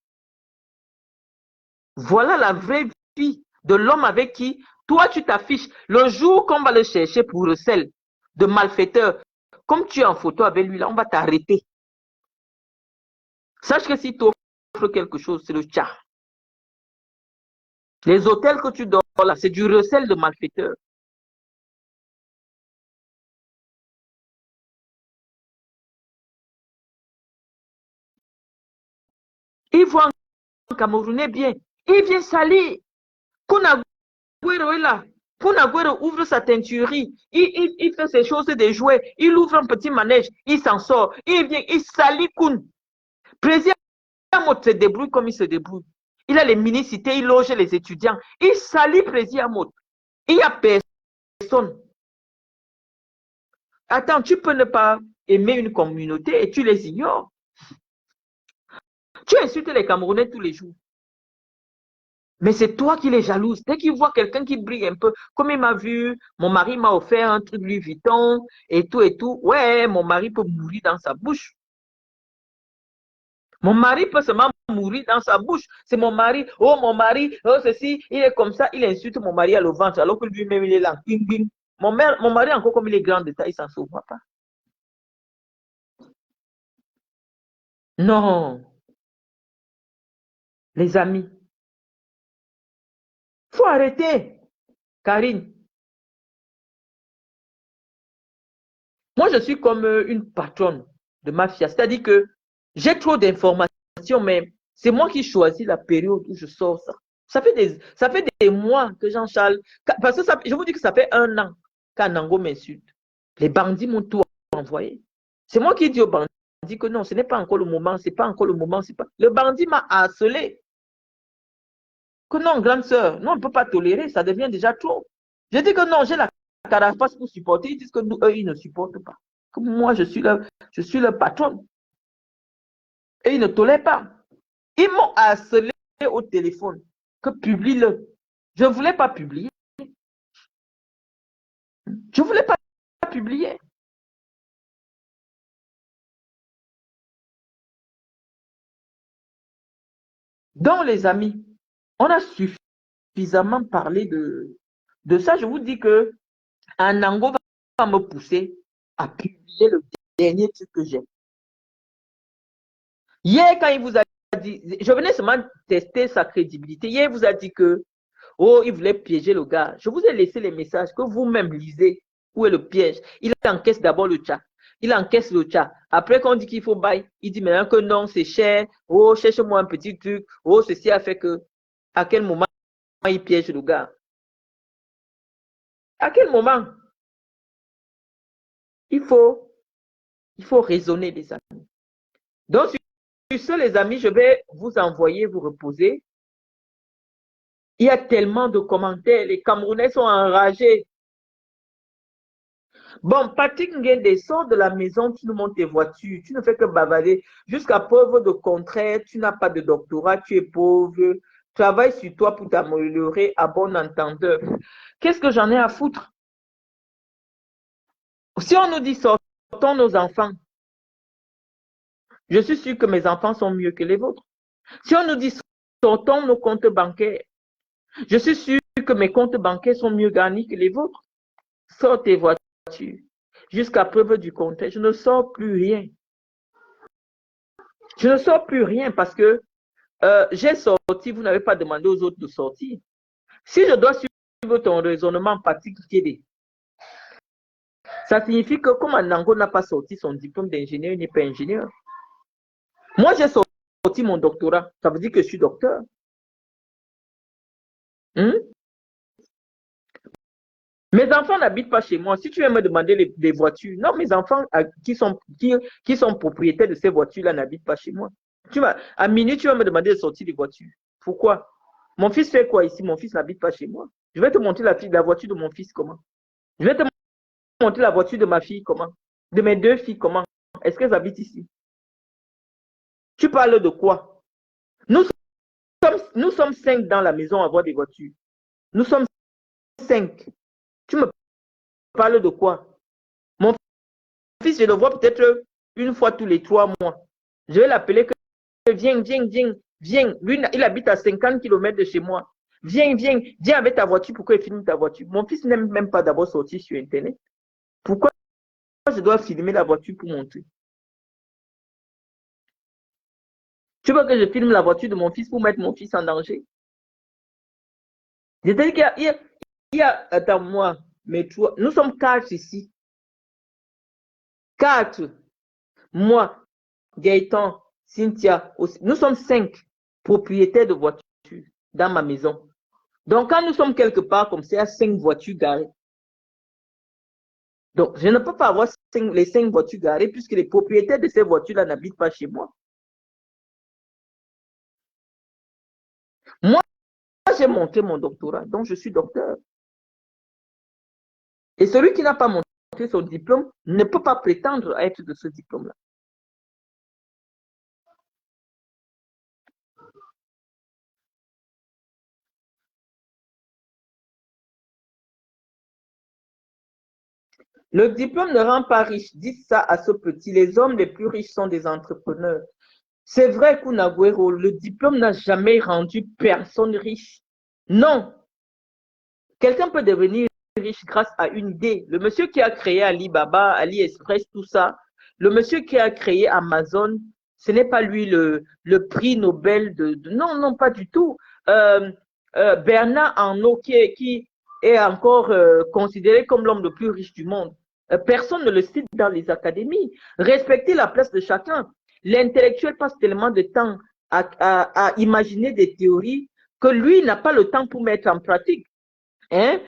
Voilà la vraie vie de l'homme avec qui toi tu t'affiches. Le jour qu'on va le chercher pour recel de malfaiteur, comme tu es en photo avec lui là, on va t'arrêter. Sache que si tu offres quelque chose, c'est le tcha. Les hôtels que tu dors là, c'est du recel de malfaiteur. Il voit un Camerounais bien. Il vient salir. Kunagüero est là. Kunagüero ouvre sa teinturerie. Il fait ses choses des jouets. Il ouvre un petit manège. Il s'en sort. Il vient, il salit Kun. Président Amot se débrouille comme il se débrouille. Il a les mini-cités, il loge les étudiants. Il salit Président Amot. Il n'y a personne. Attends, tu peux ne pas aimer une communauté et tu les ignores. Tu insultes les Camerounais tous les jours. Mais c'est toi qui les jalouse. Dès qu'il voit quelqu'un qui brille un peu, comme il m'a vu, mon mari m'a offert un truc Louis Vuitton et tout et tout. Ouais, mon mari peut mourir dans sa bouche. Mon mari peut seulement mourir dans sa bouche. C'est mon mari, oh ceci, il est comme ça, il insulte mon mari à le ventre, alors que lui-même il est là. Bing, bing. Mon mari, encore comme il est grand de taille, il s'en sauvera pas. Non, les amis, faut arrêter. Karine, moi je suis comme une patronne de mafia, c'est-à-dire que j'ai trop d'informations, mais c'est moi qui choisis la période où je sors ça. Ça fait des mois que Jean-Charles, parce que je vous dis que ça fait 1 an qu'Anango m'insulte. Les bandits m'ont tout envoyé. C'est moi qui dis aux bandits que non, ce n'est pas encore le moment, c'est pas encore le moment, c'est pas. Le bandit m'a harcelé. Que non, grande sœur, non, on ne peut pas tolérer, ça devient déjà trop. Je dis que non, j'ai la carapace pour supporter, ils disent que nous, eux, ils ne supportent pas. Que moi, je suis le patron. Et ils ne tolèrent pas. Ils m'ont harcelé au téléphone. Que publie-le. Je ne voulais pas publier. Je ne voulais pas publier. Donc, les amis, on a suffisamment parlé de ça. Je vous dis que Anango va me pousser à publier le dernier truc que j'ai. Hier, quand il vous a dit, je venais seulement tester sa crédibilité. Hier, il vous a dit que, oh, il voulait piéger le gars. Je vous ai laissé les messages que vous-même lisez. Où est le piège? Il encaisse d'abord le chat. Il encaisse le chat. Après, quand on dit qu'il faut bail, il dit maintenant que non, c'est cher. Oh, cherche-moi un petit truc. Oh, ceci a fait que. À quel moment il piège le gars? À quel moment? Il faut, il faut raisonner, les amis. Donc, sur ce, les amis, je vais vous envoyer vous reposer. Il y a tellement de commentaires. Les Camerounais sont enragés. Bon, Patrick Nguende, sors de la maison, tu nous montes tes voitures, tu ne fais que bavader. Jusqu'à preuve de contraire, tu n'as pas de doctorat, tu es pauvre. Travaille sur toi pour t'améliorer à bon entendeur. Qu'est-ce que j'en ai à foutre? Si on nous dit sortons nos enfants, je suis sûr que mes enfants sont mieux que les vôtres. Si on nous dit sortons nos comptes bancaires, je suis sûr que mes comptes bancaires sont mieux garnis que les vôtres. Sors tes voitures. Jusqu'à preuve du contraire, je ne sors plus rien. Je ne sors plus rien parce que j'ai sorti, vous n'avez pas demandé aux autres de sortir. Si je dois suivre ton raisonnement particulier, ça signifie que comme Anango n'a pas sorti son diplôme d'ingénieur, il n'est pas ingénieur. Moi, j'ai sorti mon doctorat. Ça veut dire que je suis docteur. Mes enfants n'habitent pas chez moi. Si tu veux me demander les voitures, non, mes enfants qui sont propriétaires de ces voitures-là n'habitent pas chez moi. À minuit, tu vas me demander de sortir des voitures. Pourquoi? Mon fils fait quoi ici? Mon fils n'habite pas chez moi. Je vais te montrer la voiture de mon fils comment. Je vais te montrer la voiture de ma fille comment. De mes 2 filles comment. Est-ce qu'elles habitent ici? Tu parles de quoi? Nous sommes 5 dans la maison à avoir des voitures. Nous sommes 5. Tu me parles de quoi? Mon fils, je le vois peut-être une fois tous les 3 mois. Je vais l'appeler que viens, viens, viens, viens. Lui, il habite à 50 km de chez moi. Viens, viens, viens avec ta voiture. Pourquoi il filme ta voiture? Mon fils n'aime même pas d'abord sortir sur Internet. Pourquoi je dois filmer la voiture pour montrer? Tu veux que je filme la voiture de mon fils pour mettre mon fils en danger? C'est-à-dire qu'il y a, attends, moi, mais toi, nous sommes 4 ici. 4. Moi, Gaëtan, Cynthia, aussi. Nous sommes 5 propriétaires de voitures dans ma maison. Donc, quand nous sommes quelque part comme ça, il y a 5 voitures garées. Donc, je ne peux pas avoir les 5 voitures garées puisque les propriétaires de ces voitures-là n'habitent pas chez moi. Moi, j'ai monté mon doctorat, donc je suis docteur. Et celui qui n'a pas monté son diplôme ne peut pas prétendre à être de ce diplôme-là. Le diplôme ne rend pas riche. Dites ça à ce petit. Les hommes les plus riches sont des entrepreneurs. C'est vrai, Kunagüero, le diplôme n'a jamais rendu personne riche. Non. Quelqu'un peut devenir riche grâce à une idée. Le monsieur qui a créé Alibaba, AliExpress, tout ça, le monsieur qui a créé Amazon, ce n'est pas lui le prix Nobel Non, non, pas du tout. Bernard Arnault, qui est encore considéré comme l'homme le plus riche du monde. Personne ne le cite dans les académies. Respectez la place de chacun. L'intellectuel passe tellement de temps à imaginer des théories que lui n'a pas le temps pour mettre en pratique. Hein?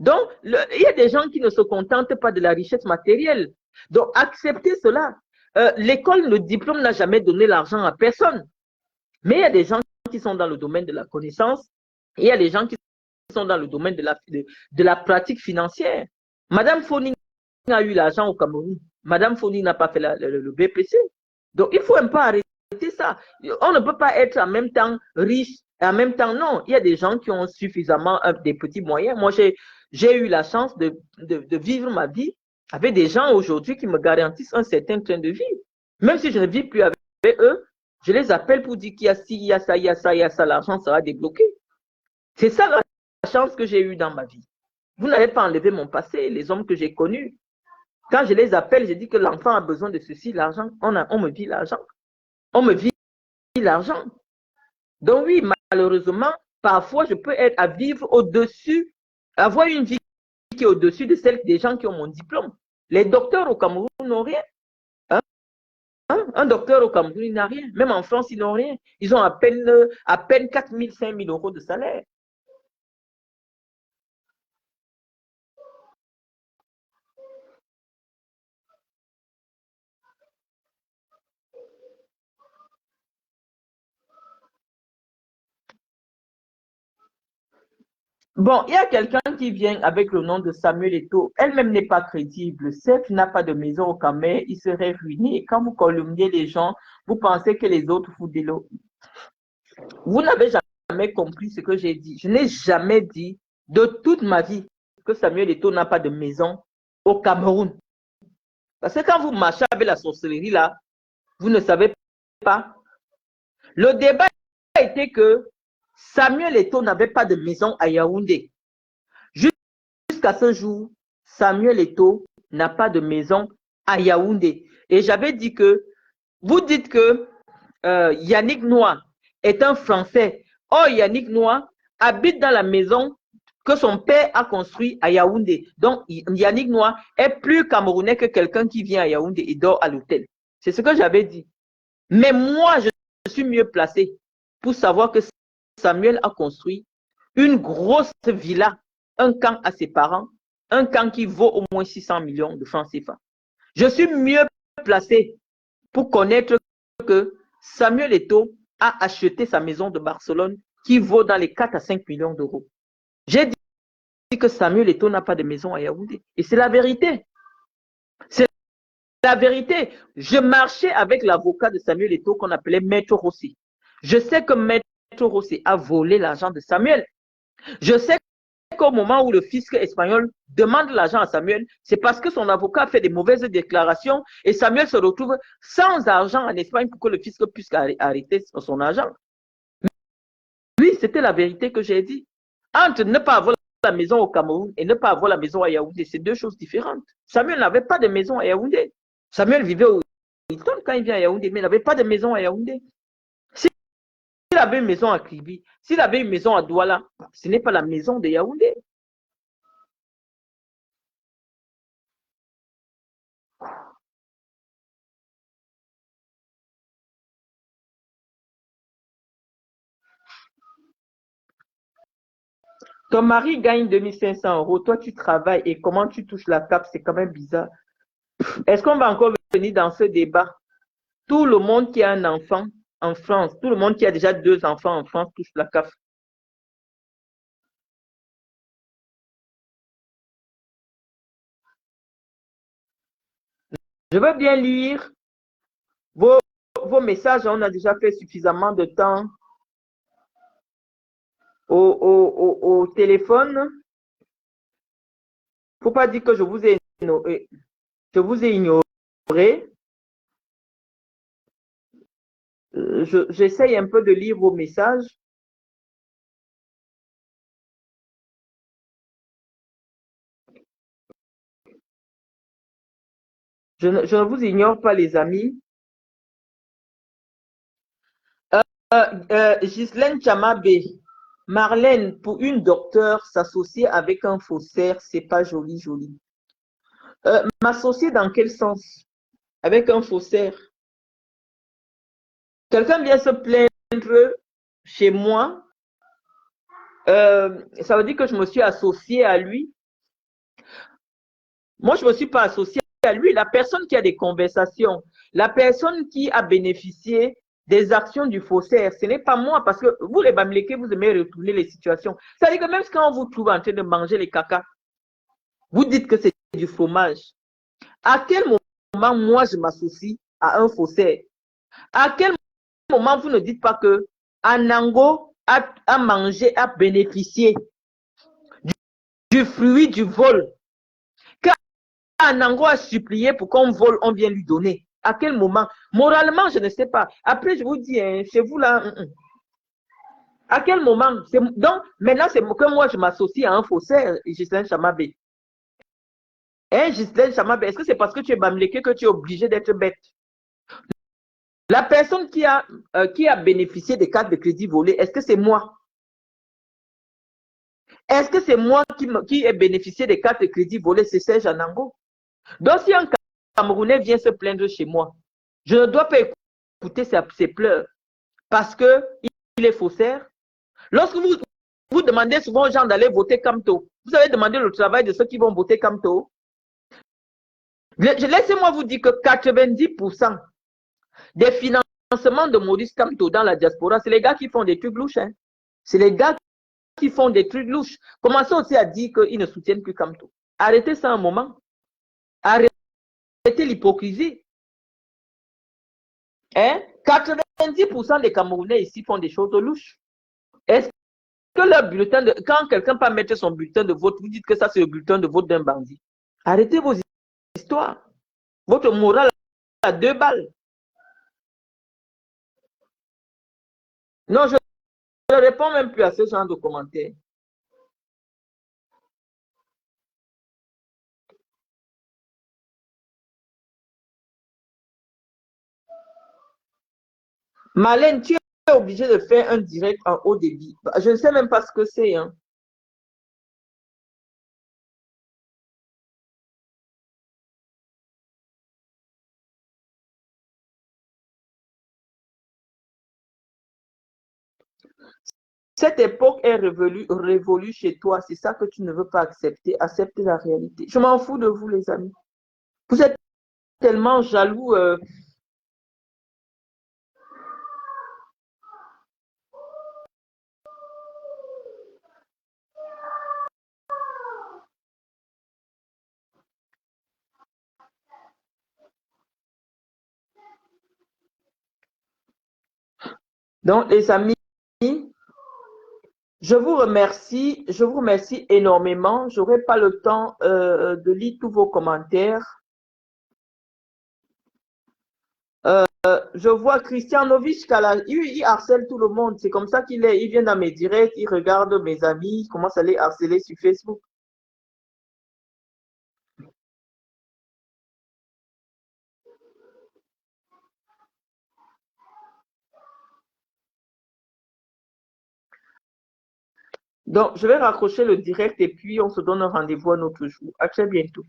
Donc, il y a des gens qui ne se contentent pas de la richesse matérielle. Donc, acceptez cela. L'école, le diplôme n'a jamais donné l'argent à personne. Mais il y a des gens qui sont dans le domaine de la connaissance et il y a des gens qui sont dans le domaine de la pratique financière. Madame Foning a eu l'argent au Cameroun. Madame Foning n'a pas fait le BPC. Donc, il faut un peu arrêter ça. On ne peut pas être en même temps riche et en même temps non. Il y a des gens qui ont suffisamment des petits moyens. Moi, j'ai eu la chance de vivre ma vie avec des gens aujourd'hui qui me garantissent un certain train de vie. Même si je ne vis plus avec eux, je les appelle pour dire qu'il y a ci, il y a ça, il y a ça, il y a ça, l'argent sera débloqué. C'est ça la chance que j'ai eue dans ma vie. Vous n'avez pas enlevé mon passé, les hommes que j'ai connus. Quand je les appelle, je dis que l'enfant a besoin de ceci, l'argent. On me vit l'argent. On me vit l'argent. Donc oui, malheureusement, parfois, je peux être à vivre au-dessus, avoir une vie qui est au-dessus de celle des gens qui ont mon diplôme. Les docteurs au Cameroun n'ont rien. Hein? Un docteur au Cameroun, il n'a rien. Même en France, ils n'ont rien. Ils ont à peine 4 000, 5 000 euros de salaire. Bon, il y a quelqu'un qui vient avec le nom de Samuel Eto'o. Elle-même n'est pas crédible. Certes, n'a pas de maison au Cameroun, il serait ruiné. Et quand vous calomniez les gens, vous pensez que les autres vous délo. Vous n'avez jamais compris ce que j'ai dit. Je n'ai jamais dit de toute ma vie que Samuel Eto'o n'a pas de maison au Cameroun. Parce que quand vous marchez avec la sorcellerie là, vous ne savez pas. Le débat était que Samuel Eto'o n'avait pas de maison à Yaoundé. Jusqu'à ce jour, Samuel Eto'o n'a pas de maison à Yaoundé. Et j'avais dit que, vous dites que Yannick Noah est un Français. Or, Yannick Noah habite dans la maison que son père a construite à Yaoundé. Donc, Yannick Noah est plus camerounais que quelqu'un qui vient à Yaoundé et dort à l'hôtel. C'est ce que j'avais dit. Mais moi, je suis mieux placé pour savoir que Samuel a construit une grosse villa, un camp à ses parents, un camp qui vaut au moins 600 millions de francs CFA. Je suis mieux placé pour connaître que Samuel Eto'o a acheté sa maison de Barcelone qui vaut dans les 4 à 5 millions d'euros. J'ai dit que Samuel Eto'o n'a pas de maison à Yaoundé. Et c'est la vérité. C'est la vérité. Je marchais avec l'avocat de Samuel Eto'o qu'on appelait Maître Rossi. Je sais que Maître Rossi a volé l'argent de Samuel. Je sais qu'au moment où le fisc espagnol demande l'argent à Samuel, c'est parce que son avocat a fait des mauvaises déclarations et Samuel se retrouve sans argent en Espagne pour que le fisc puisse arrêter son argent. Oui, c'était la vérité que j'ai dit. Entre ne pas avoir la maison au Cameroun et ne pas avoir la maison à Yaoundé, c'est deux choses différentes. Samuel n'avait pas de maison à Yaoundé. Samuel vivait au Hilton quand il vient à Yaoundé, mais il n'avait pas de maison à Yaoundé. S'il avait une maison à Kribi, s'il avait une maison à Douala, ce n'est pas la maison de Yaoundé. Ton mari gagne 2500 euros, toi tu travailles et comment tu touches la CAF, c'est quand même bizarre. Est-ce qu'on va encore venir dans ce débat? Tout le monde qui a un enfant en France, tout le monde qui a déjà 2 enfants en France touche la CAF. Je veux bien lire vos, vos messages, on a déjà fait suffisamment de temps au téléphone. Il ne faut pas dire que je vous ai je vous ai ignoré. J'essaye un peu de lire vos messages. Je ne vous ignore pas, les amis. Ghislaine Chamabé, Marlène, pour une docteure, s'associer avec un faussaire, c'est pas joli, joli. M'associer dans quel sens? Avec un faussaire? Quelqu'un vient se plaindre chez moi, ça veut dire que je me suis associé à lui. Moi, je ne me suis pas associé à lui. La personne qui a des conversations, la personne qui a bénéficié des actions du faussaire, ce n'est pas moi, parce que vous, les Bamileke, vous aimez retourner les situations. C'est-à-dire que même quand on vous trouve en train de manger les caca, vous dites que c'est du fromage. À quel moment, moi, je m'associe à un faussaire? À quel moment, vous ne dites pas que Anango a mangé, a bénéficié du fruit du vol? Quand Anango a supplié pour qu'on vole, on vient lui donner. À quel moment? Moralement, je ne sais pas. Après, je vous dis, hein, chez vous là, à quel moment? Donc, maintenant, c'est que moi, je m'associe à un faussaire, Ghislaine Chamabé. Hein, Ghislaine Chamabé, est-ce que c'est parce que tu es bamléké que tu es obligé d'être bête? La personne qui a bénéficié des cartes de crédit volées, est-ce que c'est moi? Est-ce que c'est moi qui ai bénéficié des cartes de crédit volées? C'est Serge Anango. Donc, si un Camerounais vient se plaindre chez moi, je ne dois pas écouter ses pleurs parce qu'il est faussaire. Lorsque vous demandez souvent aux gens d'aller voter Kamto, vous avez demandé le travail de ceux qui vont voter Kamto. Laissez-moi vous dire que 90% des financements de Maurice Kamto dans la diaspora, c'est les gars qui font des trucs louches. Hein. C'est les gars qui font des trucs louches. Commencez aussi à dire qu'ils ne soutiennent plus Kamto. Arrêtez ça un moment. Arrêtez l'hypocrisie. Hein? 90% des Camerounais ici font des choses louches. Est-ce que leur bulletin de... Quand quelqu'un peut mettre son bulletin de vote, vous dites que ça c'est le bulletin de vote d'un bandit. Arrêtez vos histoires. Votre morale a 2 balles. Non, je ne réponds même plus à ce genre de commentaires. Marlène, tu es obligé de faire un direct en haut débit. Je ne sais même pas ce que c'est. Hein. Cette époque est révolue chez toi. C'est ça que tu ne veux pas accepter. Accepter la réalité. Je m'en fous de vous, les amis. Vous êtes tellement jaloux. Donc, les amis, je vous remercie énormément. Je n'aurai pas le temps de lire tous vos commentaires. Je vois Christian Novichkala, il harcèle tout le monde. C'est comme ça qu'il est. Il vient dans mes directs, il regarde mes amis, il commence à les harceler sur Facebook. Donc, je vais raccrocher le direct et puis on se donne un rendez-vous un autre jour. À très bientôt.